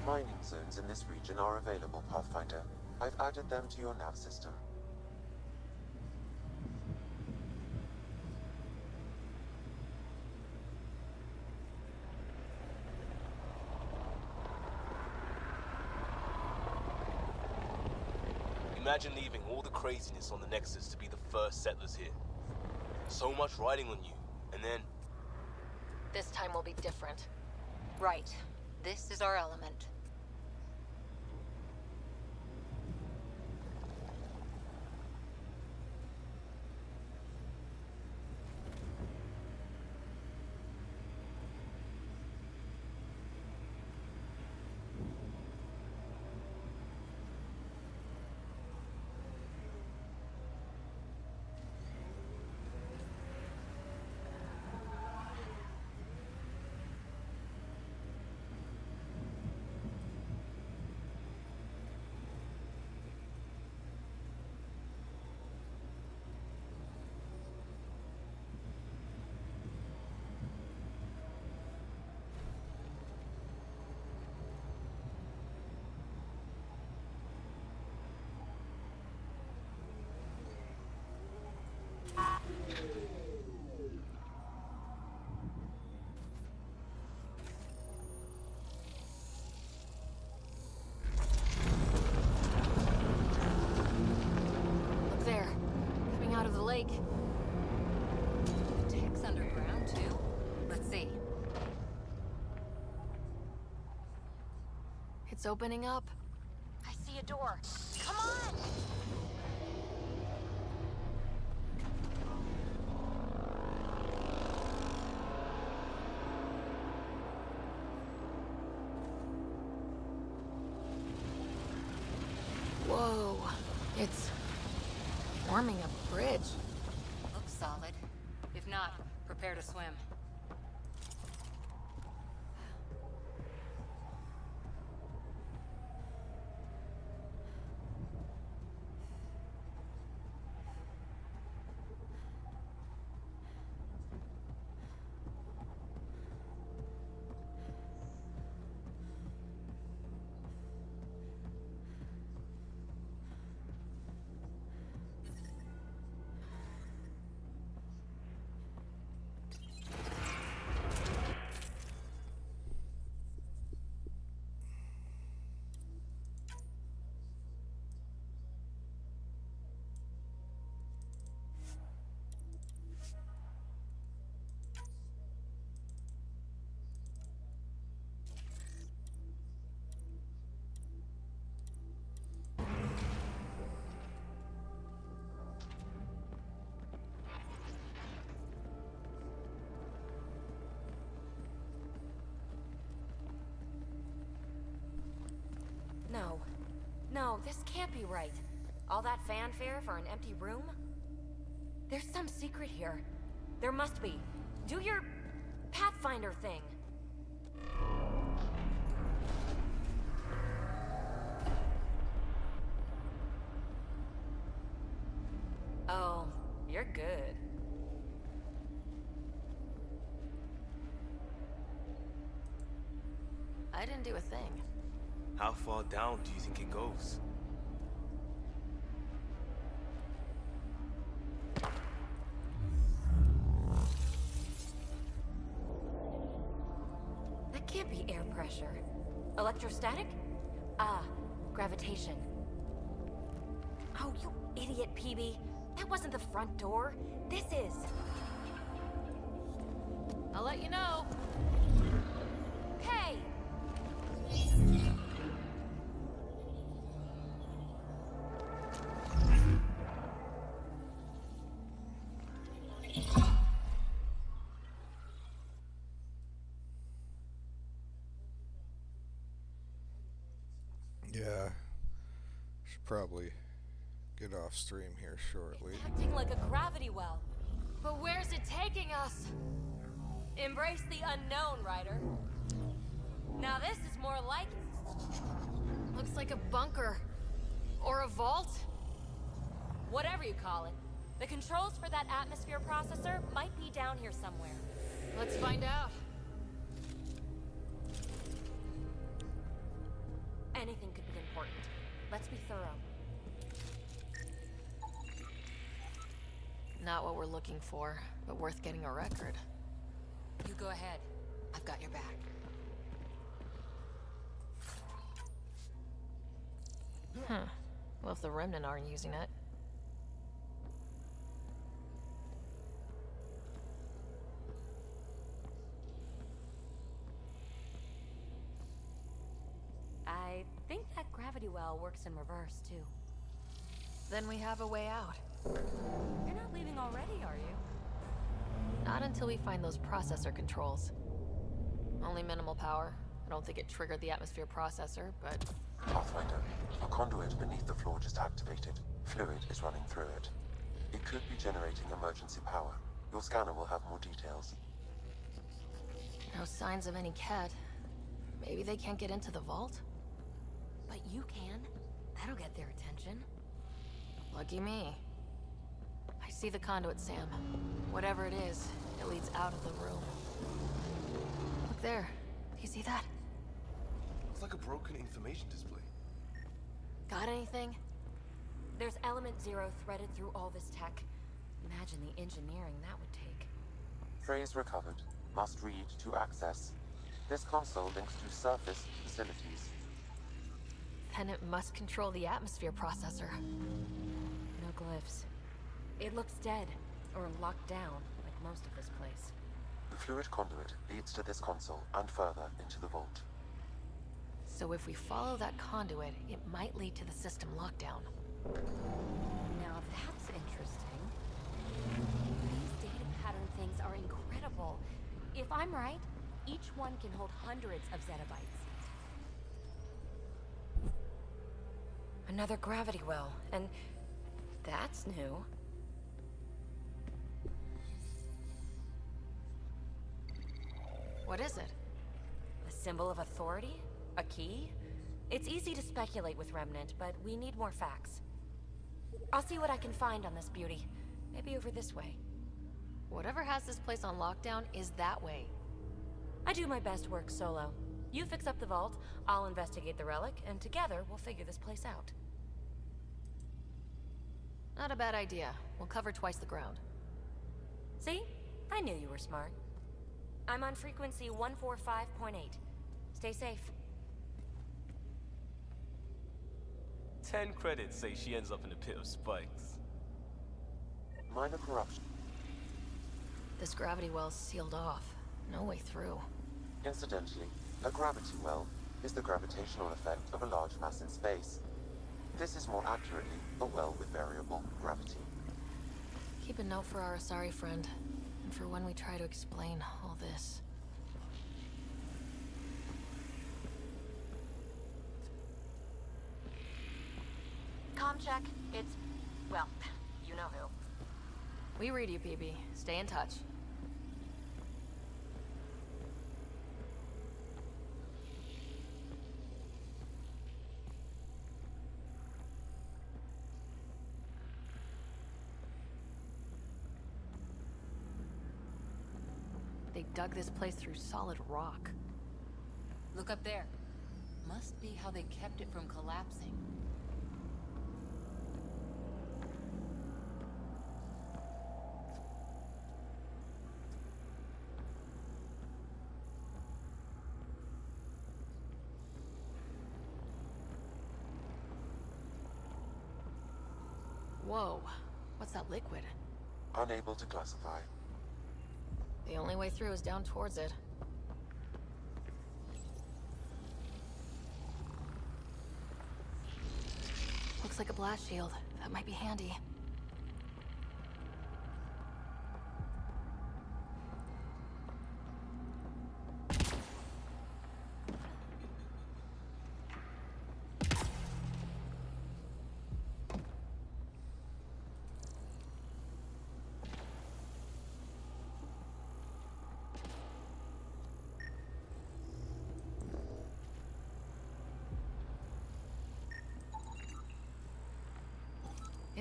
Mining zones in this region are available, Pathfinder. I've added them to your nav system. Imagine leaving all the craziness on the Nexus to be the first settlers here. So much riding on you, and then... This time will be different. Right. This is our element. Look there, coming out of the lake. The tech's underground, too? Let's see. It's opening up. I see a door. Come on! Whoa. It's forming a bridge. Looks solid. If not, prepare to swim. No. No, this can't be right. All that fanfare for an empty room? There's some secret here. There must be. Do your Pathfinder thing. Oh, you're good. I didn't do a thing. How far down do you think it goes? That can't be air pressure. Electrostatic? Ah, gravitation. Oh, you idiot, PB. That wasn't the front door. This is. I'll let you know. Hey! Yeah, should probably get off stream here shortly. Acting like a gravity well. But where's it taking us? Embrace the unknown, Ryder. Now this is more like it. Looks like a bunker. Or a vault? Whatever you call it. The controls for that atmosphere processor might be down here somewhere. Let's find out. Anything could be important. Let's be thorough. Not what we're looking for, but worth getting a record. You go ahead. I've got your back. Well, if the Remnant aren't using it. I think that gravity well works in reverse, too. Then we have a way out. You're not leaving already, are you? Not until we find those processor controls. Only minimal power. I don't think it triggered the atmosphere processor, but... Pathfinder, a conduit beneath the floor just activated. Fluid is running through it. It could be generating emergency power. Your scanner will have more details. No signs of any Ket. Maybe they can't get into the vault? But you can. That'll get their attention. Lucky me. I see the conduit, Sam. Whatever it is, it leads out of the room. Look there. Do you see that? Looks like a broken information display. Got anything? There's Element Zero threaded through all this tech. Imagine the engineering that would take. Phrase recovered. Must read to access. This console links to surface facilities. Then it must control the atmosphere processor. No glyphs. It looks dead, or locked down, like most of this place. The fluid conduit leads to this console and further into the vault. So if we follow that conduit, it might lead to the system lockdown. Now that's interesting. These data pattern things are incredible. If I'm right, each one can hold hundreds of zettabytes. Another gravity well, and that's new. What is it? A symbol of authority? A key? It's easy to speculate with Remnant, but we need more facts. I'll see what I can find on this beauty. Maybe over this way. Whatever has this place on lockdown is that way. I do my best work solo. You fix up the vault, I'll investigate the relic, and together we'll figure this place out. Not a bad idea. We'll cover twice the ground. See? I knew you were smart. I'm on frequency 145.8. Stay safe. 10 credits say she ends up in a pit of spikes. Minor corruption. This gravity well's sealed off. No way through. Incidentally, a gravity well is the gravitational effect of a large mass in space. This is more accurately a well with variable gravity. Keep a note for our Asari friend, and for when we try to explain all this. Comm check. It's... well, you know who. We read you, PB. Stay in touch. They dug this place through solid rock. Look up there. Must be how they kept it from collapsing. Whoa. What's that liquid? Unable to classify. The only way through is down towards it. Looks like a blast shield. That might be handy.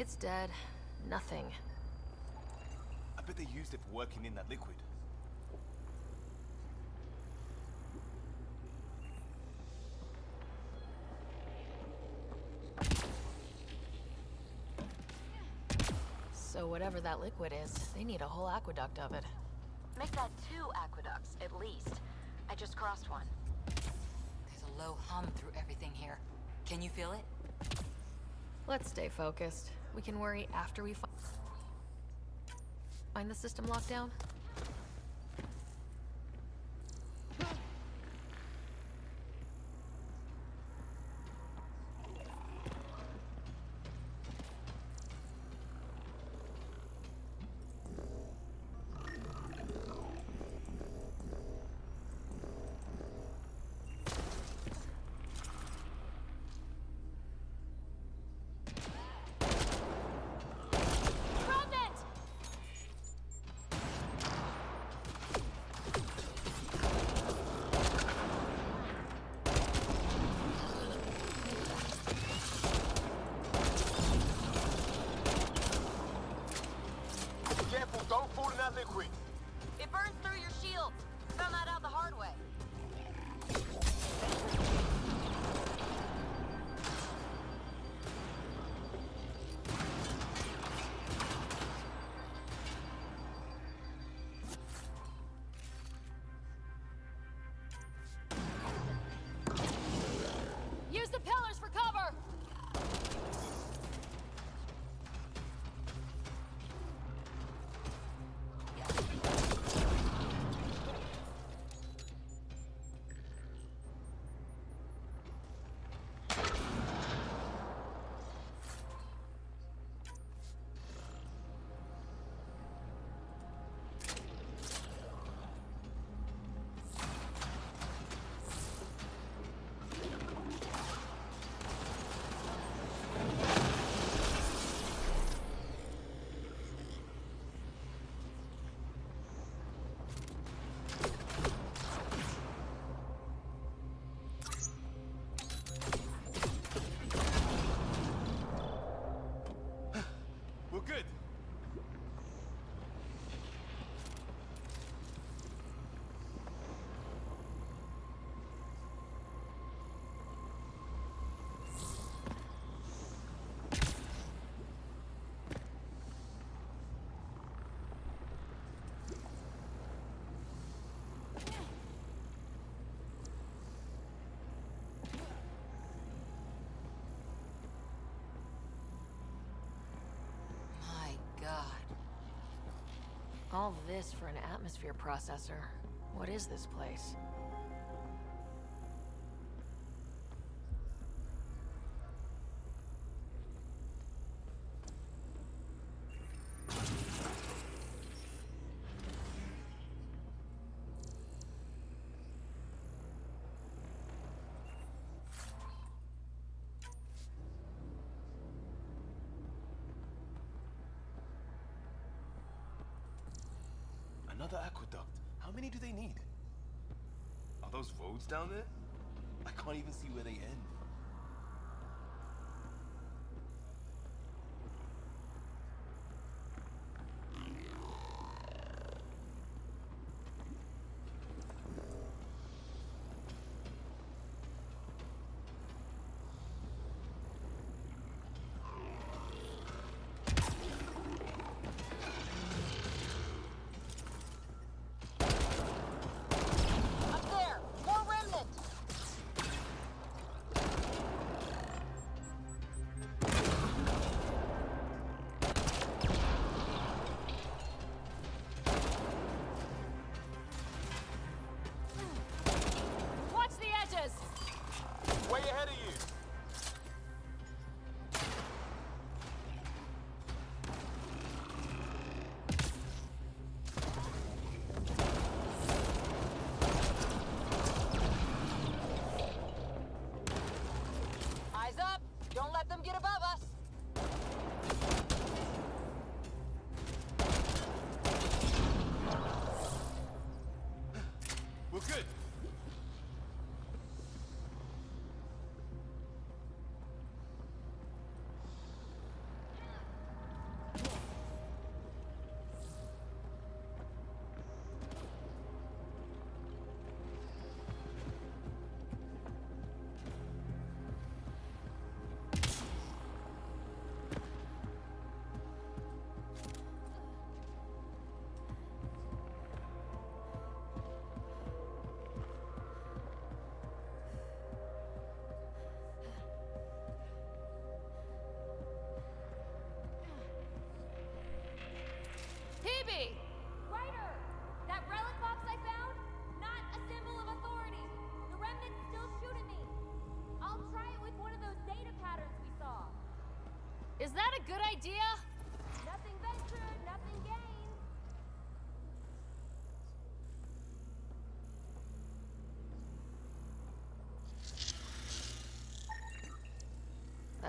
It's dead. Nothing. I bet they used it for working in that liquid. So whatever that liquid is, they need a whole aqueduct of it. Make that 2 aqueducts, at least. I just crossed one. There's a low hum through everything here. Can you feel it? Let's stay focused. We can worry after we find the system lockdown. Careful, don't fall in that liquid. It burns through your shield. Found that out the hard way. Use the pillars for cover! We're good. My God. All this for an atmosphere processor. What is this place? Another aqueduct. How many do they need? Are those roads down there? I can't even see where they end. Up there! More remnant!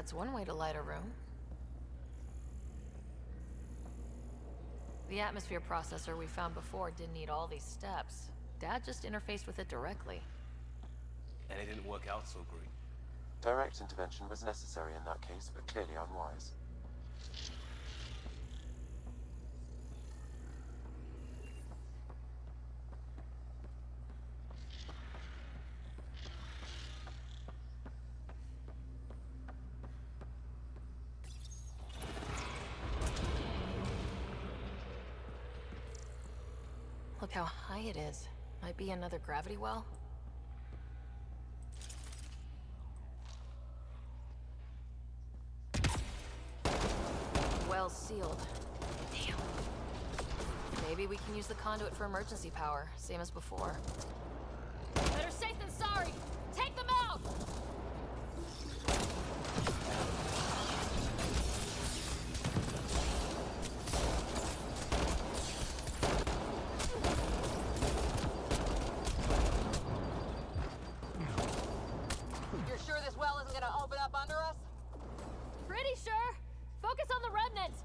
That's one way to light a room. The atmosphere processor we found before didn't need all these steps. Dad just interfaced with it directly. And it didn't work out so great. Direct intervention was necessary in that case, but clearly unwise. Look how high it is. Might be another gravity well. Well sealed. Damn. Maybe we can use the conduit for emergency power, same as before. Better safe than sorry! Take them out! You're sure this well isn't gonna open up under us? Pretty sure! Focus on the remnant!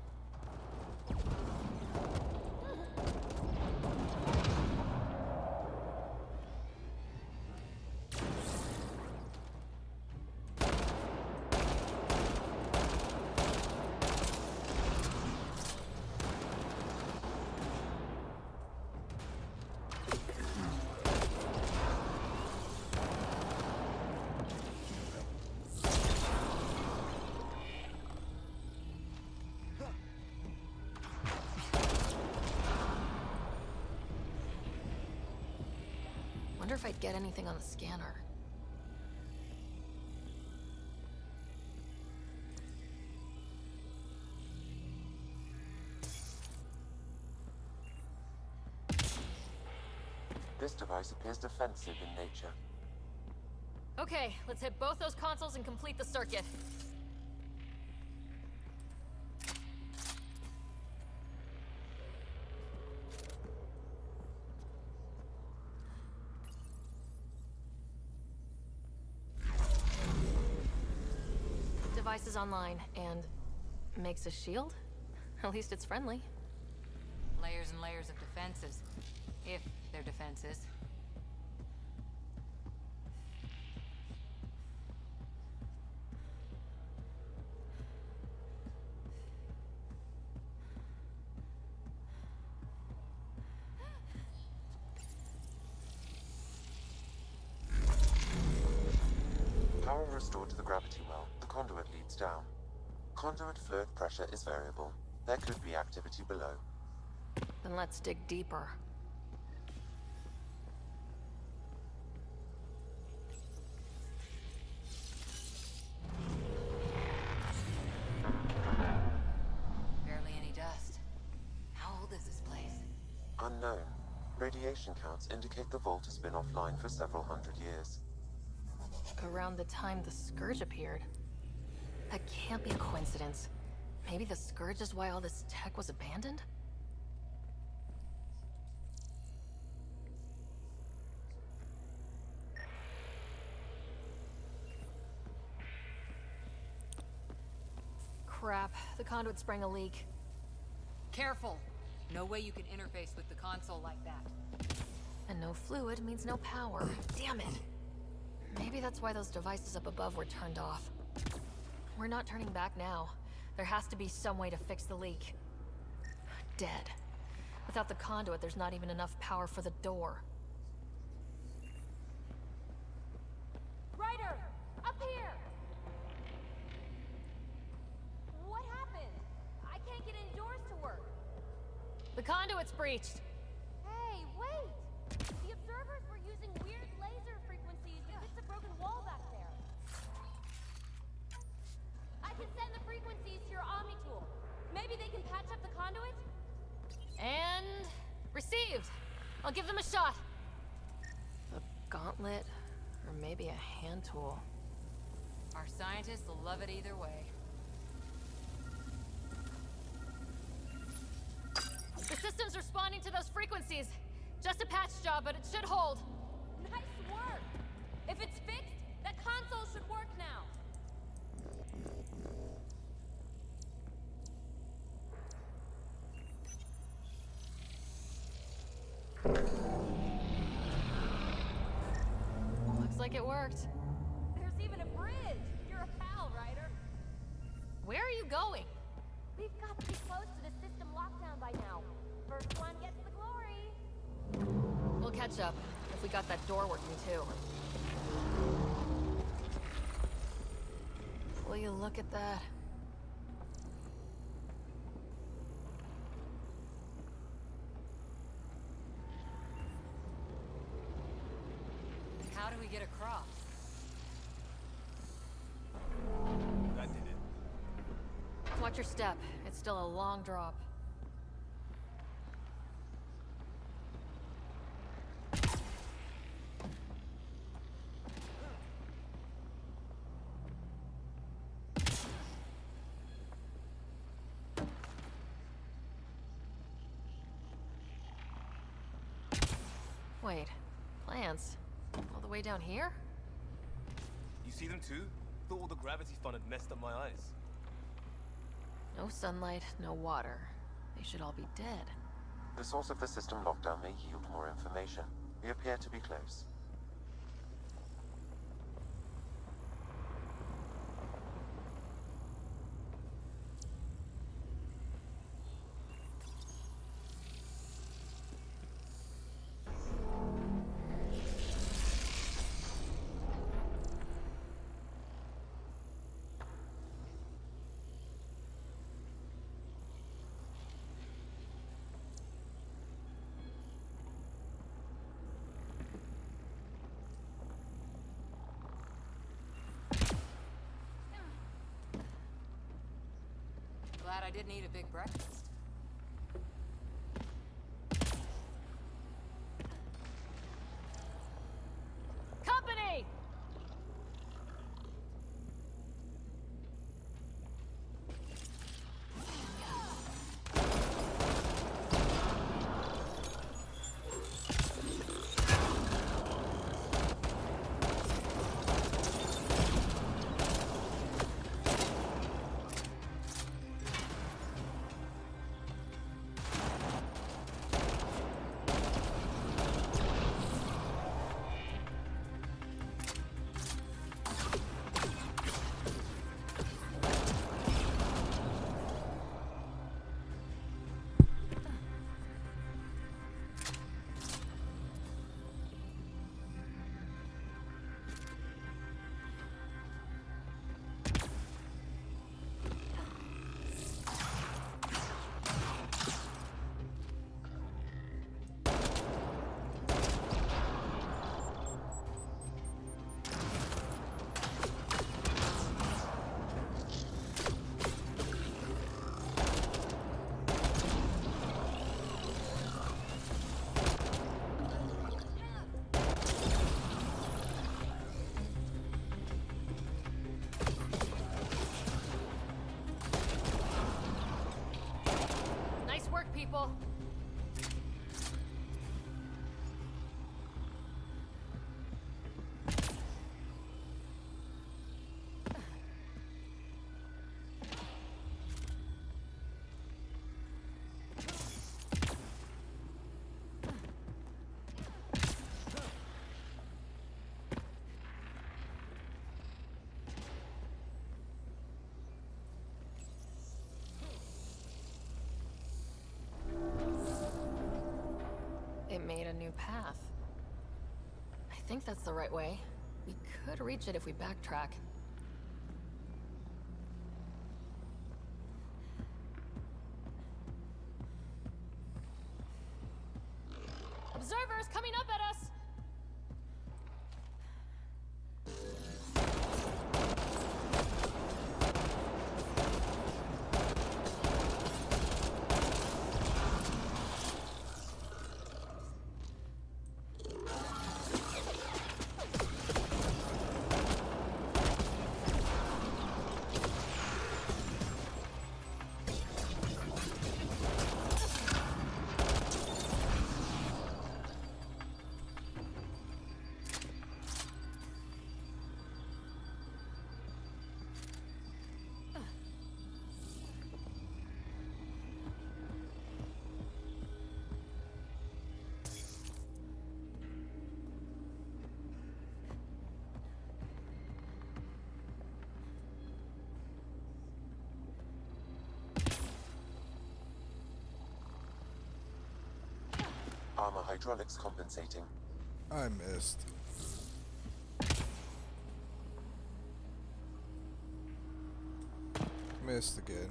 Wonder if I'd get anything on the scanner. This device appears defensive in nature. Okay, let's hit both those consoles and complete the circuit. Device is online and makes a shield? At least it's friendly. Layers and layers of defenses. If they're defenses. Power restored to the gravity well. The conduit leads down. Conduit fluid pressure is variable. There could be activity below. Then let's dig deeper. Barely any dust. How old is this place? Unknown. Radiation counts indicate the vault has been offline for several hundred years. Around the time the Scourge appeared. That can't be a coincidence. Maybe the Scourge is why all this tech was abandoned? Crap, the conduit sprang a leak. Careful! No way you can interface with the console like that. And no fluid means no power. Damn it! Maybe that's why those devices up above were turned off. We're not turning back now. There has to be some way to fix the leak. Dead. Without the conduit, there's not even enough power for the door. Ryder! Up here! What happened? I can't get indoors to work. The conduit's breached. Hey, wait! The observers were using weird laser frequencies to fix a broken wall back there. I can send the frequencies to your Omni tool. Maybe they can patch up the conduit? And... received! I'll give them a shot. A gauntlet, or maybe a hand tool. Our scientists will love it either way. The system's responding to those frequencies. Just a patch job, but it should hold. Nice work! If it's fixed, that console should work now. like it worked. There's even a bridge! You're a pal, Ryder. Where are you going? We've got to be close to the system lockdown by now. First one gets the glory. We'll catch up, if we got that door working too. Will you look at that? How do we get across? That did it. Watch your step. It's still a long drop. Wait, plants? All the way down here? You see them too? Thought all the gravity fun had messed up my eyes. No sunlight, no water. They should all be dead. The source of the system lockdown may yield more information. We appear to be close. Glad I didn't eat a big breakfast. Company! Nice work, people. It made a new path. I think that's the right way. We could reach it if we backtrack. Observers coming up at us! armor hydraulics compensating. I missed. Missed again.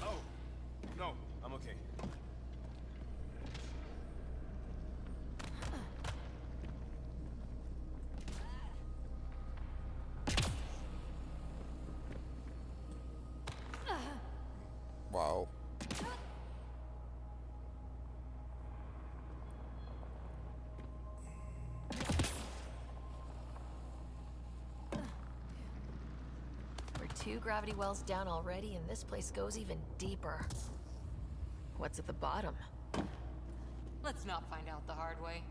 Oh! No, I'm okay. Wow. We're 2 gravity wells down already, and this place goes even deeper. What's at the bottom? Let's not find out the hard way.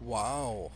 Wow.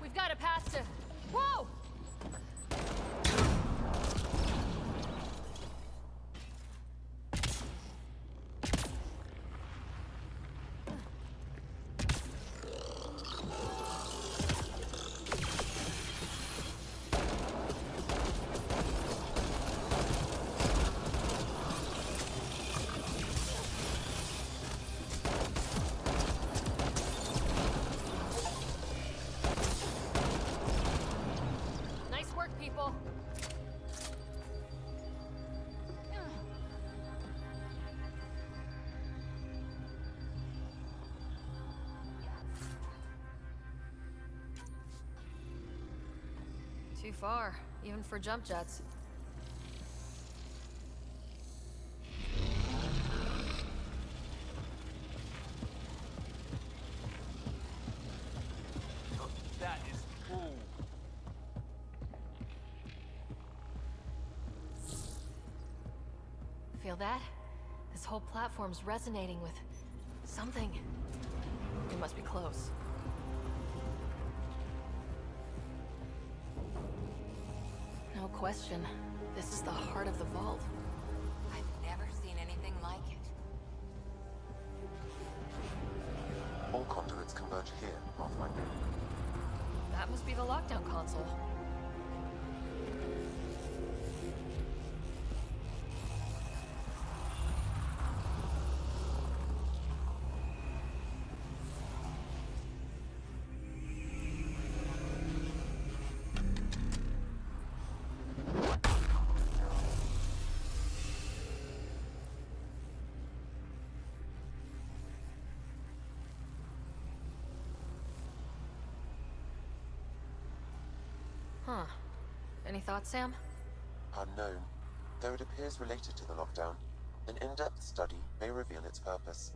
We've got a path to... Whoa! Nice work, people. Too far, even for jump jets. That is cool. Feel that? This whole platform's resonating with something. We must be close. No question. This is the heart of the vault. I've never seen anything like it. All conduits converge here, Pathfinder. That must be the lockdown console. Huh. Any thoughts, Sam? Unknown. Though it appears related to the lockdown, an in-depth study may reveal its purpose.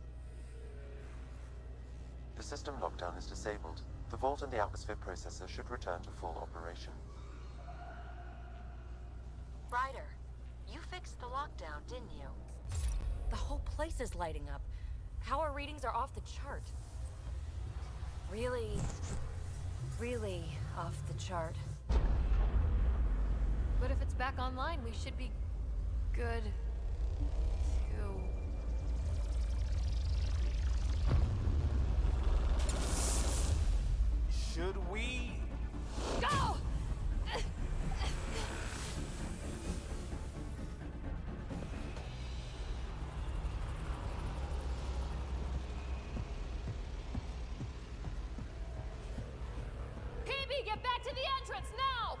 The system lockdown is disabled. The vault and the atmosphere processor should return to full operation. Ryder, you fixed the lockdown, didn't you? The whole place is lighting up. Power readings are off the chart. Really, really off the chart. But if it's back online, we should be good to... Should we? Go! PB, get back to the entrance now!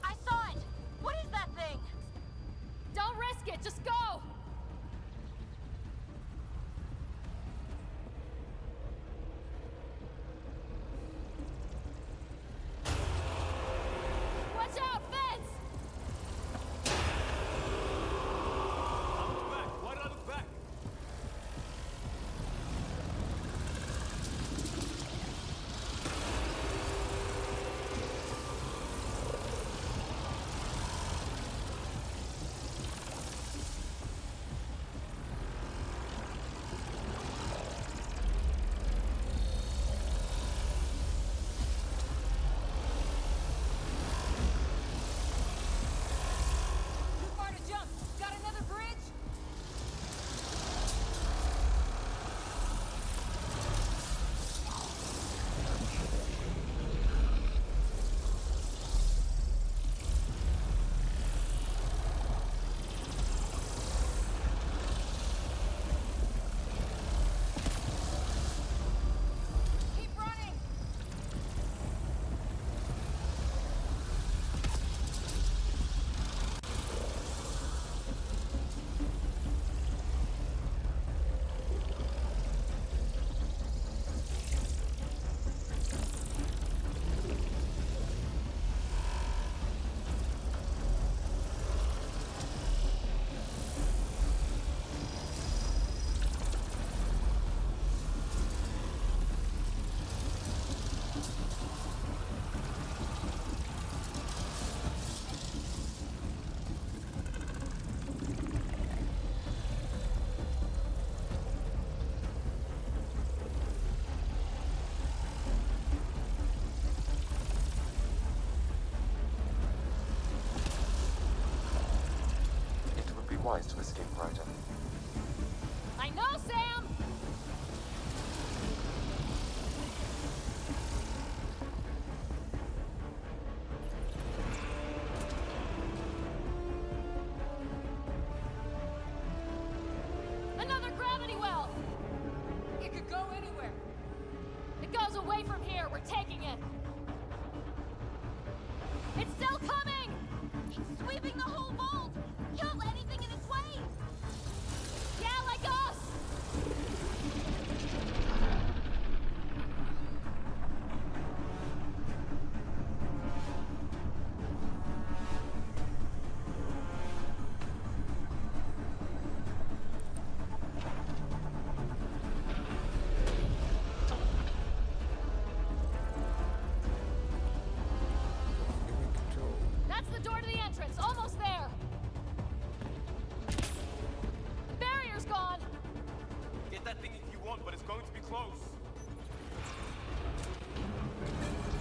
I saw it! What is that thing? Don't risk it, just go! Watch out, fence! Why did I look back? Too far to jump! Got another bridge? Keep running! It would be wise to escape, Ryder. I know, Sam! Another gravity well! It could go anywhere. It goes away from here. We're taking it. It's still coming! It's sweeping the whole vault! Kill anything in its way! Yeah, like us! That's the door to the entrance. Almost there. Barrier's gone. Get that thing if you want, but it's going to be close.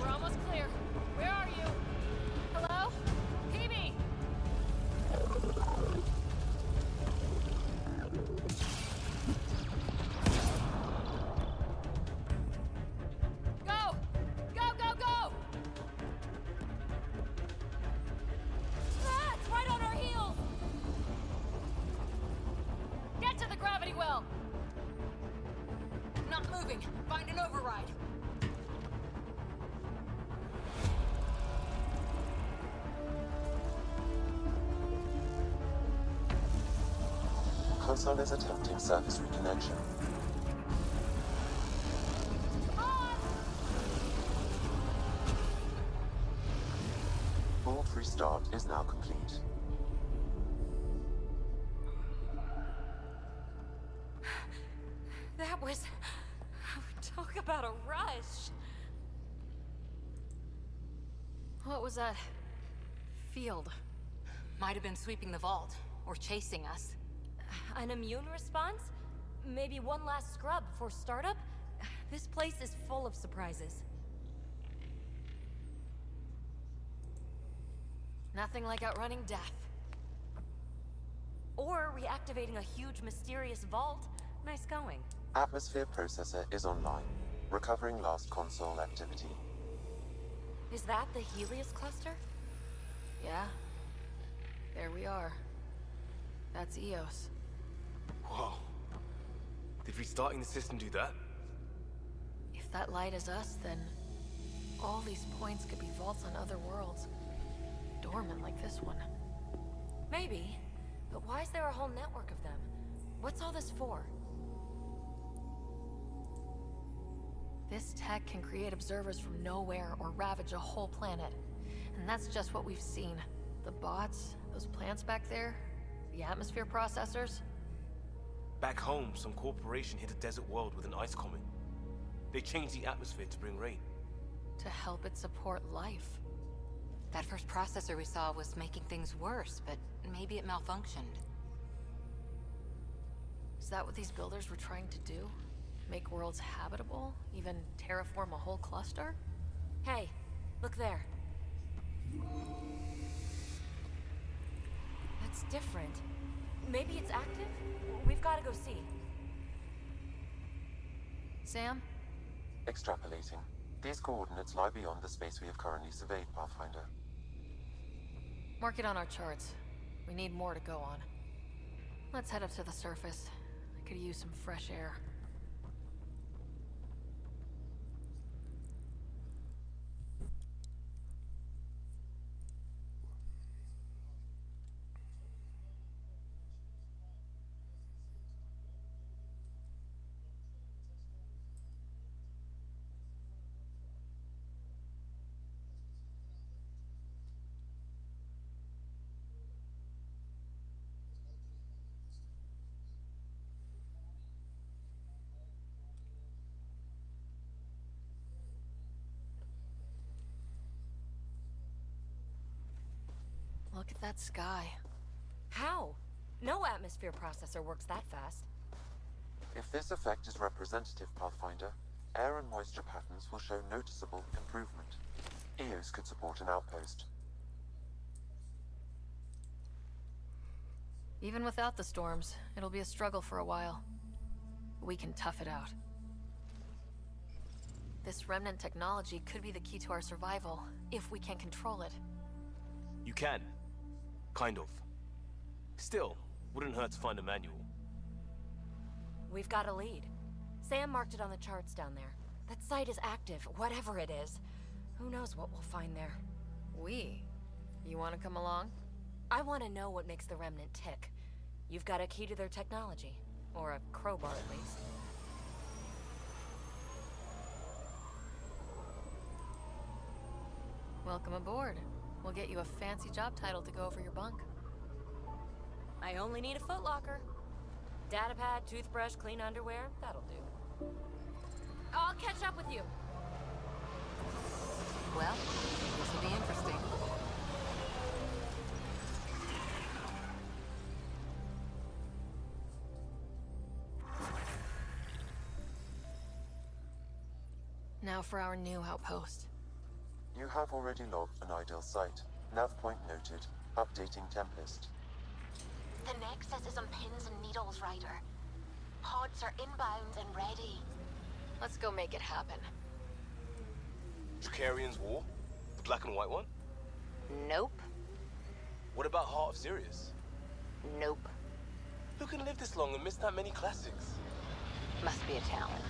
We're almost clear. Where are you? Hello? PB! Go! Go, go, go! Ah, it's right on our heels! Get to the gravity well! Not moving. Find an override. Console is attempting surface reconnection. Vault restart is now complete. That was... Talk about a rush. What was that? Field. Might have been sweeping the vault, or chasing us. An immune response? Maybe one last scrub before startup? This place is full of surprises. Nothing like outrunning death. Or reactivating a huge, mysterious vault. Nice going. Atmosphere processor is online, recovering last console activity. Is that the Helios cluster? Yeah. There we are. That's Eos. Whoa. Did restarting the system do that? If that light is us, then all these points could be vaults on other worlds. Dormant like this one. Maybe. But why is there a whole network of them? What's all this for? This tech can create observers from nowhere or ravage a whole planet. And that's just what we've seen. The bots, those plants back there, the atmosphere processors. Back home, some corporation hit a desert world with an ice comet. They changed the atmosphere to bring rain. To help it support life. That first processor we saw was making things worse, but maybe it malfunctioned. Is that what these builders were trying to do? Make worlds habitable? Even terraform a whole cluster? Hey, look there. That's different. Maybe it's active? We've got to go see. Sam? Extrapolating. These coordinates lie beyond the space we have currently surveyed, Pathfinder. Mark it on our charts. We need more to go on. Let's head up to the surface. I could use some fresh air. Look at that sky. How? No atmosphere processor works that fast. If this effect is representative, Pathfinder, air and moisture patterns will show noticeable improvement. Eos could support an outpost. Even without the storms, it'll be a struggle for a while. We can tough it out. This remnant technology could be the key to our survival, if we can control it. You can. Kind of. Still, wouldn't hurt to find a manual. We've got a lead. Sam marked it on the charts down there. That site is active, whatever it is. Who knows what we'll find there. We? You want to come along? I want to know what makes the Remnant tick. You've got a key to their technology. Or a crowbar, at least. Welcome aboard. We'll get you a fancy job title to go over your bunk. I only need a footlocker. Datapad, toothbrush, clean underwear, that'll do. I'll catch up with you. Well, this will be interesting. Now for our new outpost. You have already logged an ideal site. Nav point noted. Updating Tempest. The Nexus is on pins and needles, Ryder. Pods are inbound and ready. Let's go make it happen. Dracarian's War? The black and white one? Nope. What about Heart of Sirius? Nope. Who can live this long and miss that many classics? Must be a talent.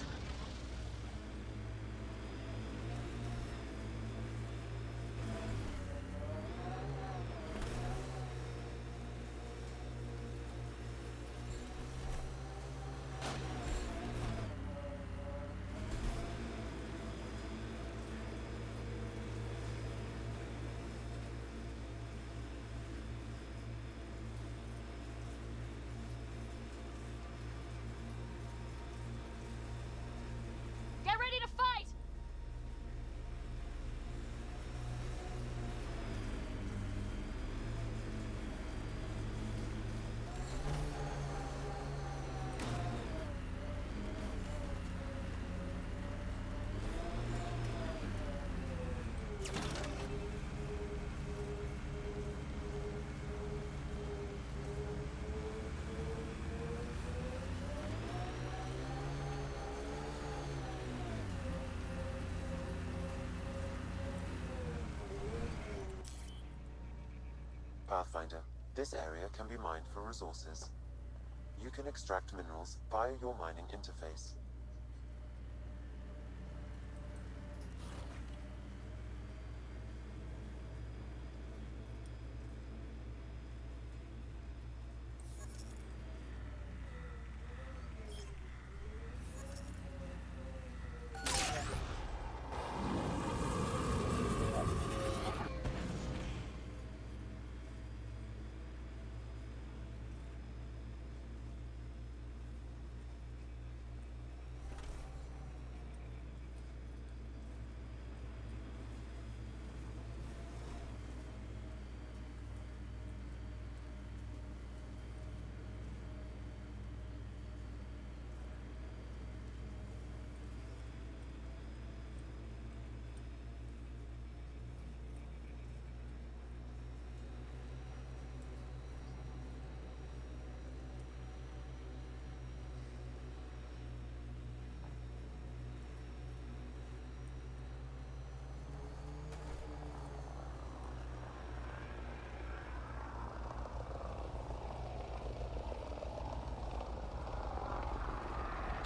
Pathfinder, this area can be mined for resources. You can extract minerals via your mining interface.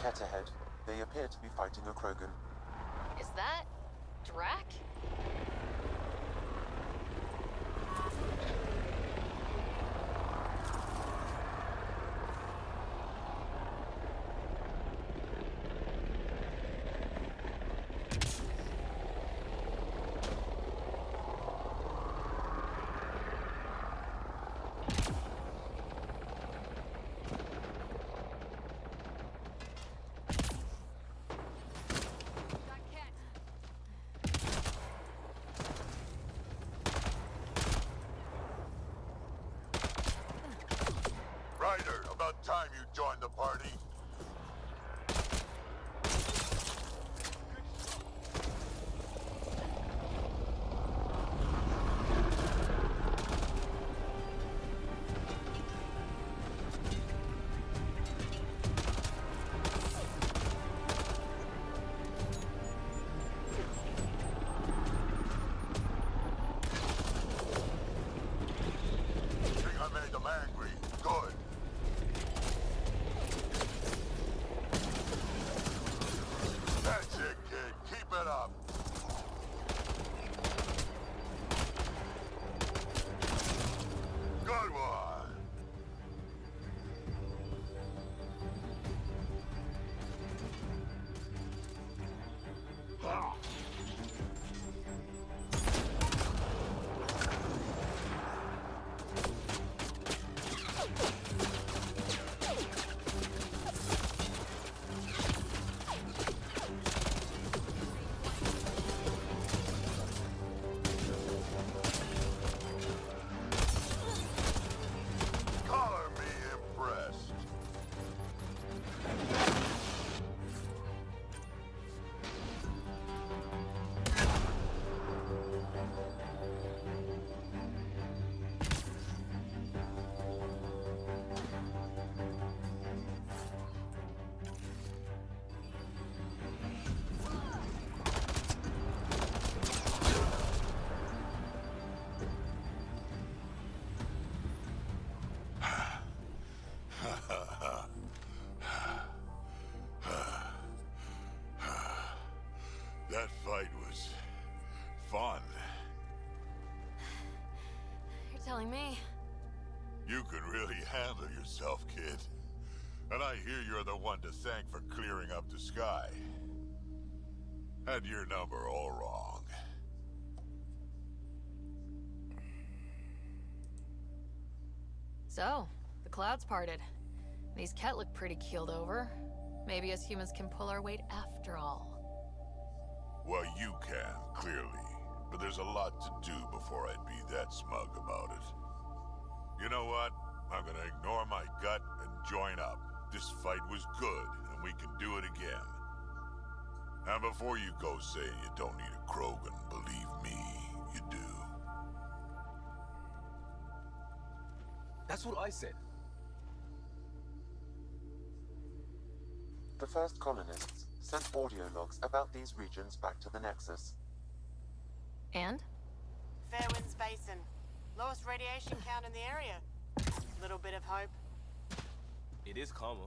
Cat ahead. They appear to be fighting a Krogan. Is that Drac? Ryder, about time you joined the party. Think I made them angry. Good. That's it, kid. Keep it up. Good one. Ha! Color me impressed. That fight was fun. You're telling me. You could really handle yourself, kid. And I hear you're the one to thank for clearing up the sky. Had your number all wrong. So, the clouds parted. These Ket look pretty keeled over. Maybe us humans can pull our weight after all. Well, you can, clearly. But there's a lot to do before I'd be that smug about it. You know what? I'm gonna ignore my gut and join up. This fight was good, and we can do it again. And before you go saying you don't need a Krogan, believe me, you do. That's what I said. The first colonists sent audio logs about these regions back to the Nexus. And? Fairwinds Basin. Lowest radiation count in the area. Little bit of hope. It is calmer.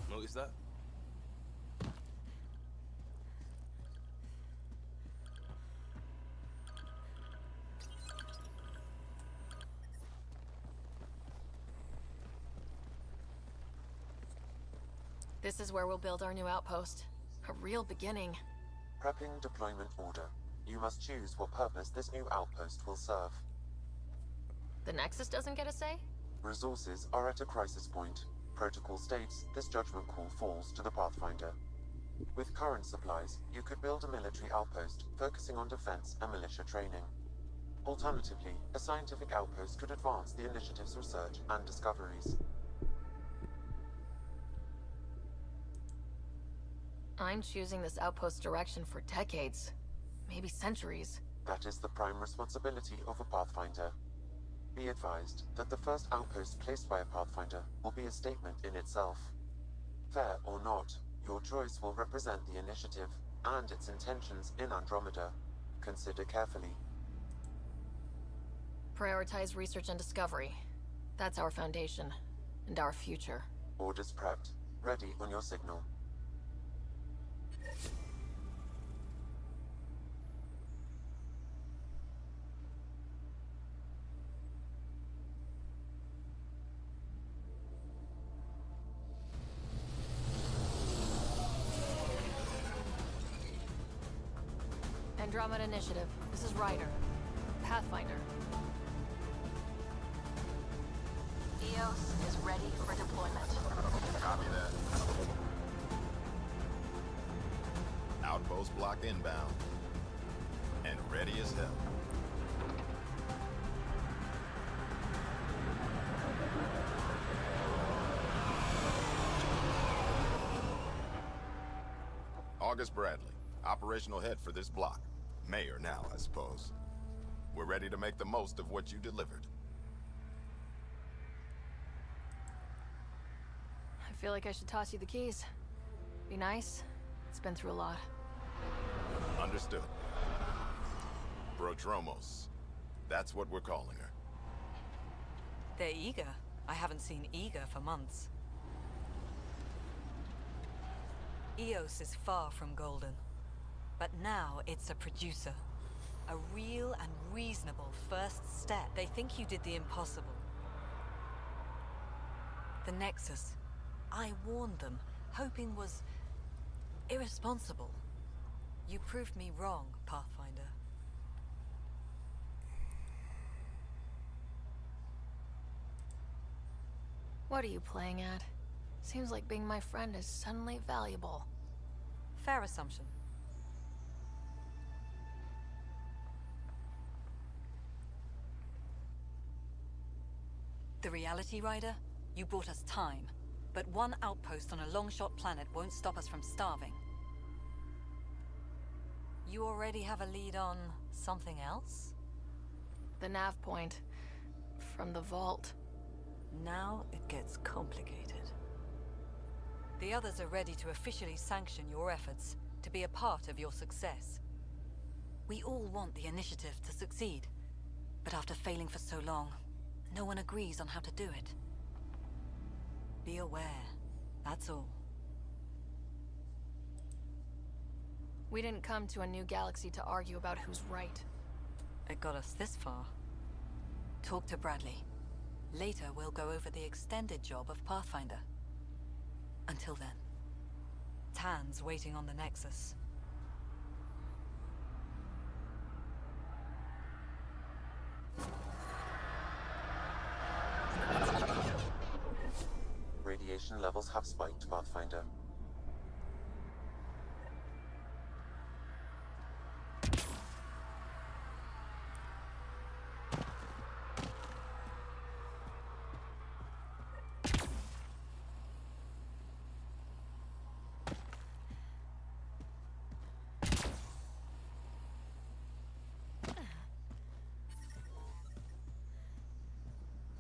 Notice that? This is where we'll build our new outpost. A real beginning. Prepping deployment order. You must choose what purpose this new outpost will serve. The Nexus doesn't get a say? Resources are at a crisis point. Protocol states this judgment call falls to the Pathfinder. With current supplies, you could build a military outpost focusing on defense and militia training. Alternatively, a scientific outpost could advance the initiative's research and discoveries. I'm choosing this outpost's direction for decades, maybe centuries. That is the prime responsibility of a Pathfinder. Be advised that the first outpost placed by a Pathfinder will be a statement in itself. Fair or not, your choice will represent the initiative and its intentions in Andromeda. Consider carefully. Prioritize research and discovery. That's our foundation, and our future. Orders prepped. Ready on your signal. Andromeda Initiative. This is Ryder. Pathfinder. EOS is ready for deployment. Copy that. Outpost block inbound. And ready as hell. August Bradley, operational head for this block. Mayor now, I suppose. We're ready to make the most of what you delivered. I feel like I should toss you the keys. Be nice. It's been through a lot. Understood. Prodromos. That's what we're calling her. They're eager. I haven't seen eager for months. EOS is far from golden. But now it's a producer. A real and reasonable first step. They think you did the impossible. The Nexus. I warned them, hoping was irresponsible. You proved me wrong, Pathfinder. What are you playing at? Seems like being my friend is suddenly valuable. Fair assumption. The reality, Rider? You brought us time. But one outpost on a long-shot planet won't stop us from starving. You already have a lead on something else? The nav point. From the vault. Now it gets complicated. The others are ready to officially sanction your efforts, to be a part of your success. We all want the initiative to succeed, but after failing for so long, no one agrees on how to do it. Be aware, that's all. We didn't come to a new galaxy to argue about who's right. It got us this far. Talk to Bradley. Later, we'll go over the extended job of Pathfinder. Until then, Tan's waiting on the Nexus. Radiation levels have spiked, Pathfinder.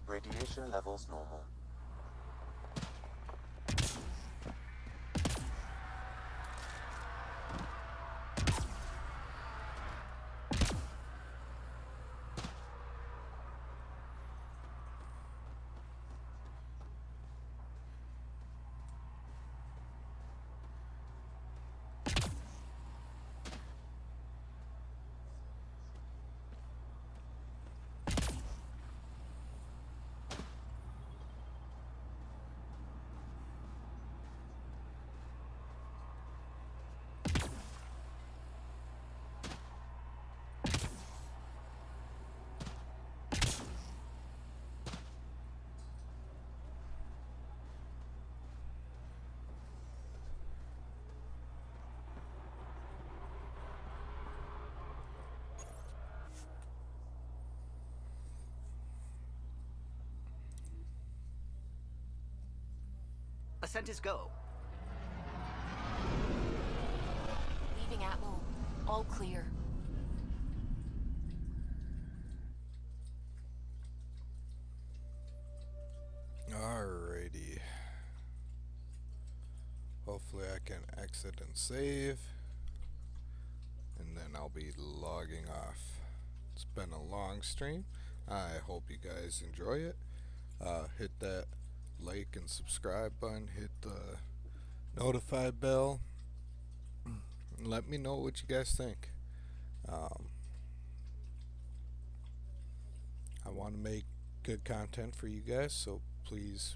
Radiation levels normal. Ascent is go. Leaving Atmo. All clear. Alrighty. Hopefully I can exit and save. And then I'll be logging off. It's been a long stream. I hope you guys enjoy it. Hit that like and subscribe button. Hit the notify bell. And let me know what you guys think. I want to make good content for you guys, so please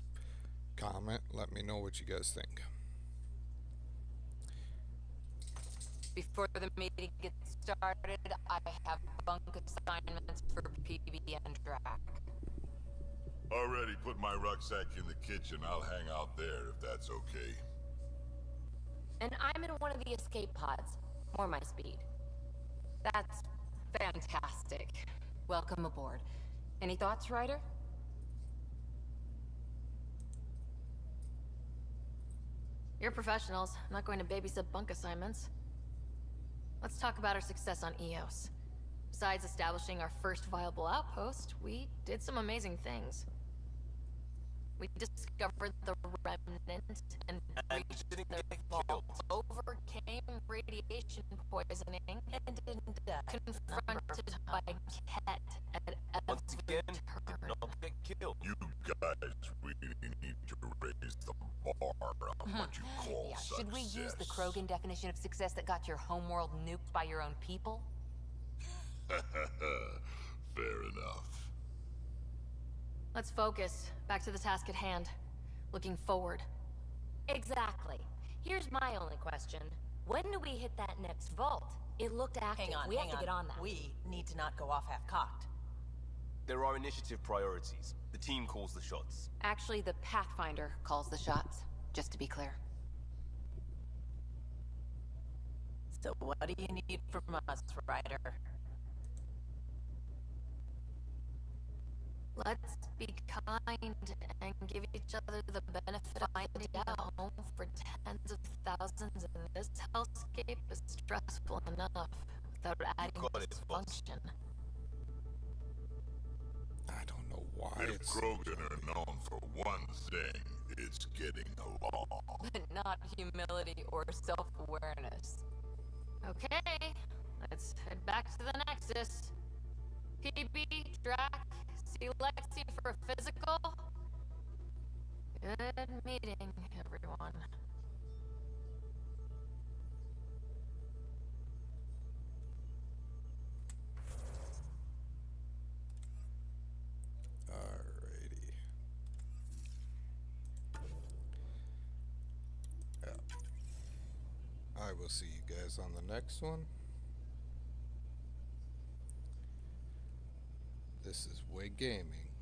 comment. Let me know what you guys think. Before the meeting gets started, I have bunk assignments for PB and Drac. Already put my rucksack in the kitchen. I'll hang out there if that's okay. And I'm in one of the escape pods. More my speed. That's fantastic. Welcome aboard. Any thoughts, Ryder? You're professionals. I'm not going to babysit bunk assignments. Let's talk about our success on Eos. Besides establishing our first viable outpost, we did some amazing things. We discovered the remnant and breached their vault, overcame radiation poisoning, and confronted by Ket at Once again, did turn. not get killed. You guys really need to raise the bar on what you call Yeah, success. should we use the Krogan definition of success that got your homeworld nuked by your own people? Fair enough. Let's focus. Back to the task at hand. Looking forward. Exactly. Here's my only question. When do we hit that next vault? It looked active. Hang on, we have to get on that. We need to not go off half-cocked. There are initiative priorities. The team calls the shots. Actually, the Pathfinder calls the shots, just to be clear. So what do you need from us, Ryder? Let's be kind and give each other the benefit of finding out home for tens of thousands in this hellscape is stressful enough without adding dysfunction. I don't know why If it's... Krogan are known for one thing, it's getting along. But not humility or self-awareness. Okay, let's head back to the Nexus. PB, Drac, see Lexi for a physical? Good meeting, everyone. Alrighty. Yeah. I will see you guys on the next one. This is Way Gaming.